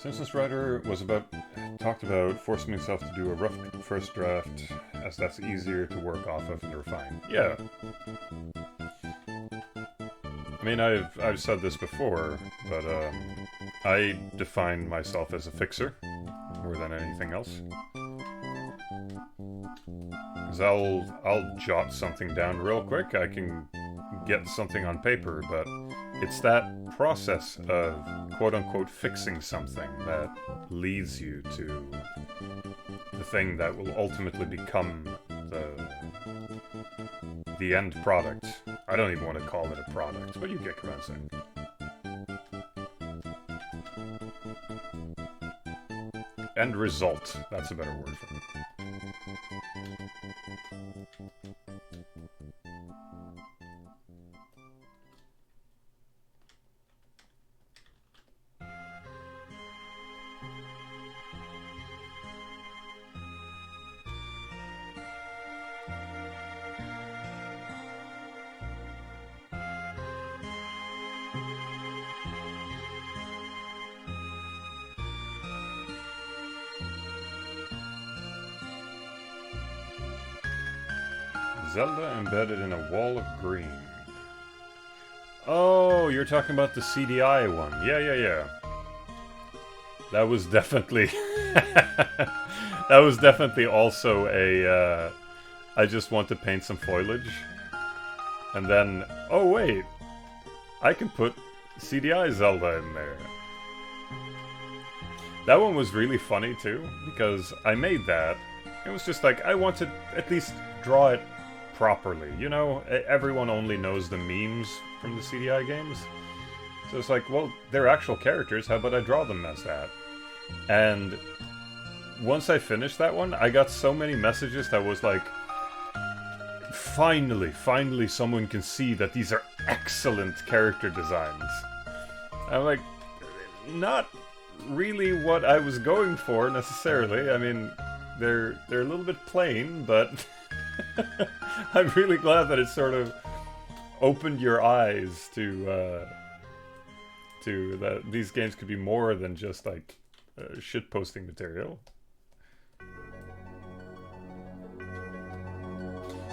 Simpsons writer talked about forcing himself to do a rough first draft, as that's easier to work off of and refine. Yeah. I mean, I've said this before, but I define myself as a fixer more than anything else. Because I'll jot something down real quick. I can get something on paper, but it's that process of quote-unquote fixing something that leads you to the thing that will ultimately become the end product. I don't even want to call it a product, but you get what I'm saying. End result. That's a better word for it. Zelda embedded in a wall of green. Oh, you're talking about the CDI one. Yeah. That was definitely... that was definitely also a... I just want to paint some foliage. And then... Oh, wait. I can put CDI Zelda in there. That one was really funny, too. Because I made that. It was just like, I want to at least draw it properly. You know, everyone only knows the memes from the CDI games. So it's like, well, they're actual characters, how about I draw them as that? And once I finished that one, I got so many messages that was like, finally someone can see that these are excellent character designs. I'm like, not really what I was going for necessarily. I mean, they're a little bit plain, but I'm really glad that it sort of opened your eyes to that these games could be more than just like shitposting material.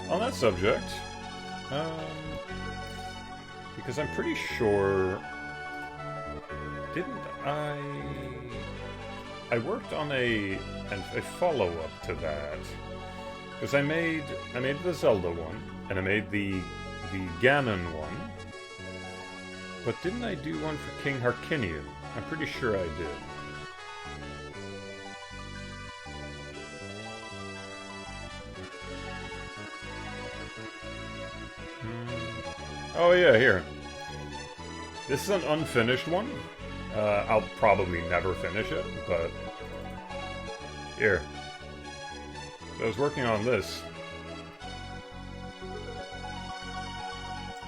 On that subject, because I'm pretty sure, didn't I worked on a follow-up to that, because I made the Zelda one, and I made the Ganon one, but didn't I do one for King Harkinian? I'm pretty sure I did. Oh yeah, here. This is an unfinished one. I'll probably never finish it, but here. So I was working on this.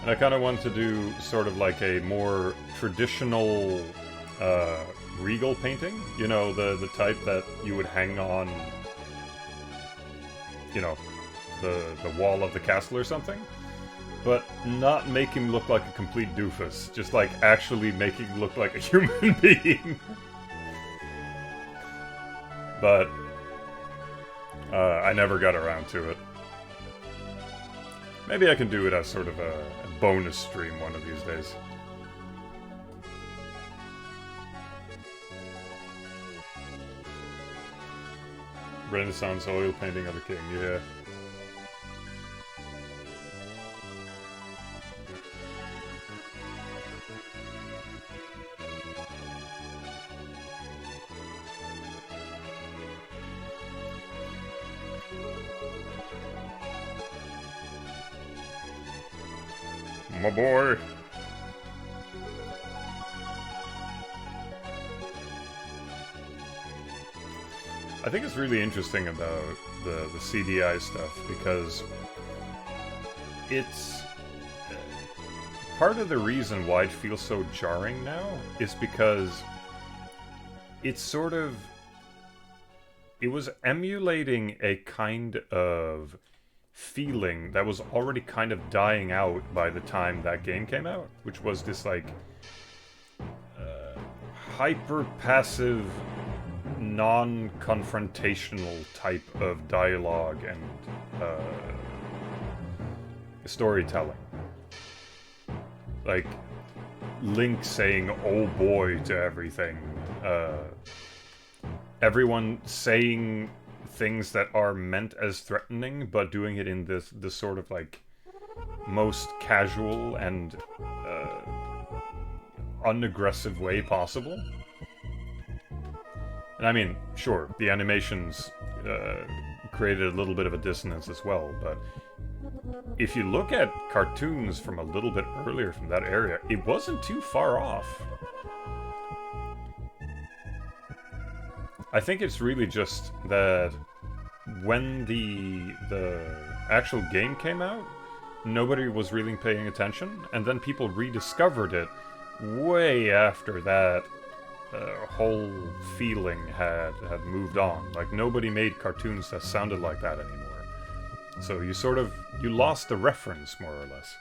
And I kind of wanted to do sort of like a more traditional regal painting. You know, the type that you would hang on, you know, the wall of the castle or something. But not make him look like a complete doofus. Just like actually making him look like a human being. But I never got around to it. Maybe I can do it as sort of a bonus stream one of these days. Renaissance oil painting of the king, yeah. My boy. I think it's really interesting about the CDI stuff because it's part of the reason why it feels so jarring now is because it's sort of it was emulating a kind of feeling that was already kind of dying out by the time that game came out, which was this like hyper passive, non-confrontational type of dialogue and storytelling. Like Link saying "oh boy" to everything, everyone saying things that are meant as threatening, but doing it in this sort of like most casual and unaggressive way possible. And I mean, sure, the animations created a little bit of a dissonance as well, but if you look at cartoons from a little bit earlier from that area, it wasn't too far off. I think it's really just that when the actual game came out, nobody was really paying attention, and then people rediscovered it way after that whole feeling had moved on. Like, nobody made cartoons that sounded like that anymore. So you sort of, you lost the reference, more or less.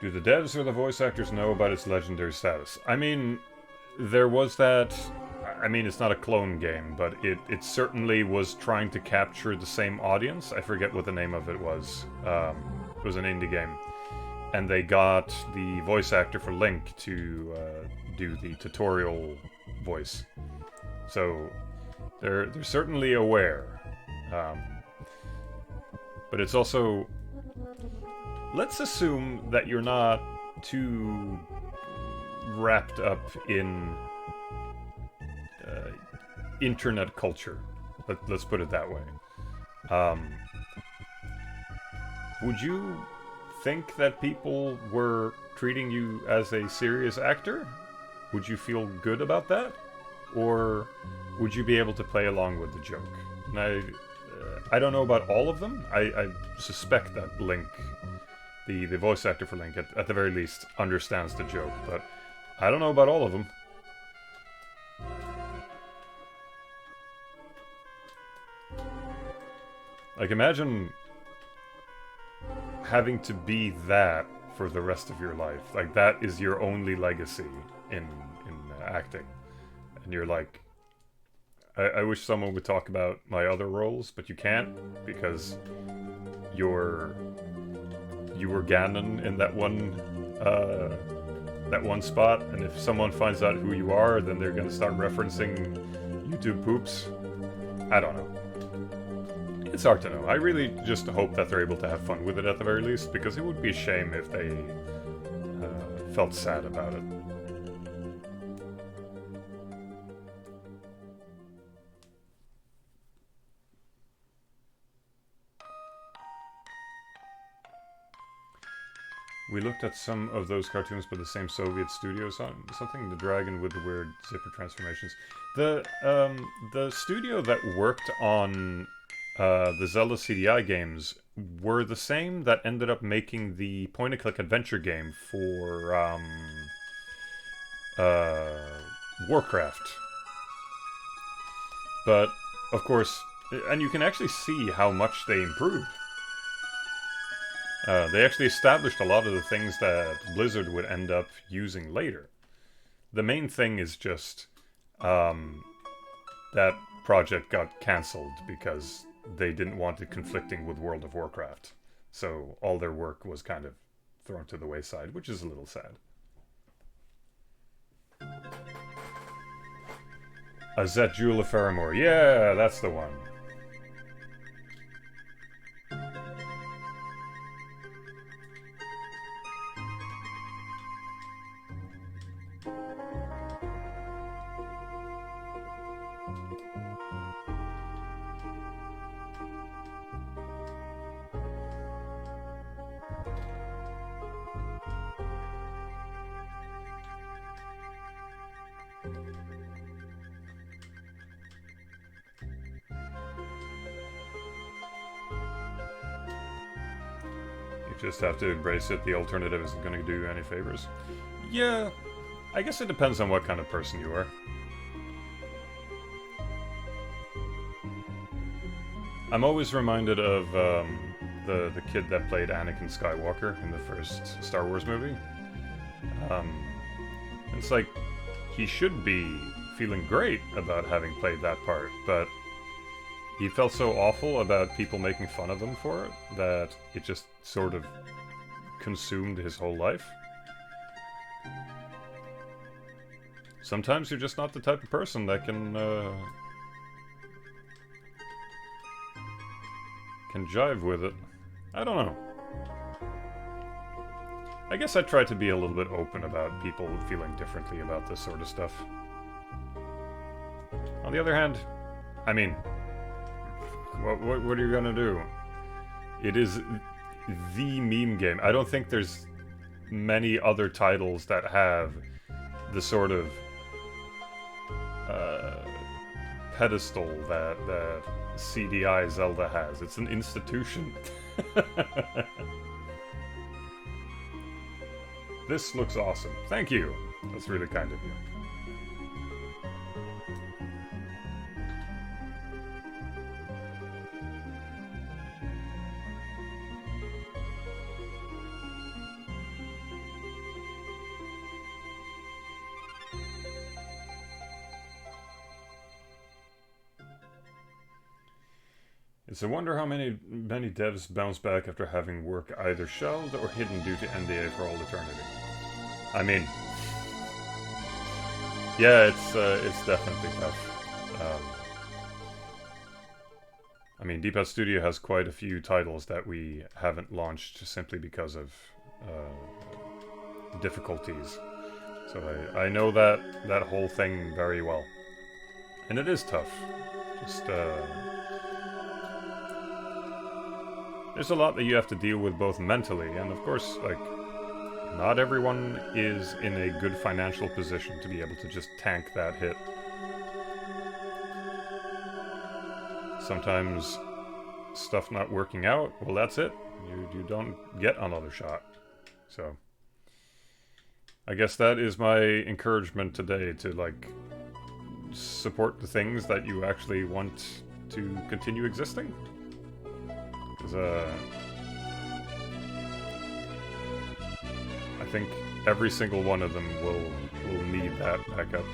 Do the devs or the voice actors know about its legendary status? I mean, there was that... I mean, it's not a clone game, but it certainly was trying to capture the same audience. I forget what the name of it was. It was an indie game. And they got the voice actor for Link to do the tutorial voice. So, they're certainly aware. But it's also... Let's assume that you're not too wrapped up in internet culture. Let's put it that way. Would you think that people were treating you as a serious actor? Would you feel good about that? Or would you be able to play along with the joke? And I don't know about all of them. I suspect that Link, the voice actor for Link, at the very least, understands the joke, but I don't know about all of them. Like, imagine having to be that for the rest of your life. Like, that is your only legacy in acting. And you're like, I wish someone would talk about my other roles, but you can't, because you were Ganon in that one spot, and if someone finds out who you are, then they're gonna start referencing YouTube poops. I don't know. It's hard to know. I really just hope that they're able to have fun with it at the very least, because it would be a shame if they felt sad about it. We looked at some of those cartoons by the same Soviet studio, something, the dragon with the weird zipper transformations. The studio that worked on the Zelda CDI games were the same that ended up making the point-and-click adventure game for Warcraft. But, of course, and you can actually see how much they improved. They actually established a lot of the things that Blizzard would end up using later. The main thing is just that project got cancelled because they didn't want it conflicting with World of Warcraft. So all their work was kind of thrown to the wayside, which is a little sad. Azet Jewel of Faramore. Yeah, that's the one. Just have to embrace it. The alternative isn't going to do you any favors. Yeah, I guess it depends on what kind of person you are. I'm always reminded of the kid that played Anakin Skywalker in the first Star Wars movie. It's like, he should be feeling great about having played that part, but he felt so awful about people making fun of him for it that it just sort of consumed his whole life. Sometimes you're just not the type of person that can jive with it. I don't know. I guess I try to be a little bit open about people feeling differently about this sort of stuff. On the other hand, I mean, what are you gonna do? It is the meme game. I don't think there's many other titles that have the sort of pedestal that CDI Zelda has. It's an institution. This looks awesome. Thank you. That's really kind of you. It's a wonder how many devs bounce back after having work either shelved or hidden due to NDA for all eternity. I mean, yeah, it's definitely tough. I mean, Deepat Studio has quite a few titles that we haven't launched simply because of difficulties. So I know that whole thing very well. And it is tough. Just, there's a lot that you have to deal with both mentally, and of course, like, not everyone is in a good financial position to be able to just tank that hit. Sometimes stuff not working out, well, that's it. You don't get another shot. So, I guess that is my encouragement today, to, like, support the things that you actually want to continue existing. Because, I think every single one of them will need that backup.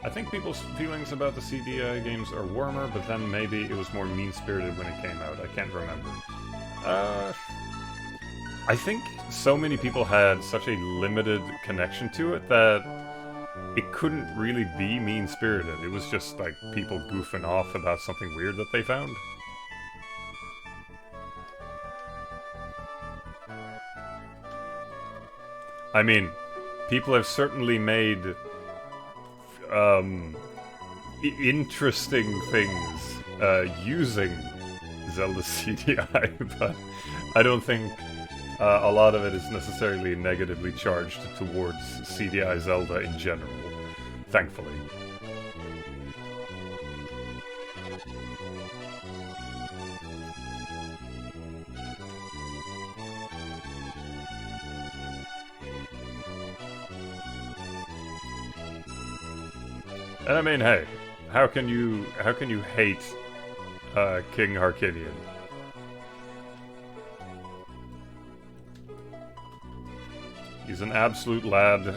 I think people's feelings about the CDI games are warmer, but then maybe it was more mean-spirited when it came out. I can't remember. I think so many people had such a limited connection to it that it couldn't really be mean-spirited. It was just like people goofing off about something weird that they found. I mean, people have certainly made interesting things using Zelda CDI, but I don't think a lot of it is necessarily negatively charged towards CDI Zelda in general, thankfully. And I mean, hey, how can you hate King Harkinian? He's an absolute lad,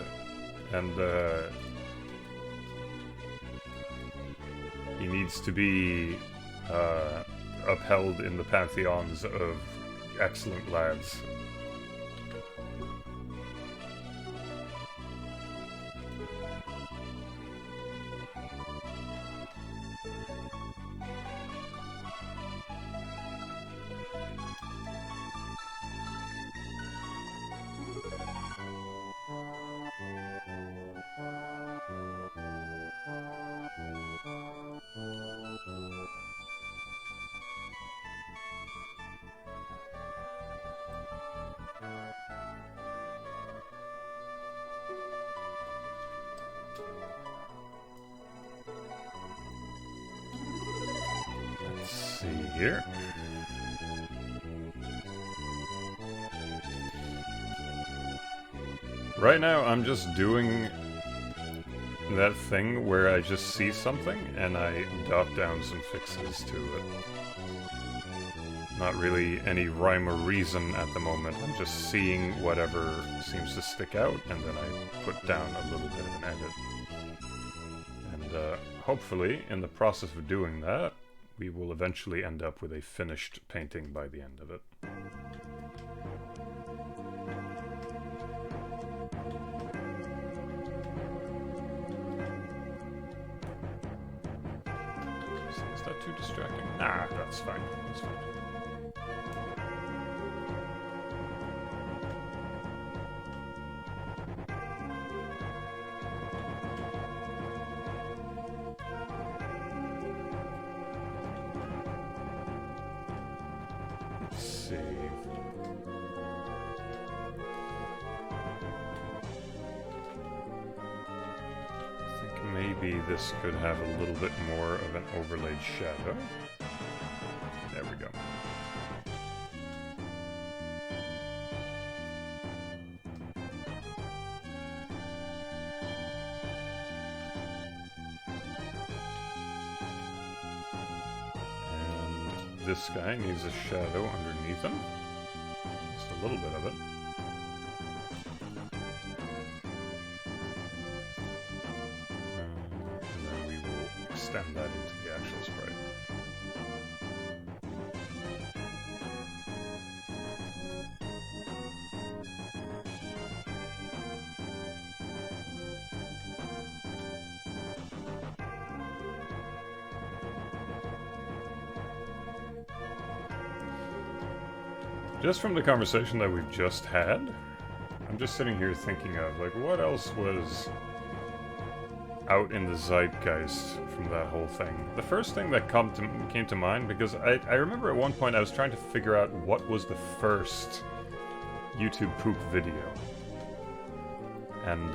and he needs to be upheld in the pantheons of excellent lads. Here. Right now, I'm just doing that thing where I just see something and I jot down some fixes to it. Not really any rhyme or reason at the moment. I'm just seeing whatever seems to stick out, and then I put down a little bit of an edit. And hopefully, in the process of doing that, we will eventually end up with a finished painting by the end of it. Is that too distracting? Nah, that's fine. That's fine. Maybe this could have a little bit more of an overlaid shadow. There we go. And this guy needs a shadow underneath him. Just a little bit of it. Extend that into the actual sprite. Just from the conversation that we've just had, I'm just sitting here thinking of, like, what else was out in the zeitgeist from that whole thing. The first thing that came to mind, because I remember at one point I was trying to figure out what was the first YouTube poop video. And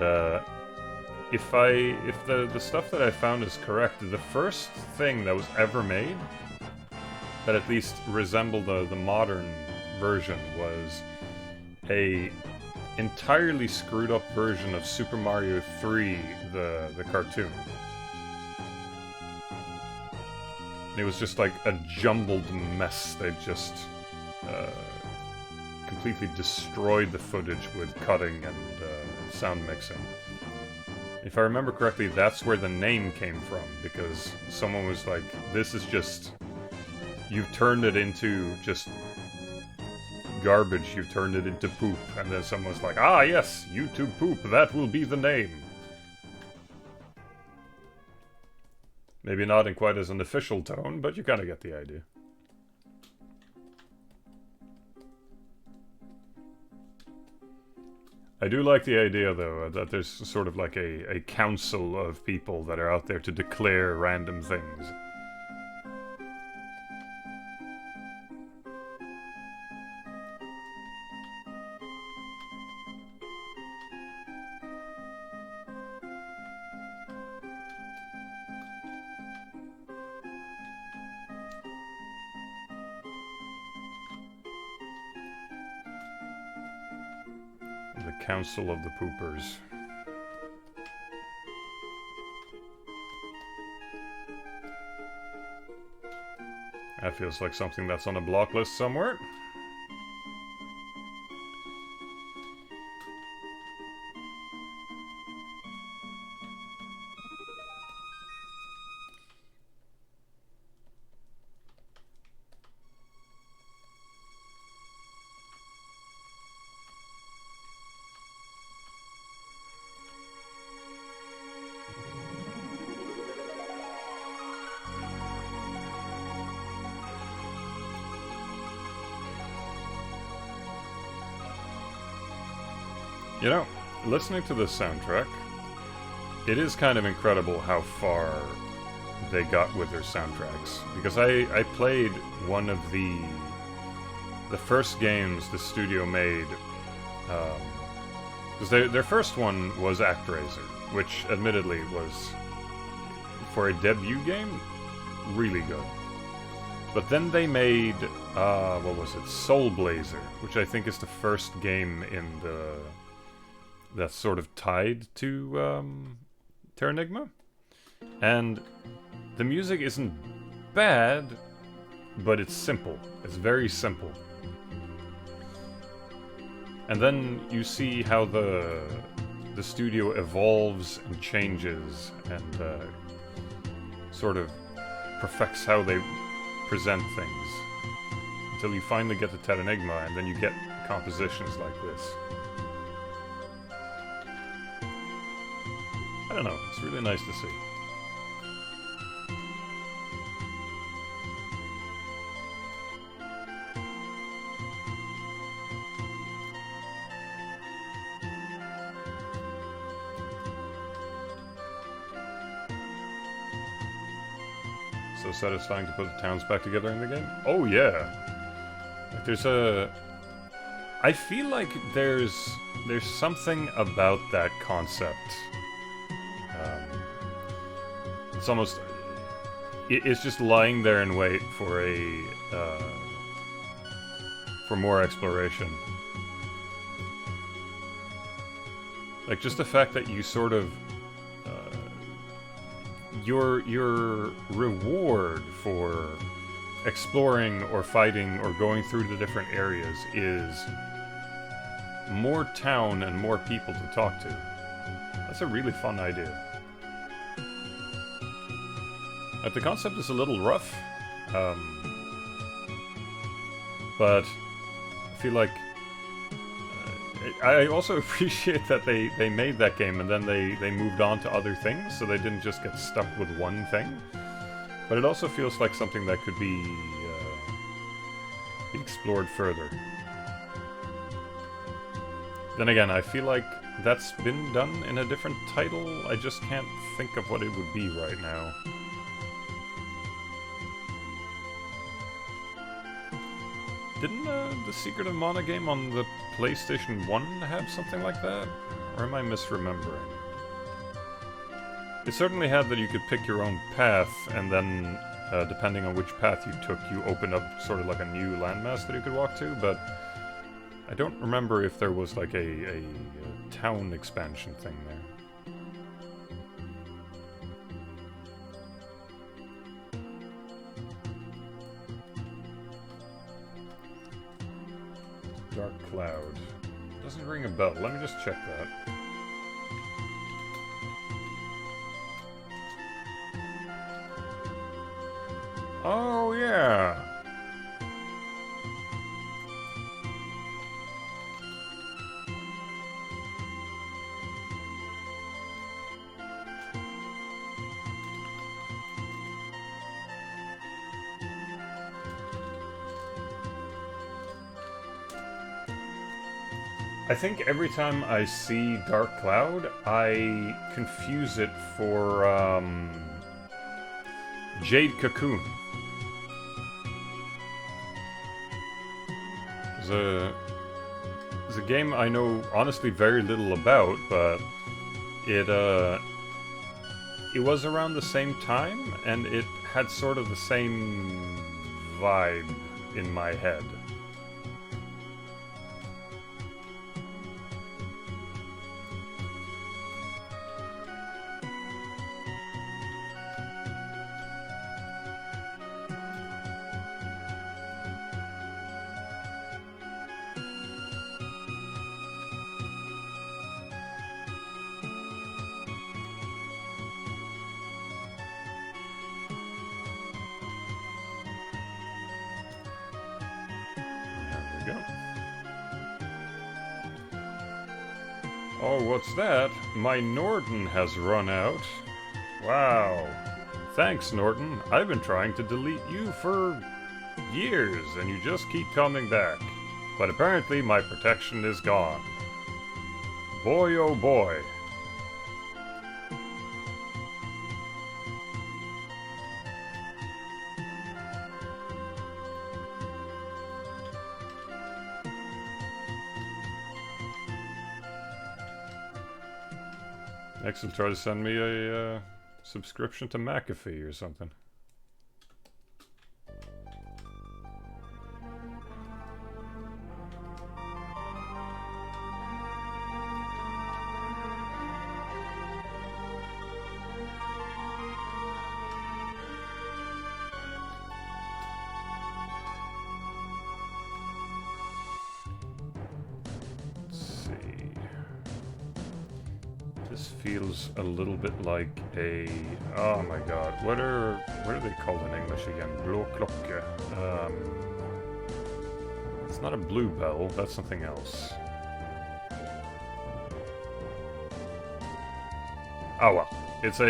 if the stuff that I found is correct, the first thing that was ever made that at least resembled the modern version was a entirely screwed up version of Super Mario 3, the cartoon. And it was just like a jumbled mess. They just completely destroyed the footage with cutting and sound mixing. If I remember correctly, that's where the name came from, because someone was like, this is just... you've turned it into just garbage, you've turned it into poop. And then someone's like, ah yes, YouTube poop, that will be the name. Maybe not in quite as an official tone, but you kind of get the idea. I do like the idea, though, that there's sort of like a council of people that are out there to declare random things. Council of the Poopers. That feels like something that's on a block list somewhere. You know, listening to this soundtrack, it is kind of incredible how far they got with their soundtracks. Because I played one of the first games the studio made, because their first one was ActRaiser, which admittedly was, for a debut game, really good. But then they made, what was it, Soul Blazer, which I think is the first game in that's sort of tied to Terranigma. And the music isn't bad, but it's simple. It's very simple. And then you see how the studio evolves and changes and sort of perfects how they present things. Until you finally get to Terranigma, and then you get compositions like this. I don't know, it's really nice to see. So satisfying to put the towns back together in the game? Oh yeah! Like there's I feel like there's something about that concept. It's almost... it's just lying there and wait for for more exploration. Like, just the fact that you sort of... your reward for exploring or fighting or going through the different areas is more town and more people to talk to. That's a really fun idea. Like, the concept is a little rough, but I feel like I also appreciate that they made that game and then they moved on to other things, so they didn't just get stuck with one thing. But it also feels like something that could be explored further. Then again, I feel like that's been done in a different title. I just can't think of what it would be right now. Didn't the Secret of Mana game on the PlayStation 1 have something like that? Or am I misremembering? It certainly had that you could pick your own path, and then, depending on which path you took, you opened up sort of like a new landmass that you could walk to, but I don't remember if there was like a town expansion thing there. Dark Cloud. Doesn't ring a bell. Let me just check that. Oh, yeah. I think every time I see Dark Cloud, I confuse it for Jade Cocoon. It's a game I know honestly very little about, but it was around the same time, and it had sort of the same vibe in my head. Oh, what's that? My Norton has run out. Wow. Thanks, Norton. I've been trying to delete you for years, and you just keep coming back. But apparently my protection is gone. Boy, oh boy. Next, he'll try to send me a subscription to McAfee or something. Feels a little bit like a... Oh my god, what are they called in English again? Blå klokke. It's not a blue bell, that's something else. Oh well, it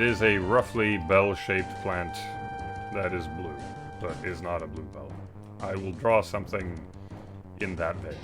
is a roughly bell-shaped plant that is blue, but is not a blue bell. I will draw something in that vein.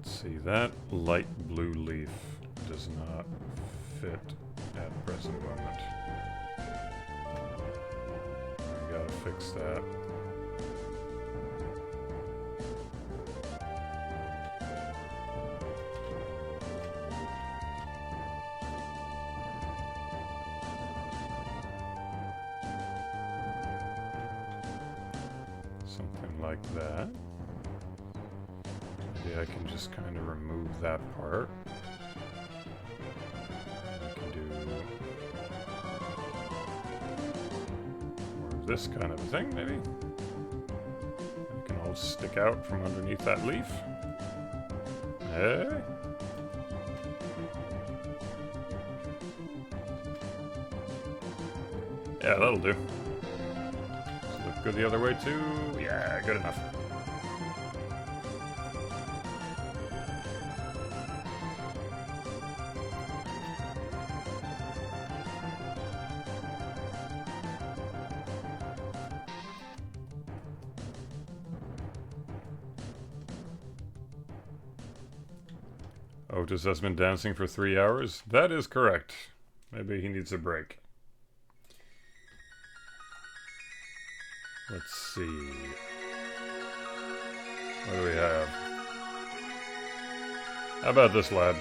See, that light blue leaf does not fit at present moment. I gotta fix that. Something like that. Maybe I can just kind of remove that part. Or this kind of a thing, maybe? You can all stick out from underneath that leaf. Hey. Yeah, that'll do. Does it look good the other way too? Yeah, good enough. Otis has been dancing for 3 hours? That is correct. Maybe he needs a break. Let's see. What do we have? How about this lad?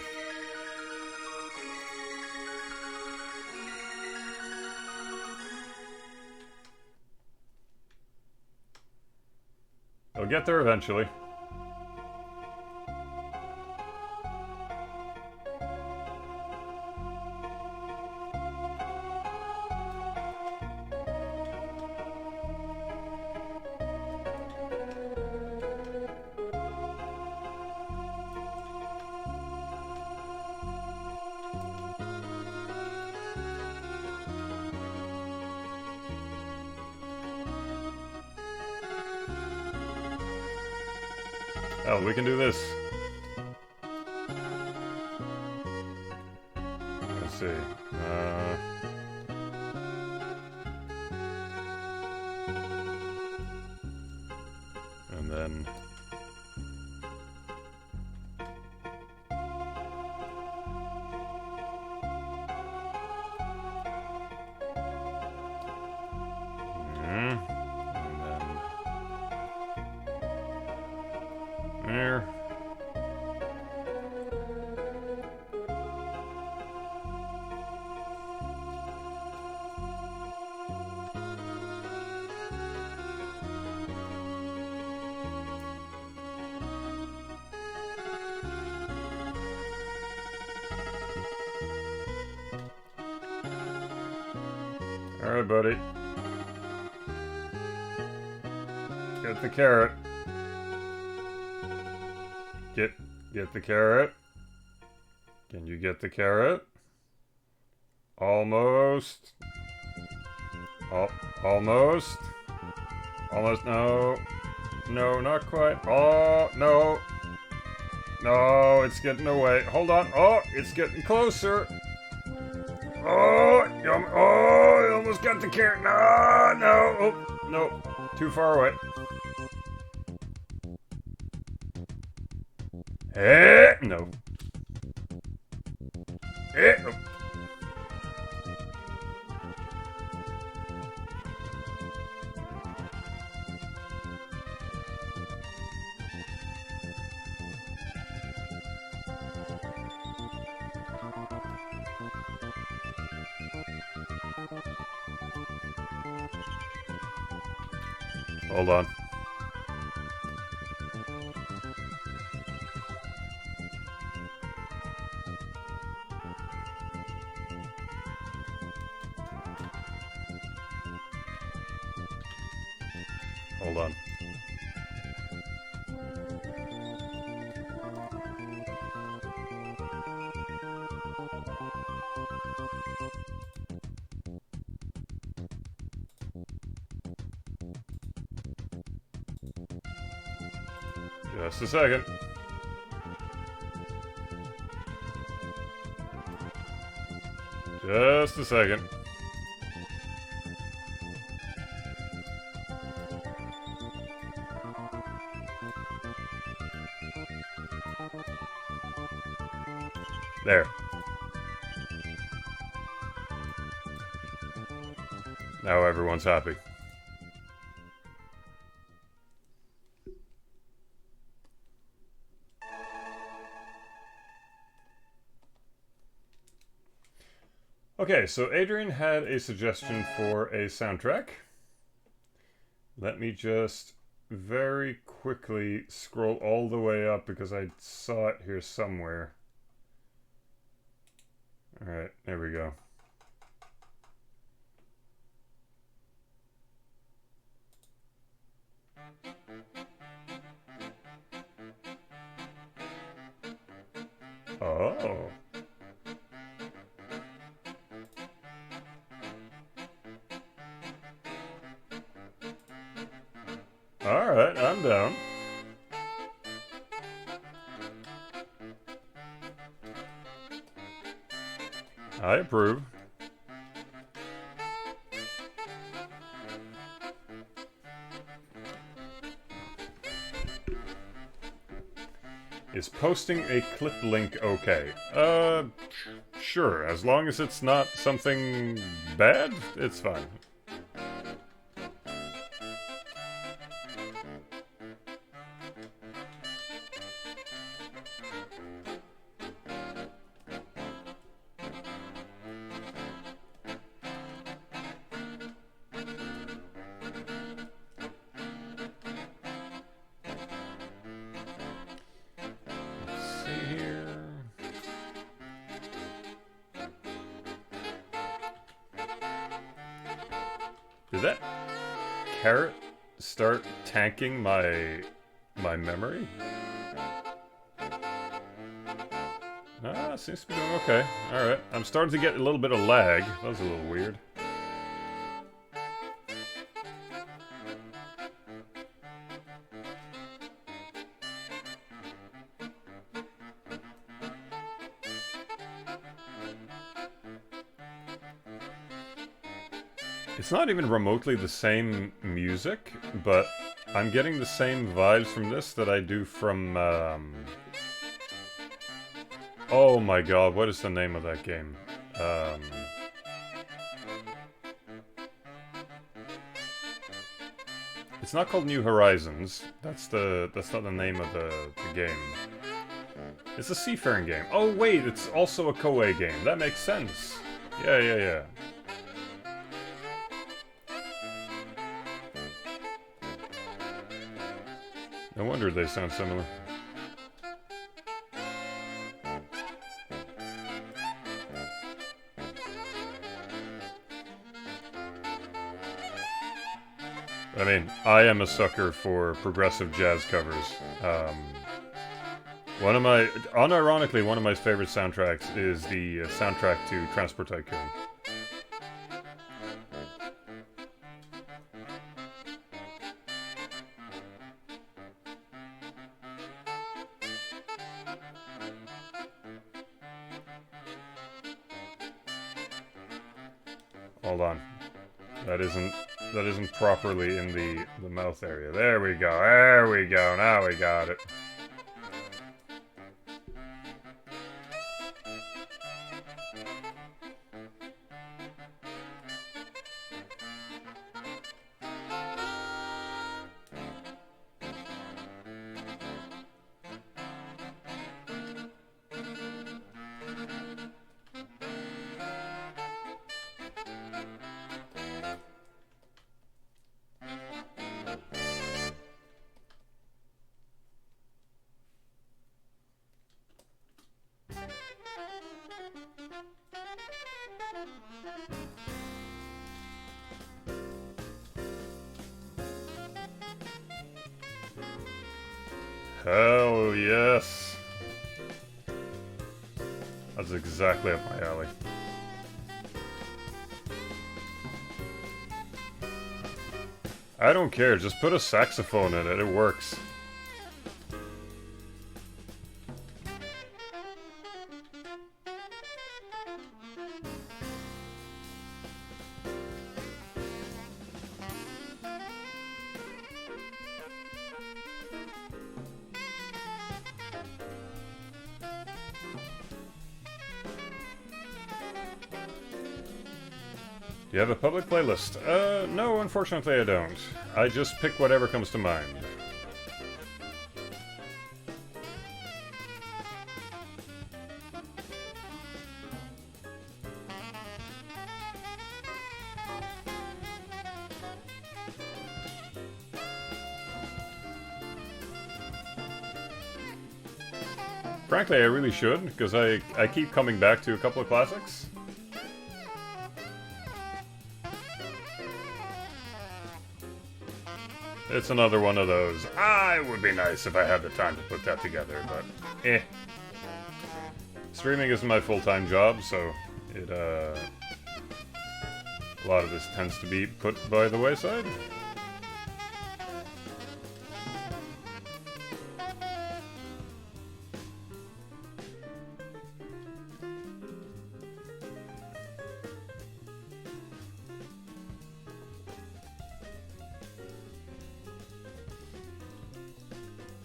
He'll get there eventually. Hell, we can do this. Let's see. And then... There. All right, buddy. Get the carrot. Get the carrot. Can you get the carrot? Almost. Almost. Almost. No. No, not quite. Oh, no. No, it's getting away. Hold on. Oh, it's getting closer. Oh, you almost got the carrot. No, no. Oh, no. Too far away. Eh, no. Eh, oh. Hold on. Hold on. Just a second. Just a second. There. Now everyone's happy. Okay, so Adrian had a suggestion for a soundtrack. Let me just very quickly scroll all the way up because I saw it here somewhere. Alright, there we go. Oh. Alright, I'm down. I approve. Is posting a clip link okay? Sure. As long as it's not something bad, it's fine. Did that carrot start tanking my memory? Ah, seems to be doing okay. Alright, I'm starting to get a little bit of lag. That was a little weird. It's not even remotely the same music, but I'm getting the same vibes from this that I do from, oh my god, what is the name of that game? It's not called New Horizons. That's not the name of the game. It's a seafaring game. Oh wait, it's also a Koei game. That makes sense. Yeah. No wonder they sound similar. I mean, I am a sucker for progressive jazz covers. Unironically, one of my favorite soundtracks is the soundtrack to Transport Tycoon. Hold on. That isn't properly in the mouth area. There we go. There we go. Now we got it. Hell yes. That's exactly up my alley. I don't care, just put a saxophone in it, it works. Do you have a public playlist? No, unfortunately I don't. I just pick whatever comes to mind. Frankly, I really should, because I keep coming back to a couple of classics. It's another one of those. It would be nice if I had the time to put that together, but eh. Streaming isn't my full-time job, so it, a lot of this tends to be put by the wayside.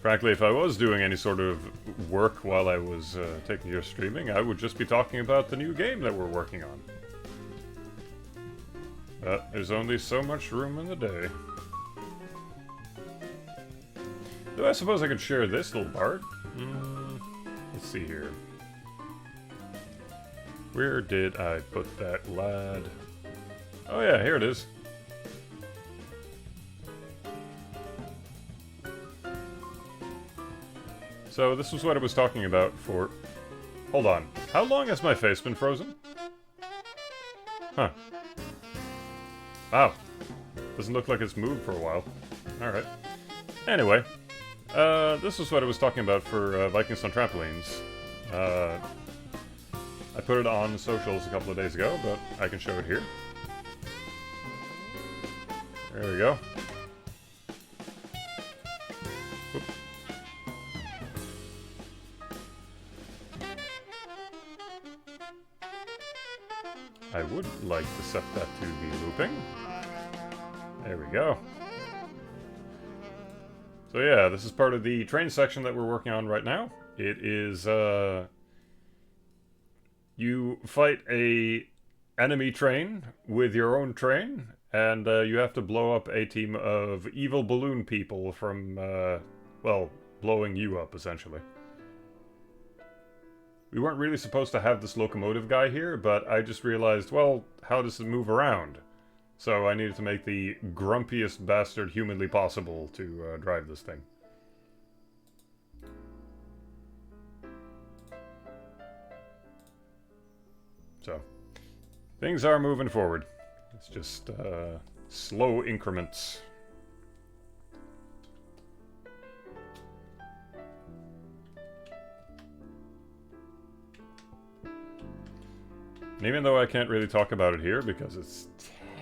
Frankly, if I was doing any sort of work while I was taking your streaming, I would just be talking about the new game that we're working on. But there's only so much room in the day. Though I suppose I could share this little part. Let's see here. Where did I put that lad? Oh yeah, here it is. So this was what I was talking about for... Hold on. How long has my face been frozen? Huh. Wow. Doesn't look like it's moved for a while. Alright. Anyway. This was what I was talking about for Vikings on Trampolines. I put it on socials a couple of days ago, but I can show it here. There we go. Oop. I would like to set that to be looping. There we go. So yeah, this is part of the train section that we're working on right now. It is, you fight a enemy train with your own train, and you have to blow up a team of evil balloon people from, well, blowing you up, essentially. We weren't really supposed to have this locomotive guy here, but I just realized, well, how does it move around? So I needed to make the grumpiest bastard humanly possible to drive this thing. So, things are moving forward. It's just slow increments. And even though I can't really talk about it here because it's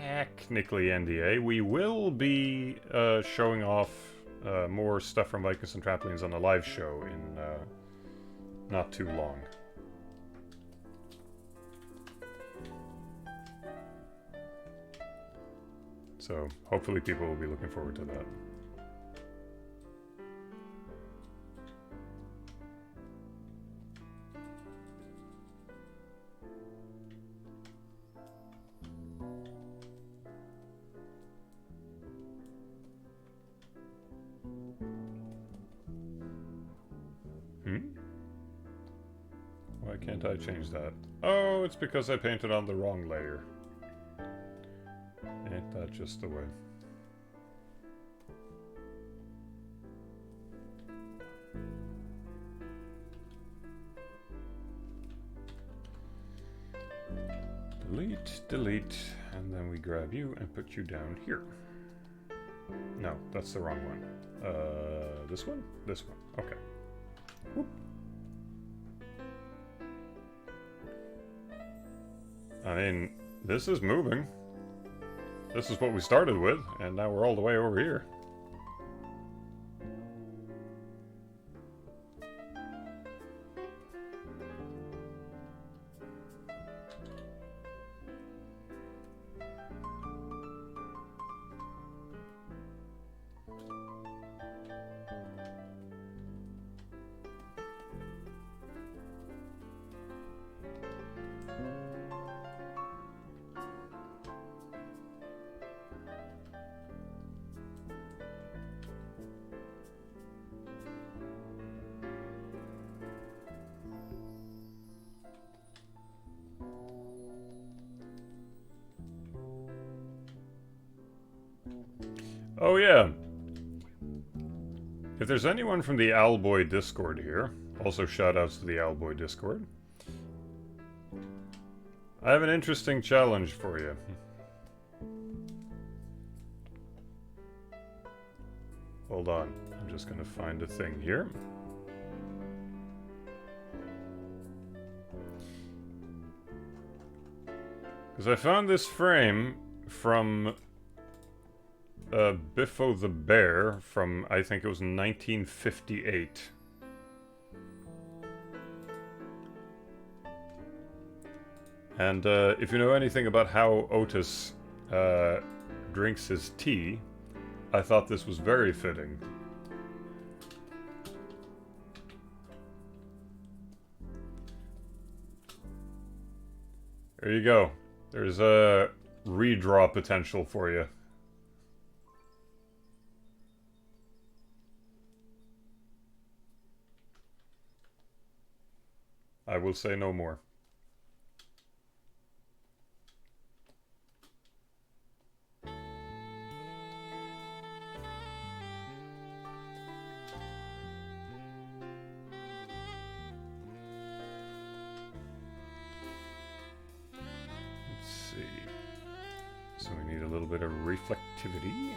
technically NDA, we will be showing off more stuff from Vikings and Trampolines on the live show in not too long. So hopefully people will be looking forward to that. Why can't I change that? Oh, it's because I painted on the wrong layer. Ain't that just the way? Delete, delete, and then we grab you and put you down here. No, that's the wrong one. This one? This one. Okay. Whoop. I mean, this is moving. This is what we started with, and now we're all the way over here. Oh yeah. If there's anyone from the Owlboy Discord here, also shoutouts to the Owlboy Discord, I have an interesting challenge for you. Hold on. I'm just gonna find a thing here. Because I found this frame from Biffo the Bear from, I think it was 1958. And if you know anything about how Otis drinks his tea, I thought this was very fitting. There you go. There's a redraw potential for you. I will say no more. So we need a little bit of reflectivity.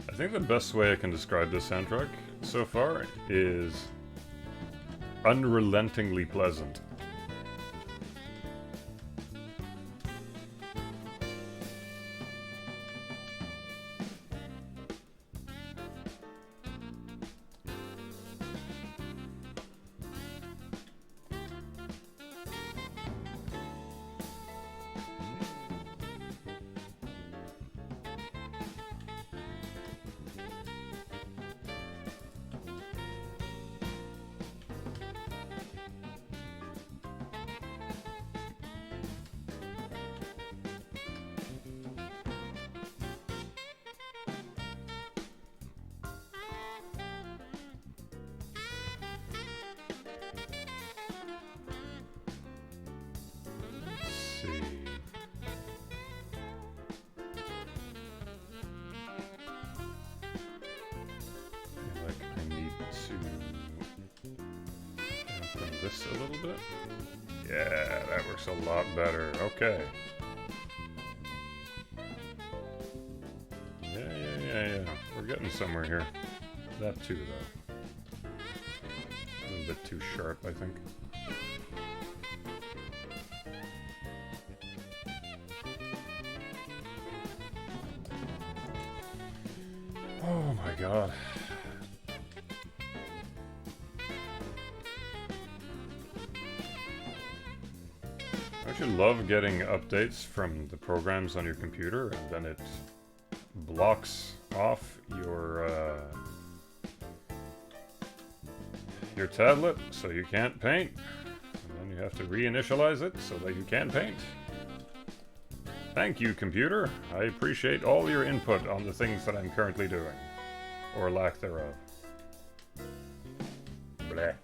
I think the best way I can describe this soundtrack so far is unrelentingly pleasant. This a little bit. Yeah, that works a lot better. Okay. Yeah. We're getting somewhere here. That too, though. A little bit too sharp, I think. Oh my god. Don't you love getting updates from the programs on your computer and then it blocks off your tablet so you can't paint, and then you have to reinitialize it so that you can paint? Thank you, computer. I appreciate all your input on the things that I'm currently doing, or lack thereof. Bleh.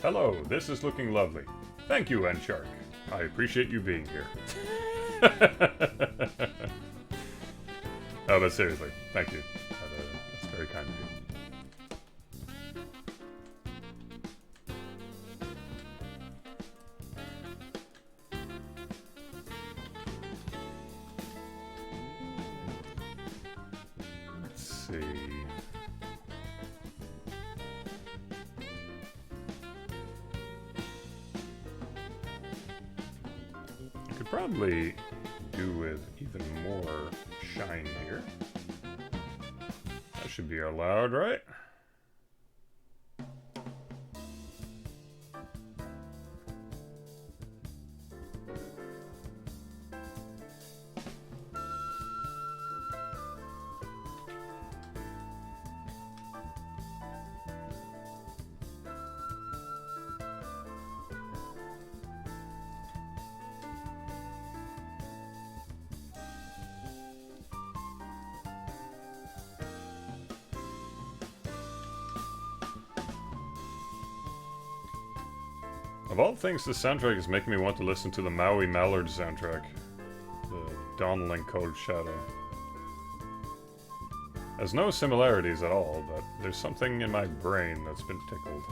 Hello, this is looking lovely. Thank you, N-Shark. I appreciate you being here. Oh, but seriously, thank you. That's very kind of you. Let's see. Probably do with even more shine here. That should be allowed, right? Of all things, this soundtrack is making me want to listen to the Maui Mallard soundtrack. The Dawnling Cold Shadow. Has no similarities at all, but there's something in my brain that's been tickled.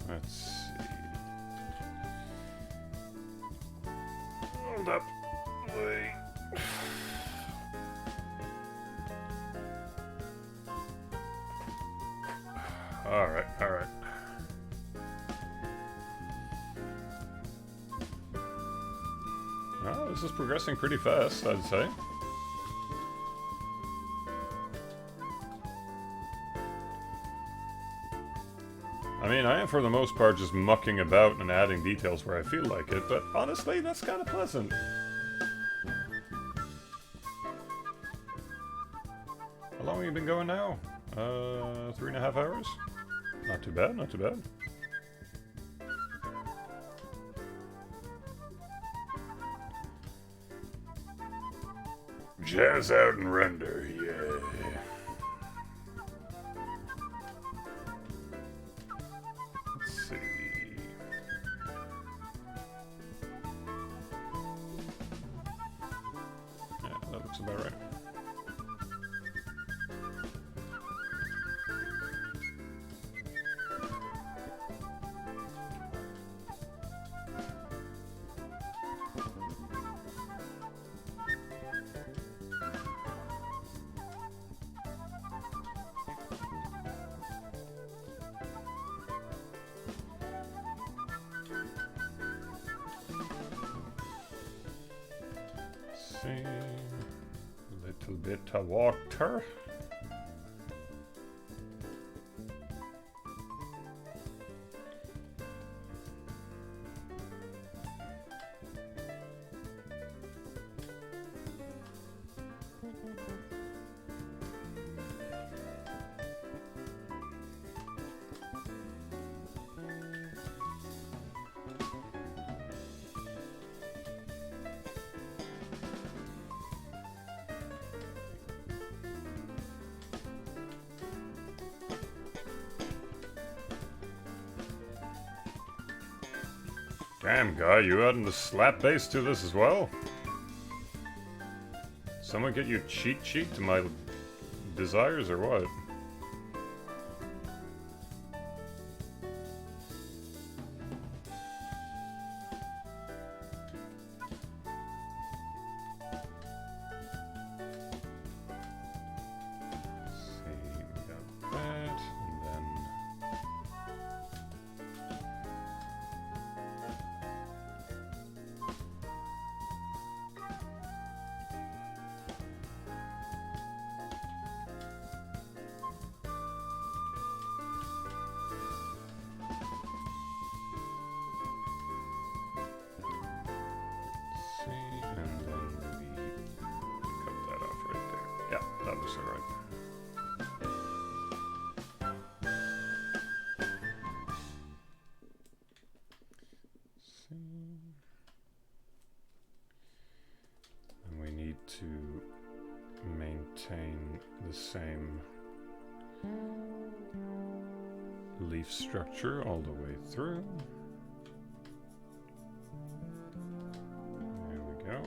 Let's see. Hold up. Wait. Alright, alright. Oh, this is progressing pretty fast, I'd say. I mean, I am for the most part just mucking about and adding details where I feel like it, but honestly, that's kind of pleasant. How long have you been going now? 3.5 hours? Not too bad, not too bad. Jazz out and render, yeah. About right. See. Little bit of water. Damn, guy, you adding the slap bass to this as well? Someone get you cheat sheet to my desires or what? That looks alright. And we need to maintain the same leaf structure all the way through. There we go.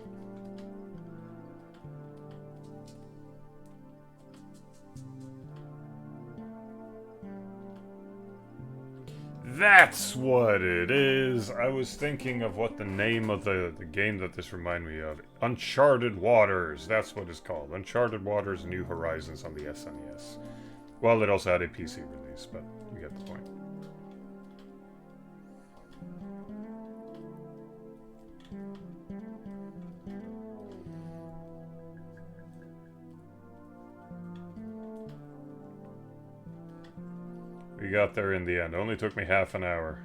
That's what it is! I was thinking of what the name of the game that this reminded me of. Uncharted Waters, that's what it's called. Uncharted Waters New Horizons on the SNES. Well, it also had a PC release, but you get the point. We got there in the end. Only took me half an hour.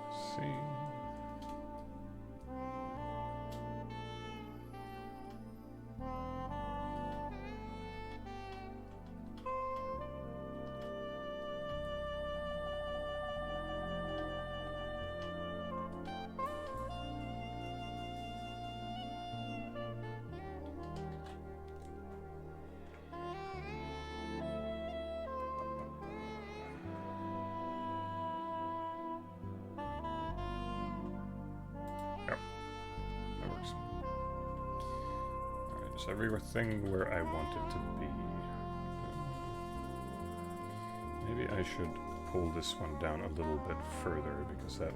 Let's see. Is everything where I want it to be? Maybe I should pull this one down a little bit further because that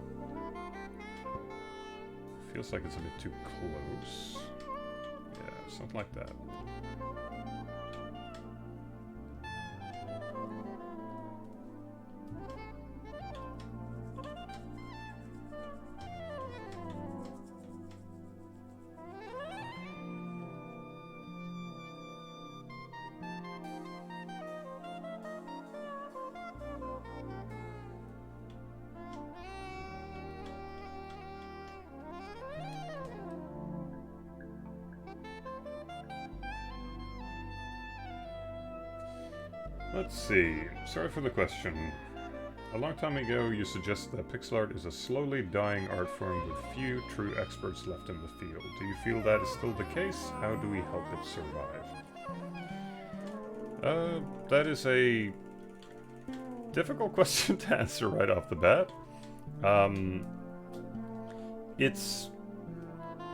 feels like it's a bit too close. Yeah, something like that. Let's see. Sorry for the question. A long time ago, you suggested that pixel art is a slowly dying art form with few true experts left in the field. Do you feel that is still the case? How do we help it survive? That is a difficult question to answer right off the bat. It's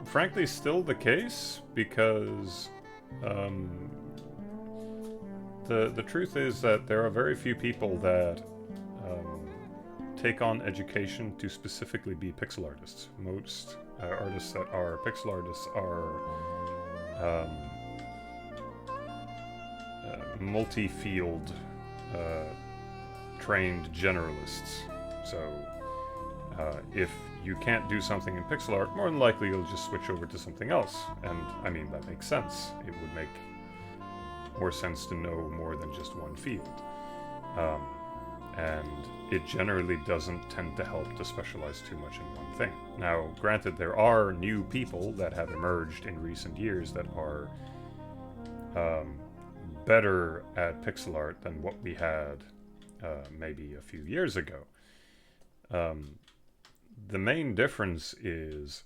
frankly still the case because the truth is that there are very few people that take on education to specifically be pixel artists. Most artists that are pixel artists are multi-field trained generalists. So if you can't do something in pixel art, more than likely you'll just switch over to something else. And I mean, that makes sense. It would make more sense to know more than just one field. And it generally doesn't tend to help to specialize too much in one thing. Now, granted, there are new people that have emerged in recent years that are better at pixel art than what we had maybe a few years ago. The main difference is,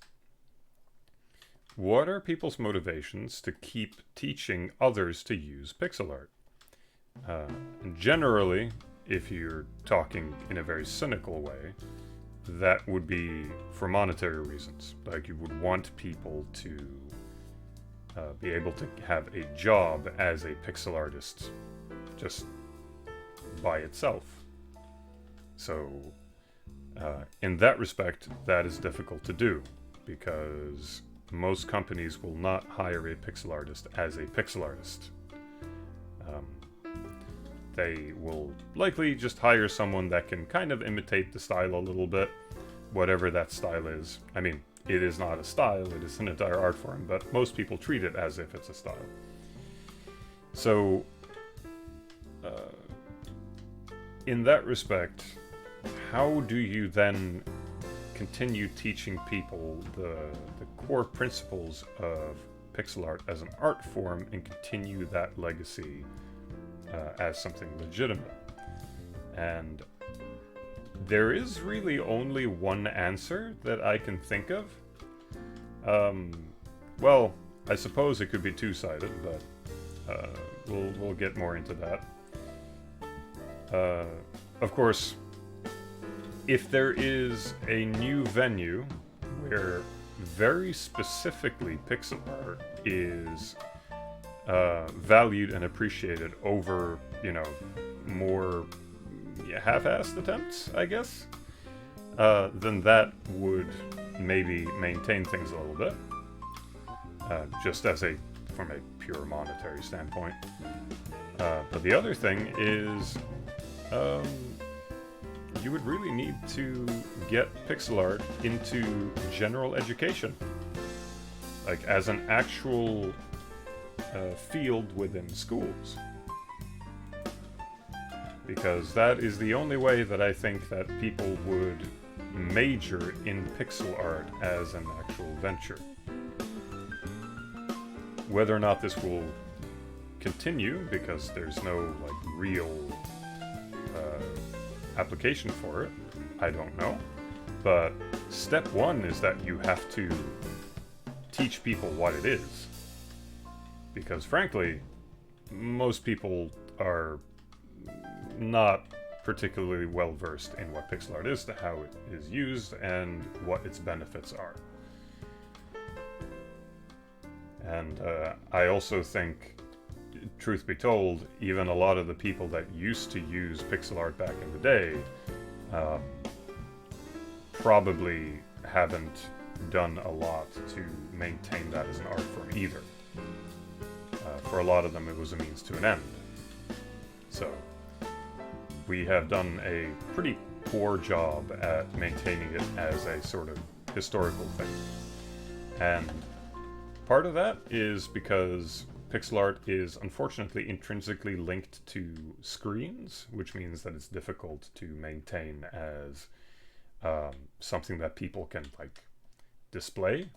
what are people's motivations to keep teaching others to use pixel art? Generally, if you're talking in a very cynical way, that would be for monetary reasons. Like, you would want people to be able to have a job as a pixel artist just by itself. So, in that respect, that is difficult to do, because most companies will not hire a pixel artist as a pixel artist. They will likely just hire someone that can kind of imitate the style a little bit, whatever that style is. I mean, it is not a style, it is an entire art form, but most people treat it as if it's a style. So, in that respect, how do you then continue teaching people the core principles of pixel art as an art form and continue that legacy as something legitimate? And there is really only one answer that I can think of. Well, I suppose it could be two-sided, but we'll get more into that. Of course, if there is a new venue where very specifically pixel art is valued and appreciated over, more half-assed attempts, I guess, then that would maybe maintain things a little bit, just from a pure monetary standpoint. But the other thing is, you would really need to get pixel art into general education, like as an actual field within schools. Because that is the only way that I think that people would major in pixel art as an actual venture. Whether or not this will continue, because there's no real application for it, I don't know. But step one is that you have to teach people what it is. Because frankly, most people are not particularly well versed in what pixel art is, how it is used, and what its benefits are. And I also think, truth be told, even a lot of the people that used to use pixel art back in the day probably haven't done a lot to maintain that as an art form either. For a lot of them, it was a means to an end. So we have done a pretty poor job at maintaining it as a sort of historical thing. And part of that is because pixel art is unfortunately intrinsically linked to screens, which means that it's difficult to maintain as something that people can display,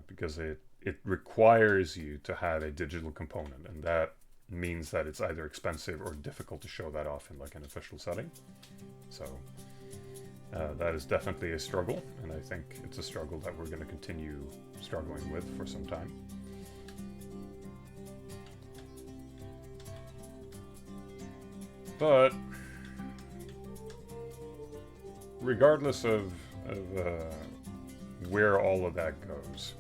because it requires you to have a digital component, and that means that it's either expensive or difficult to show that off in an official setting. So that is definitely a struggle, and I think it's a struggle that we're going to continue struggling with for some time. But regardless of where all of that goes,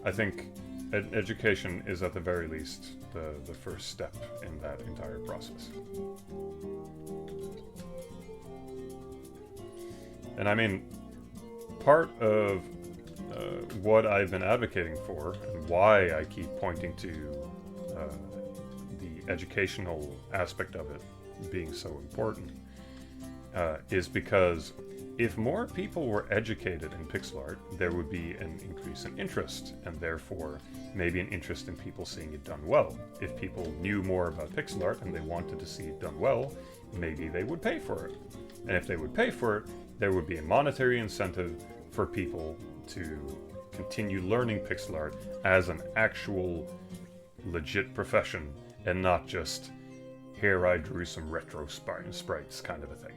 I think education is at the very least the first step in that entire process. And I mean, part of what I've been advocating for, and why I keep pointing to the educational aspect of it being so important, is because if more people were educated in pixel art, there would be an increase in interest, and therefore maybe an interest in people seeing it done well. If people knew more about pixel art and they wanted to see it done well, maybe they would pay for it. And if they would pay for it, there would be a monetary incentive for people to continue learning pixel art as an actual legit profession, and not just, here I drew some retro sprites kind of a thing.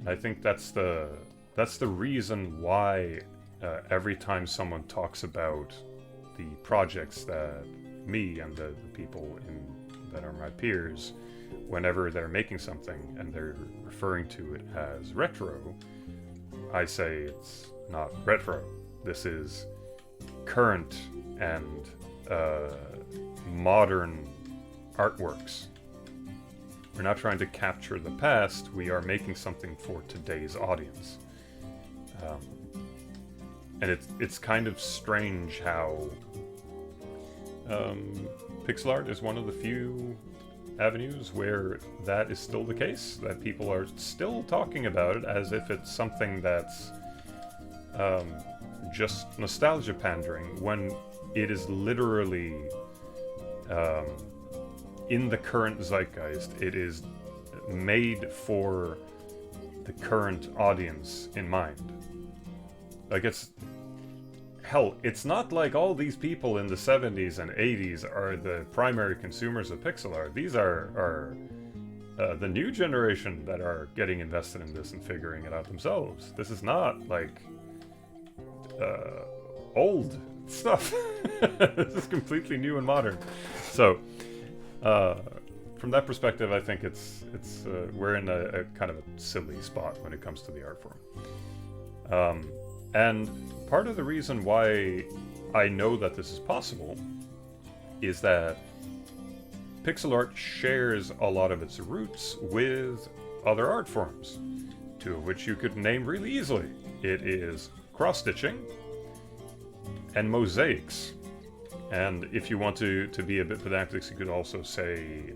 I think that's the reason why every time someone talks about the projects that me and the people that are my peers, whenever they're making something and they're referring to it as retro, I say it's not retro. This is current and modern artworks. We're not trying to capture the past, we are making something for today's audience. And it's kind of strange how pixel art is one of the few avenues where that is still the case, that people are still talking about it as if it's something that's just nostalgia pandering, when it is literally in the current zeitgeist. It is made for the current audience in mind. It's not like all these people in the 70s and 80s are the primary consumers of pixel art. These are the new generation that are getting invested in this and figuring it out themselves. This is not like old stuff. This is completely new and modern. So, from that perspective, I think we're in a kind of a silly spot when it comes to the art form. And part of the reason why I know that this is possible is that pixel art shares a lot of its roots with other art forms, two of which you could name really easily. It is cross-stitching and mosaics. And if you want to be a bit pedantic, you could also say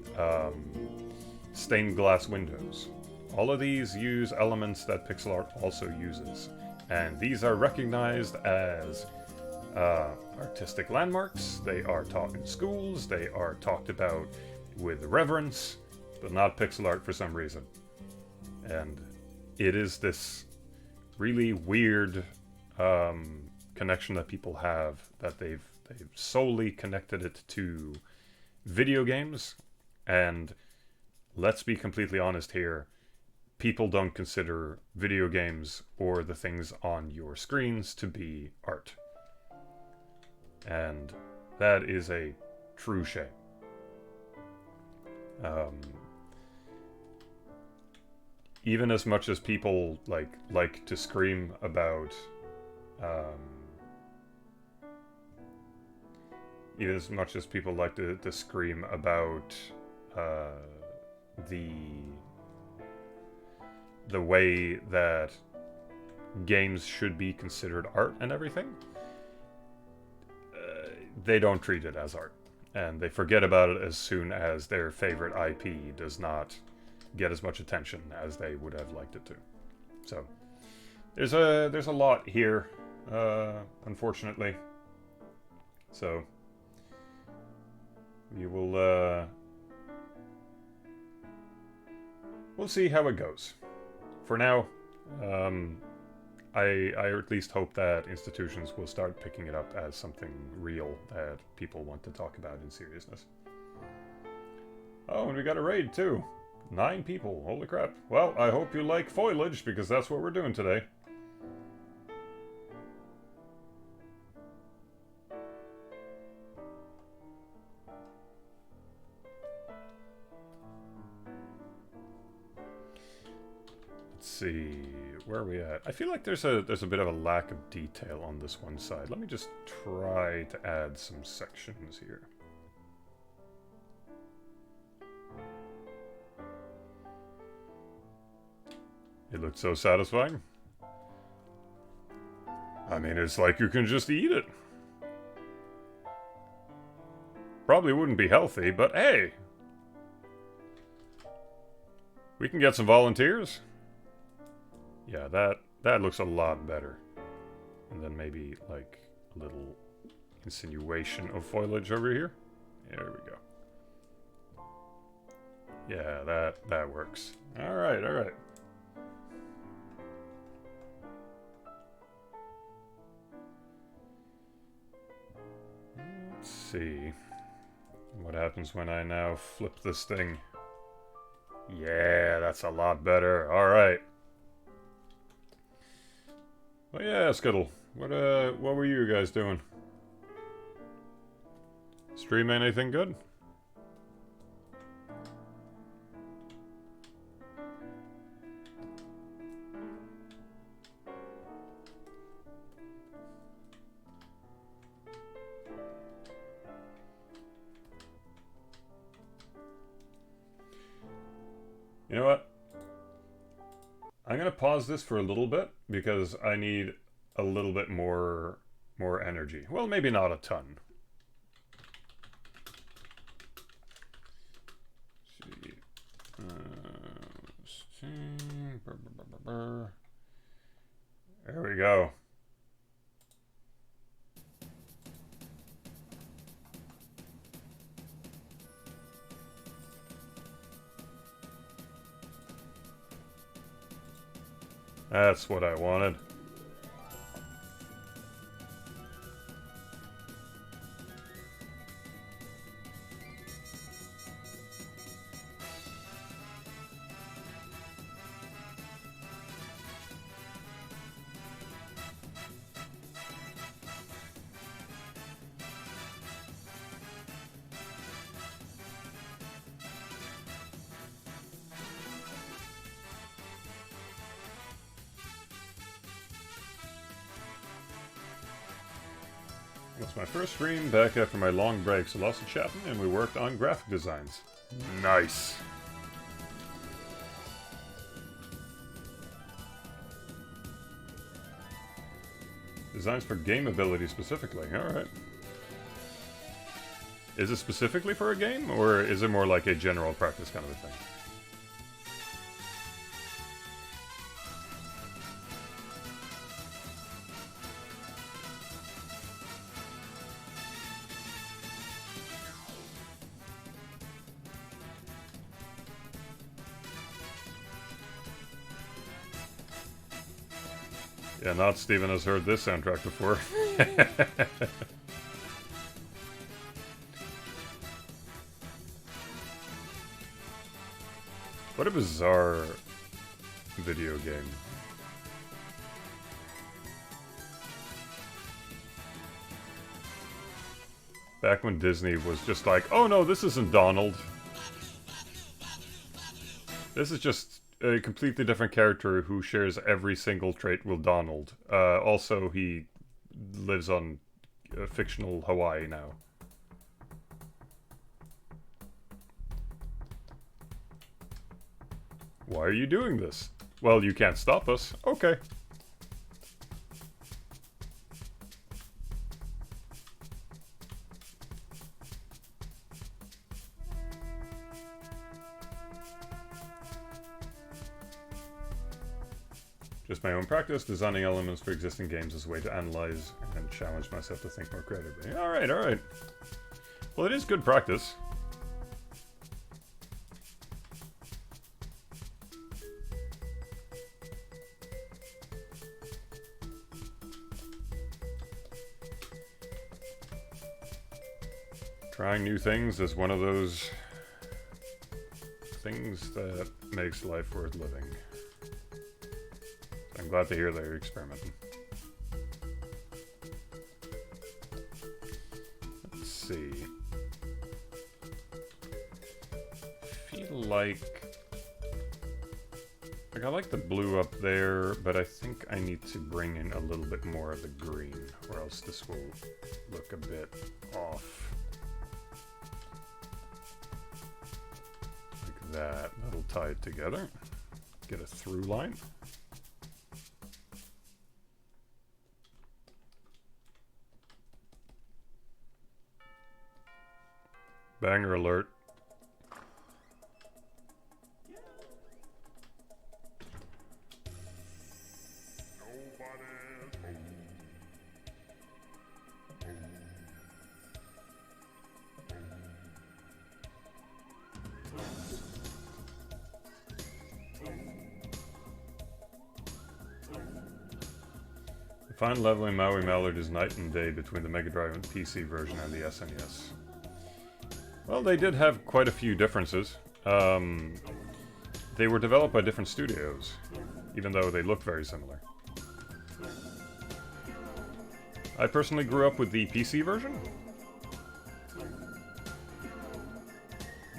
stained glass windows. All of these use elements that pixel art also uses. And these are recognized as artistic landmarks. They are taught in schools. They are talked about with reverence, but not pixel art for some reason. And it is this really weird connection that people have, that they've solely connected it to video games. And let's be completely honest here, people don't consider video games or the things on your screens to be art. And that is a true shame. Even as much as people like to scream about even as much as people like to scream about the way that games should be considered art and everything, they don't treat it as art. And they forget about it as soon as their favorite IP does not get as much attention as they would have liked it to. So there's a lot here, unfortunately. So we will we'll see how it goes. For now, I at least hope that institutions will start picking it up as something real that people want to talk about in seriousness. Oh, and we got a raid too. 9 people, holy crap. Well, I hope you like Foilage, because that's what we're doing today. Let's see, where are we at? I feel like there's a bit of a lack of detail on this one side. Let me just try to add some sections here. It looked so satisfying. I mean, it's like you can just eat it. Probably wouldn't be healthy, but hey! We can get some volunteers. Yeah, that looks a lot better. And then maybe, like, a little insinuation of foliage over here. There we go. Yeah, that works. Alright, alright. Let's see what happens when I now flip this thing. Yeah, that's a lot better. Alright. Well, yeah, Scuttle. What were you guys doing? Stream anything good? You know what? I'm gonna pause this for a little bit because I need a little bit more energy. Well, maybe not a ton. Let's see. There we go. That's what I wanted. It was my first stream back after my long break, so lots of chatting, and we worked on graphic designs. Nice. Designs for game ability specifically, alright. Is it specifically for a game, or is it more like a general practice kind of a thing? Yeah, not Steven has heard this soundtrack before. What a bizarre video game. Back when Disney was just like, oh no, this isn't Donald. This is just a completely different character who shares every single trait with Donald. Also, he lives on fictional Hawaii now. Why are you doing this? Well, you can't stop us. Okay. Just my own practice, designing elements for existing games as a way to analyze and challenge myself to think more creatively. Alright, alright. Well, it is good practice. Trying new things is one of those things that makes life worth living. I'm glad to hear that you're experimenting. Let's see. Feel like I like the blue up there, but I think I need to bring in a little bit more of the green, or else this will look a bit off. Like that. That'll tie it together. Get a through line. Banger alert. The fine leveling Maui Mallard is night and day between the Mega Drive and PC version and the SNES. Well, they did have quite a few differences. They were developed by different studios, even though they look very similar. I personally grew up with the PC version.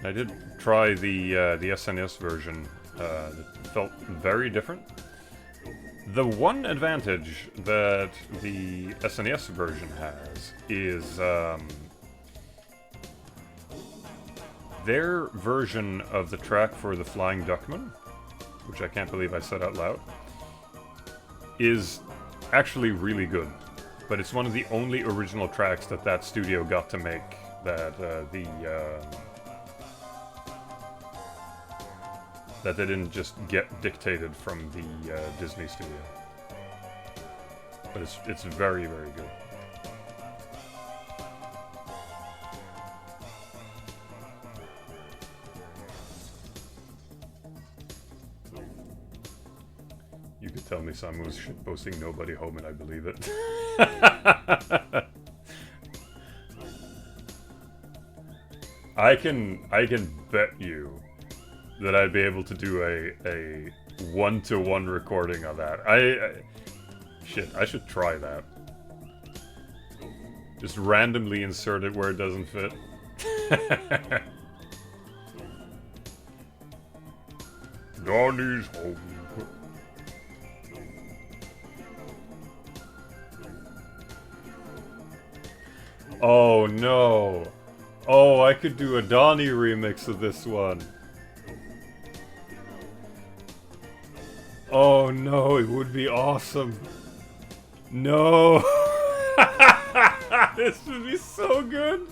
I did try the SNES version. It felt very different. The one advantage that the SNES version has is their version of the track for the Flying Duckman, which I can't believe I said out loud, is actually really good. But it's one of the only original tracks that that studio got to make, that that they didn't just get dictated from the Disney studio. But it's very, very good. You could tell me someone was shitposting Nobody Home and I believe it. I can bet you that I'd be able to do a one-to-one recording of that. Shit, I should try that. Just randomly insert it where it doesn't fit. Donnie's home. Oh no. Oh, I could do a Donnie remix of this one. Oh no, it would be awesome. No. This would be so good.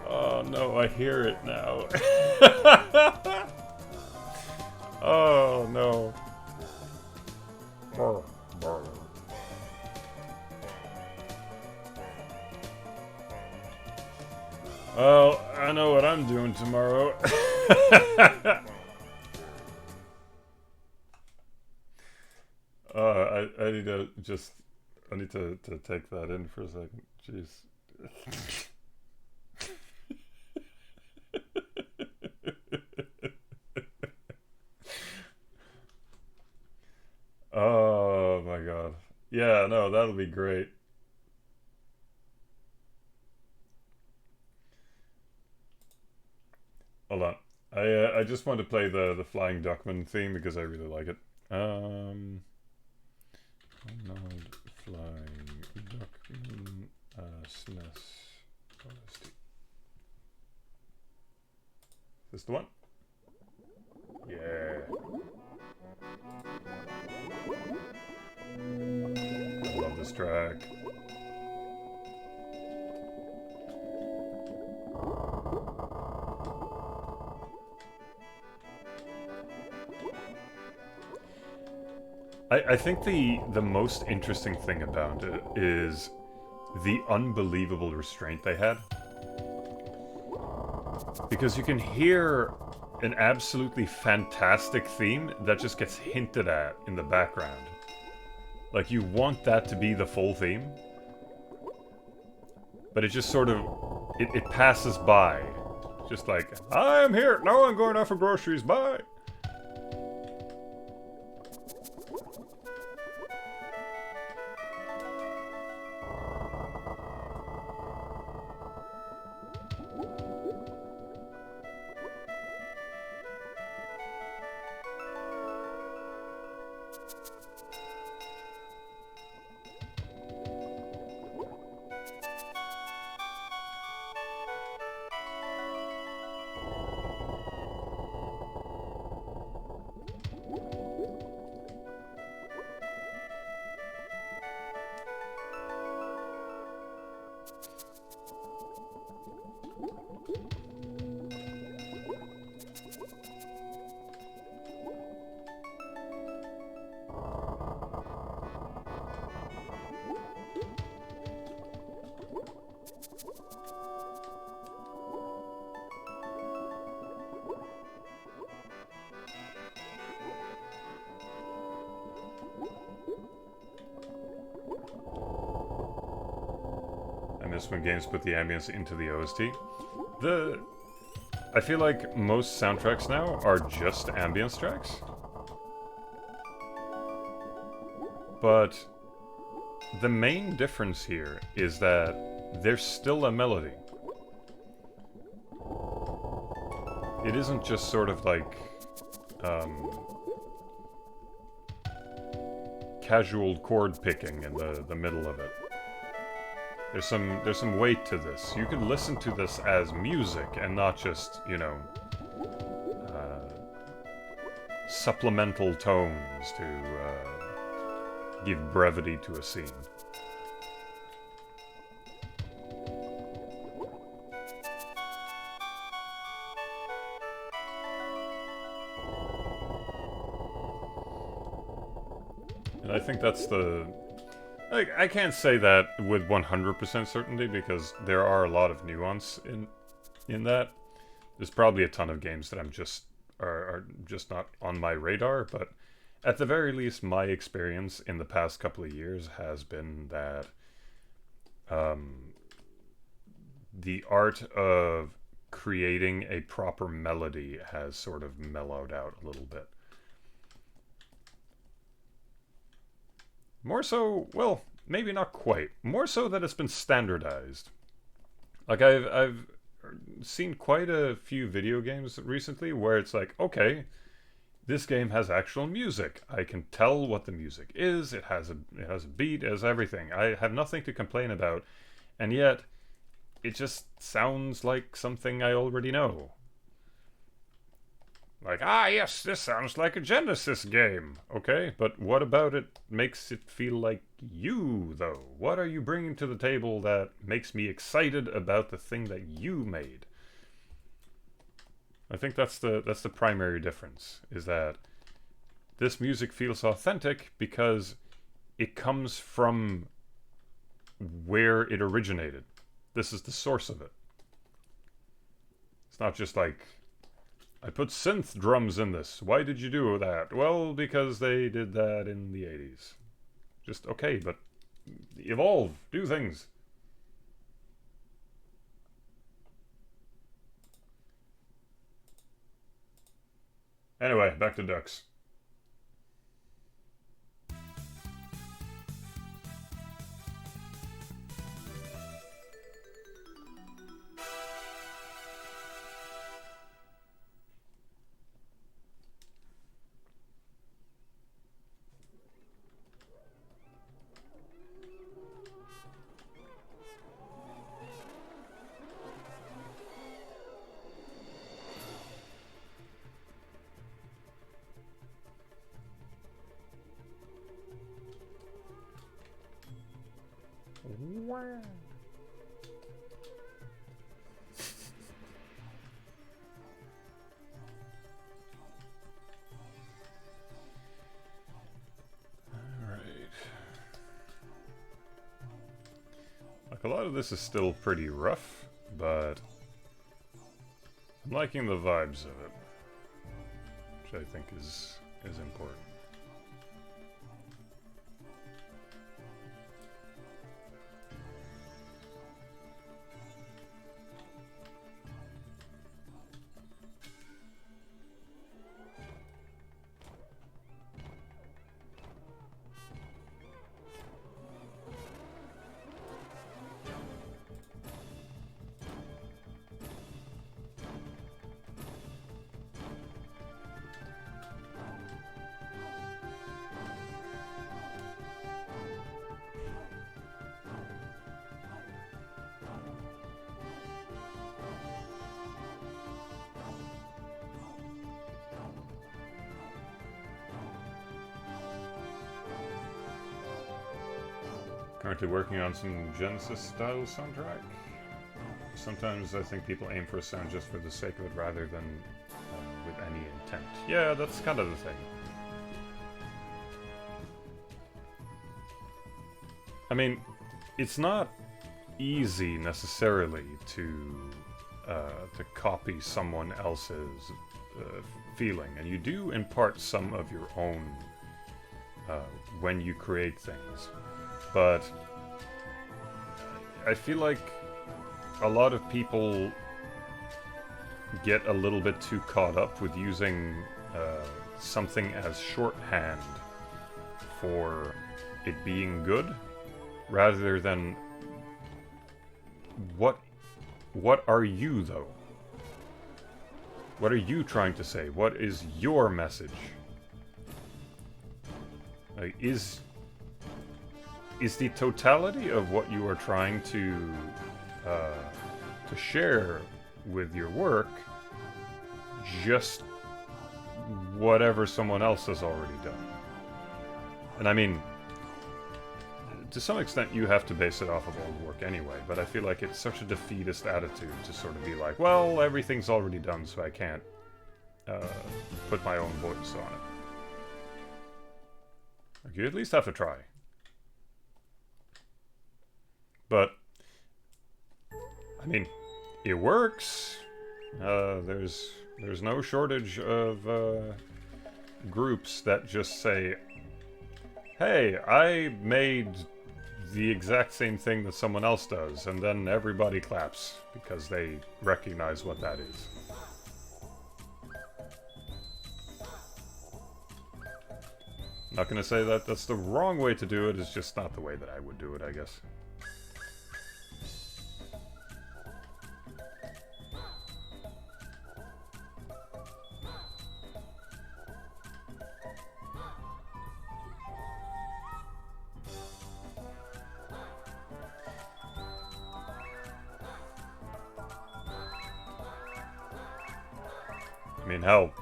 Oh no, I hear it now. Oh no. Well, I know what I'm doing tomorrow. I need to just, I need to take that in for a second. Jeez. Oh my god. Yeah, no, that'll be great. Hold on. I just want to play the Flying Duckman theme because I really like it. Node Flying Duckman SNES OST. Is this the one? Yeah. I love this track. I think the most interesting thing about it is the unbelievable restraint they had. Because you can hear an absolutely fantastic theme that just gets hinted at in the background. Like, you want that to be the full theme, but it just sort of, it passes by. Just like, I am here, now I'm going out for groceries, bye! When games put the ambience into the OST. I feel like most soundtracks now are just ambience tracks. But the main difference here is that there's still a melody. It isn't just sort of like casual chord picking in the middle of it. There's some weight to this. You can listen to this as music and not just, you know, supplemental tones to give brevity to a scene. And I think that's the... Like, I can't say that with 100% certainty because there are a lot of nuance in that. There's probably a ton of games that are just not on my radar, but at the very least, my experience in the past couple of years has been that the art of creating a proper melody has sort of mellowed out a little bit. More so, well, maybe not quite. More so that it's been standardized. Like, I've seen quite a few video games recently where it's like, okay, this game has actual music. I can tell what the music is. It has a beat, it has everything. I have nothing to complain about, and yet it just sounds like something I already know. Like, yes, this sounds like a Genesis game. Okay, but what about it makes it feel like you, though? What are you bringing to the table that makes me excited about the thing that you made? I think that's the primary difference, is that this music feels authentic because it comes from where it originated. This is the source of it. It's not just like, I put synth drums in this. Why did you do that? Well, because they did that in the 80s. Just, okay, but evolve, do things. Anyway, back to ducks. Wow. Alright. Like, a lot of this is still pretty rough, but I'm liking the vibes of it, which I think is important. Currently working on some Genesis-style soundtrack. Sometimes I think people aim for a sound just for the sake of it rather than with any intent. Yeah, that's kind of the thing. I mean, it's not easy necessarily to copy someone else's feeling, and you do impart some of your own when you create things. But I feel like a lot of people get a little bit too caught up with using something as shorthand for it being good, rather than what are you, though? What are you trying to say? What is your message? Like, is the totality of what you are trying to share with your work just whatever someone else has already done? And I mean, to some extent you have to base it off of old work anyway, but I feel like it's such a defeatist attitude to sort of be like, well, everything's already done, so I can't put my own voice on it. Like, you at least have to try. But, I mean, it works. There's no shortage of groups that just say, hey, I made the exact same thing that someone else does, and then everybody claps because they recognize what that is. Not gonna say that that's the wrong way to do it, it's just not the way that I would do it, I guess. I mean, hell,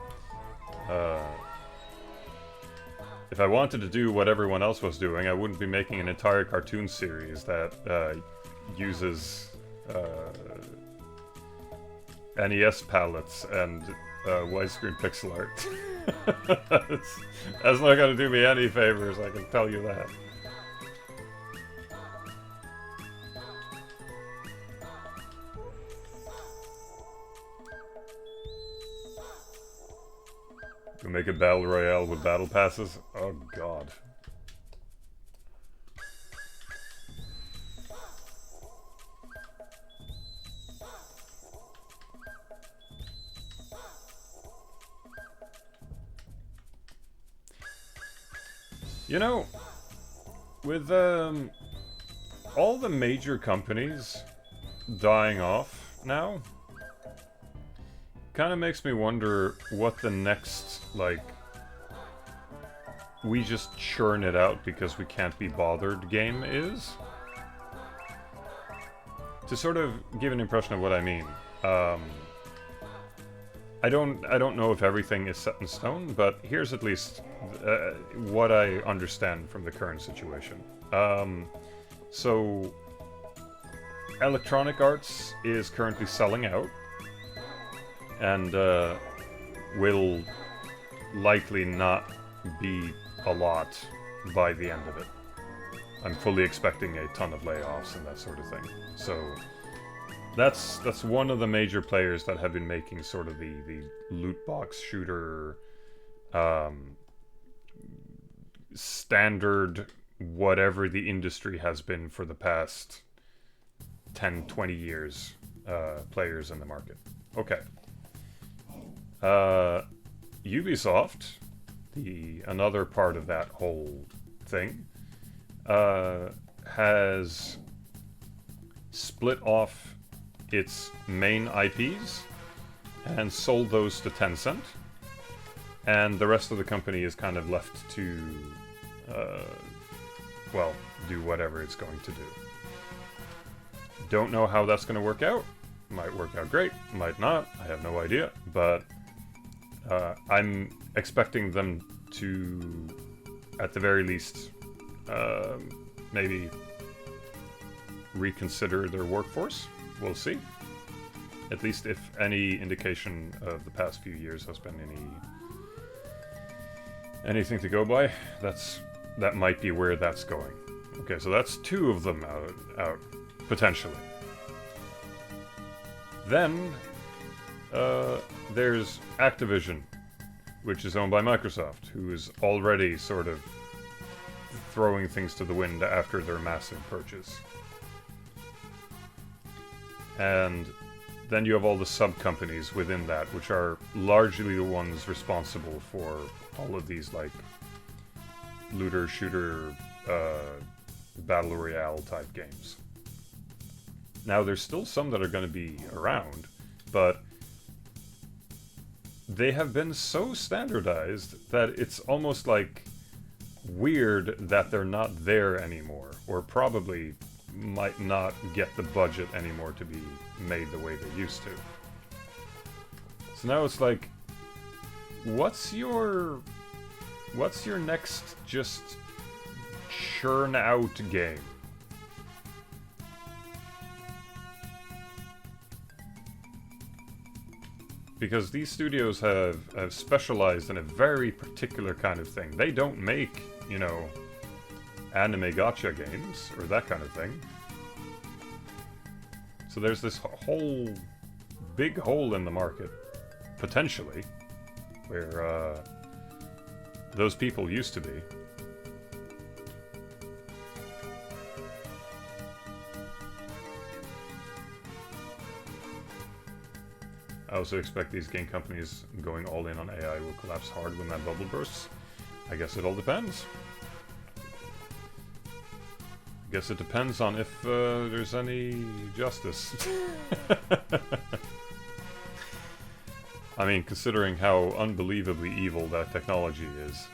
if I wanted to do what everyone else was doing, I wouldn't be making an entire cartoon series that uses NES palettes and widescreen pixel art. That's not going to do me any favors, I can tell you that. We make a battle royale with battle passes? Oh god. You know, with all the major companies dying off now, kind of makes me wonder what the next, like, we just churn it out because we can't be bothered game is. To sort of give an impression of what I mean, I don't know if everything is set in stone, but here's at least what I understand from the current situation. So, Electronic Arts is currently selling out, and will likely not be a lot by the end of it. I'm fully expecting a ton of layoffs and that sort of thing. So that's one of the major players that have been making sort of the loot box shooter standard whatever the industry has been for the past 10-20 years players in the market. Okay. Ubisoft, another part of that whole thing, has split off its main IPs and sold those to Tencent, and the rest of the company is kind of left to, well, do whatever it's going to do. Don't know how that's going to work out. Might work out great, might not, I have no idea, but I'm expecting them to, at the very least, maybe reconsider their workforce. We'll see. At least if any indication of the past few years has been anything to go by, that might be where that's going. Okay, so that's two of them out potentially. Then there's Activision, which is owned by Microsoft, who is already sort of throwing things to the wind after their massive purchase. And then you have all the sub-companies within that, which are largely the ones responsible for all of these, like, looter, shooter, battle royale type games. Now, there's still some that are going to be around, but they have been so standardized that it's almost like weird that they're not there anymore, or probably might not get the budget anymore to be made the way they used to. So now it's like, what's your next just churn out game? Because these studios have specialized in a very particular kind of thing. They don't make, you know, anime gacha games or that kind of thing. So there's this whole big hole in the market, potentially, where those people used to be. I also expect these game companies going all in on AI will collapse hard when that bubble bursts. I guess it all depends. I guess it depends on if there's any justice. I mean, considering how unbelievably evil that technology is,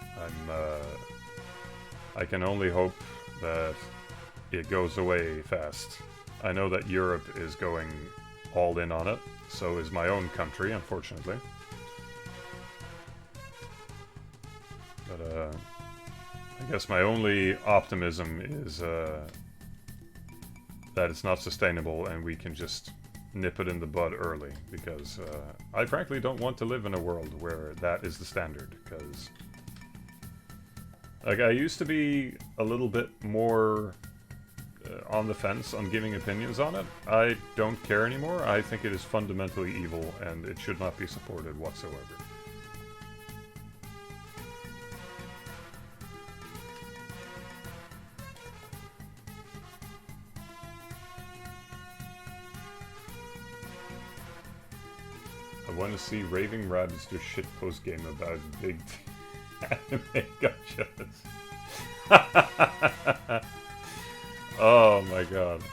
I can only hope that it goes away fast. I know that Europe is going all in on it. So is my own country, unfortunately. But I guess my only optimism is that it's not sustainable and we can just nip it in the bud early, because I frankly don't want to live in a world where that is the standard, because like, I used to be a little bit more on the fence on giving opinions on it. I don't care anymore. I think it is fundamentally evil and it should not be supported whatsoever. I want to see Raving Rabbids do shit post game about big anime gotchas. Oh my god.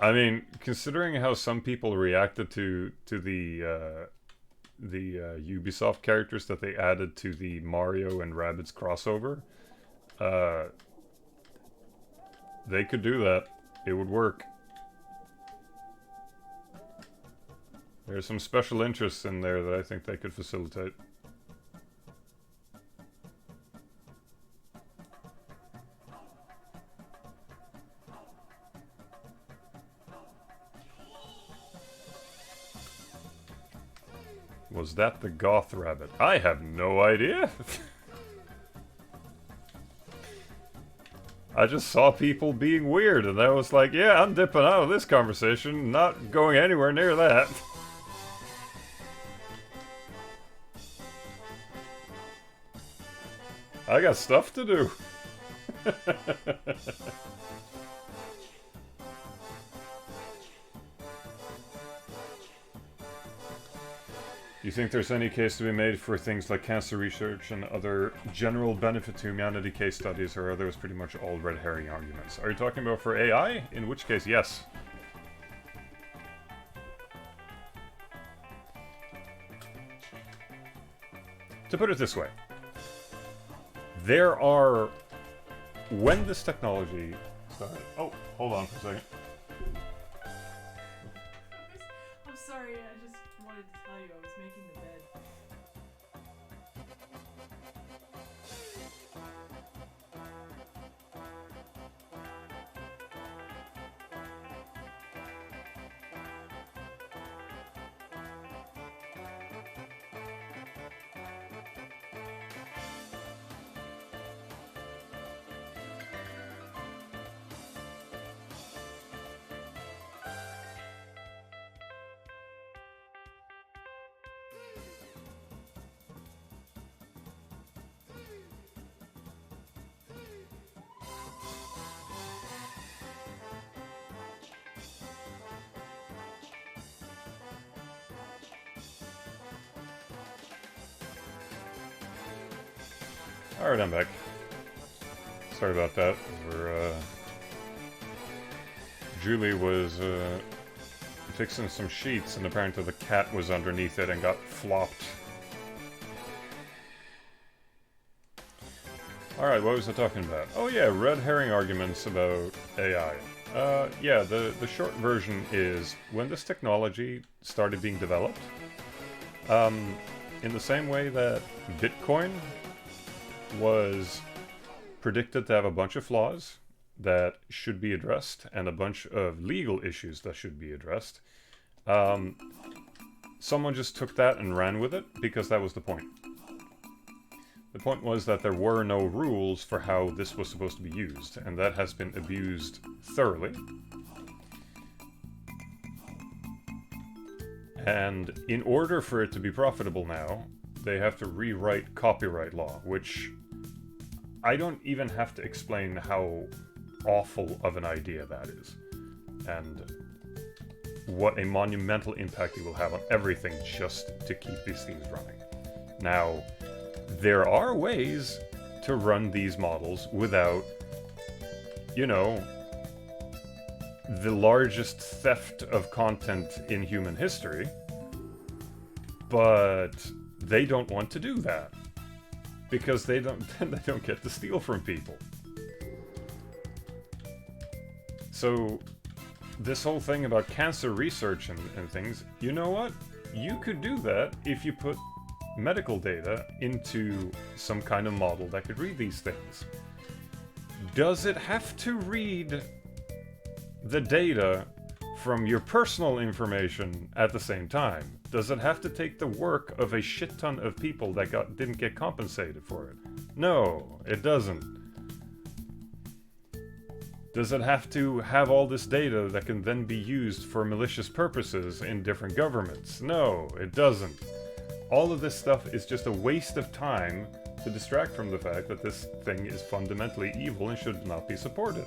I mean, considering how some people reacted to the Ubisoft characters that they added to the Mario and Rabbids crossover, they could do that. It would work. There's some special interests in there that I think they could facilitate. Was that the goth rabbit? I have no idea. I just saw people being weird and I was like, yeah, I'm dipping out of this conversation, not going anywhere near that. I got stuff to do. Do you think there's any case to be made for things like cancer research and other general benefit to humanity case studies, or are those pretty much all red herring arguments? Are you talking about for AI? In which case, yes. To put it this way, there are... When this technology started... Oh, hold on for a second. I'm sorry, I just wanted to tell you I was making the bed. Alright, I'm back. Sorry about that. Julie was fixing some sheets and apparently the cat was underneath it and got flopped. Alright, what was I talking about? Oh yeah, red herring arguments about AI. Yeah, the short version is, when this technology started being developed, in the same way that Bitcoin was predicted to have a bunch of flaws that should be addressed and a bunch of legal issues that should be addressed, someone just took that and ran with it because that was the point. The point was that there were no rules for how this was supposed to be used, and that has been abused thoroughly. And in order for it to be profitable now, they have to rewrite copyright law, which I don't even have to explain how awful of an idea that is, and what a monumental impact it will have on everything just to keep these things running. Now, there are ways to run these models without, you know, the largest theft of content in human history, but they don't want to do that because they don't get to steal from people. So this whole thing about cancer research and things, you know what? You could do that if you put medical data into some kind of model that could read these things. Does it have to read the data from your personal information at the same time? Does it have to take the work of a shit ton of people that didn't get compensated for it? No, it doesn't. Does it have to have all this data that can then be used for malicious purposes in different governments? No, it doesn't. All of this stuff is just a waste of time to distract from the fact that this thing is fundamentally evil and should not be supported.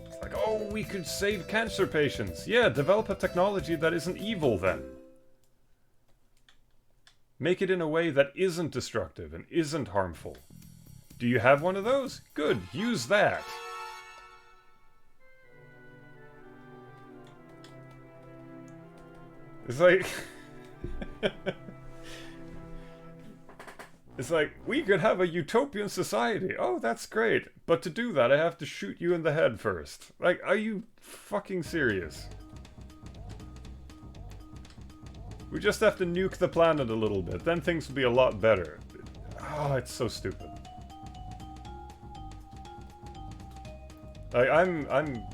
It's like, oh, we could save cancer patients. Yeah, develop a technology that isn't evil then. Make it in a way that isn't destructive and isn't harmful. Do you have one of those? Good, use that. It's like... It's like, we could have a utopian society. Oh, that's great. But to do that, I have to shoot you in the head first. Like, are you fucking serious? We just have to nuke the planet a little bit. Then things will be a lot better. Oh, it's so stupid. Like, I'm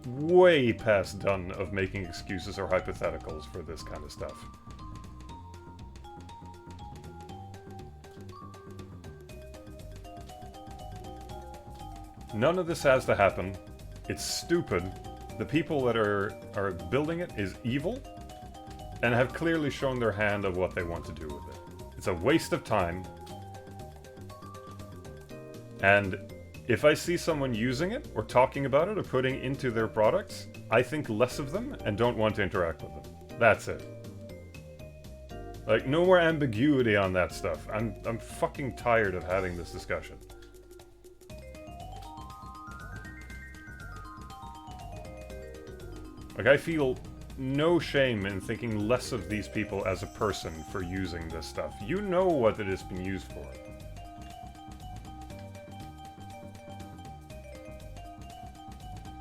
way past done of making excuses or hypotheticals for this kind of stuff. None of this has to happen. It's stupid. The people that are building it is evil and have clearly shown their hand of what they want to do with it. It's a waste of time. And if I see someone using it, or talking about it, or putting into their products, I think less of them and don't want to interact with them. That's it. Like, no more ambiguity on that stuff. I'm fucking tired of having this discussion. Like, I feel no shame in thinking less of these people as a person for using this stuff. You know what it has been used for.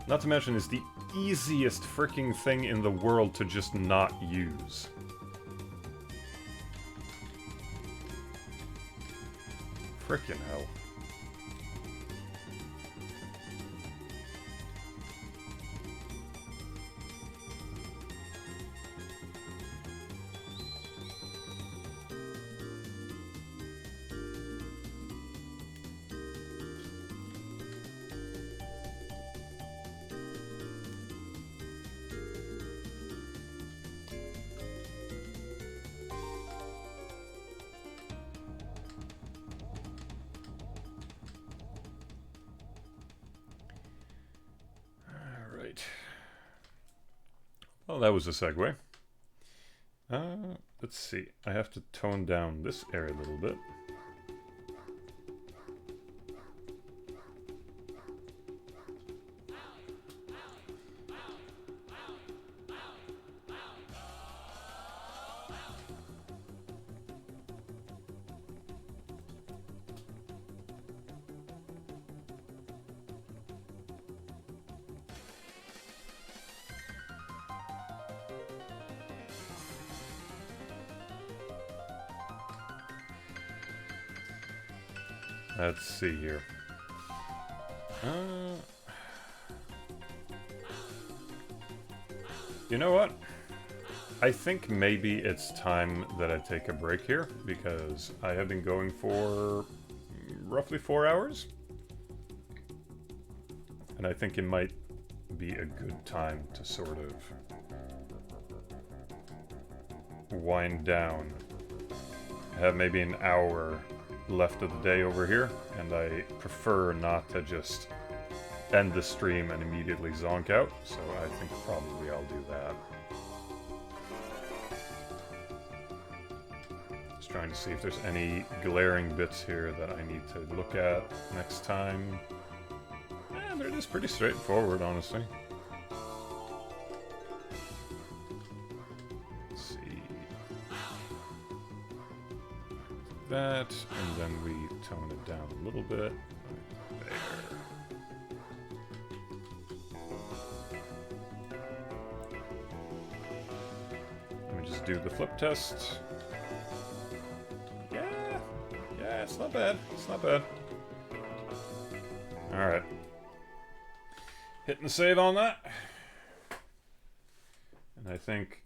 Not to mention, it's the easiest freaking thing in the world to just not use. Frickin' hell. Well, that was a segue. Let's see. I have to tone down this area a little bit. Let's see here. You know what? I think maybe it's time that I take a break here, because I have been going for roughly 4 hours. And I think it might be a good time to sort of wind down. I have maybe an hour left of the day over here, and I prefer not to just end the stream and immediately zonk out, so I think probably I'll do that. Just trying to see if there's any glaring bits here that I need to look at next time. And it is pretty straightforward, honestly. That, and then we tone it down a little bit. There. do the flip test. Yeah, it's not bad. It's not bad. Alright. Hitting the save on that. And I think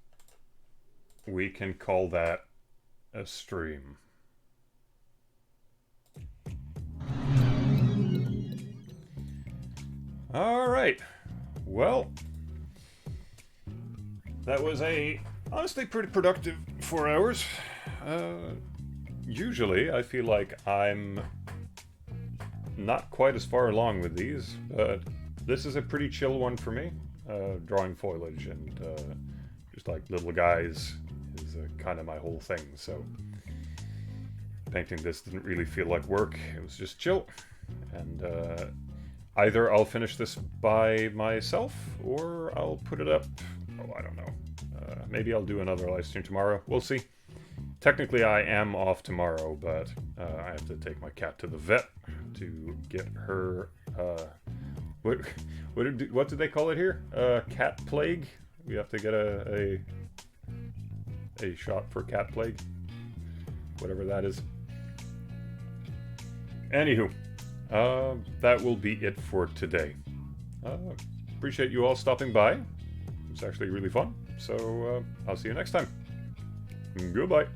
we can call that a stream. Alright. Well, that was a honestly pretty productive 4 hours. Usually I feel like I'm not quite as far along with these, but this is a pretty chill one for me. Drawing foliage and just like little guys is kind of my whole thing, so painting this didn't really feel like work. It was just chill, and either I'll finish this by myself or I'll put it up. Oh, I don't know. Maybe I'll do another live stream tomorrow. We'll see. Technically, I am off tomorrow, but I have to take my cat to the vet to get her. What did they call it here? Cat plague. We have to get a shot for cat plague, whatever that is. Anywho, that will be it for today. Appreciate you all stopping by. It was actually really fun. So I'll see you next time. Goodbye.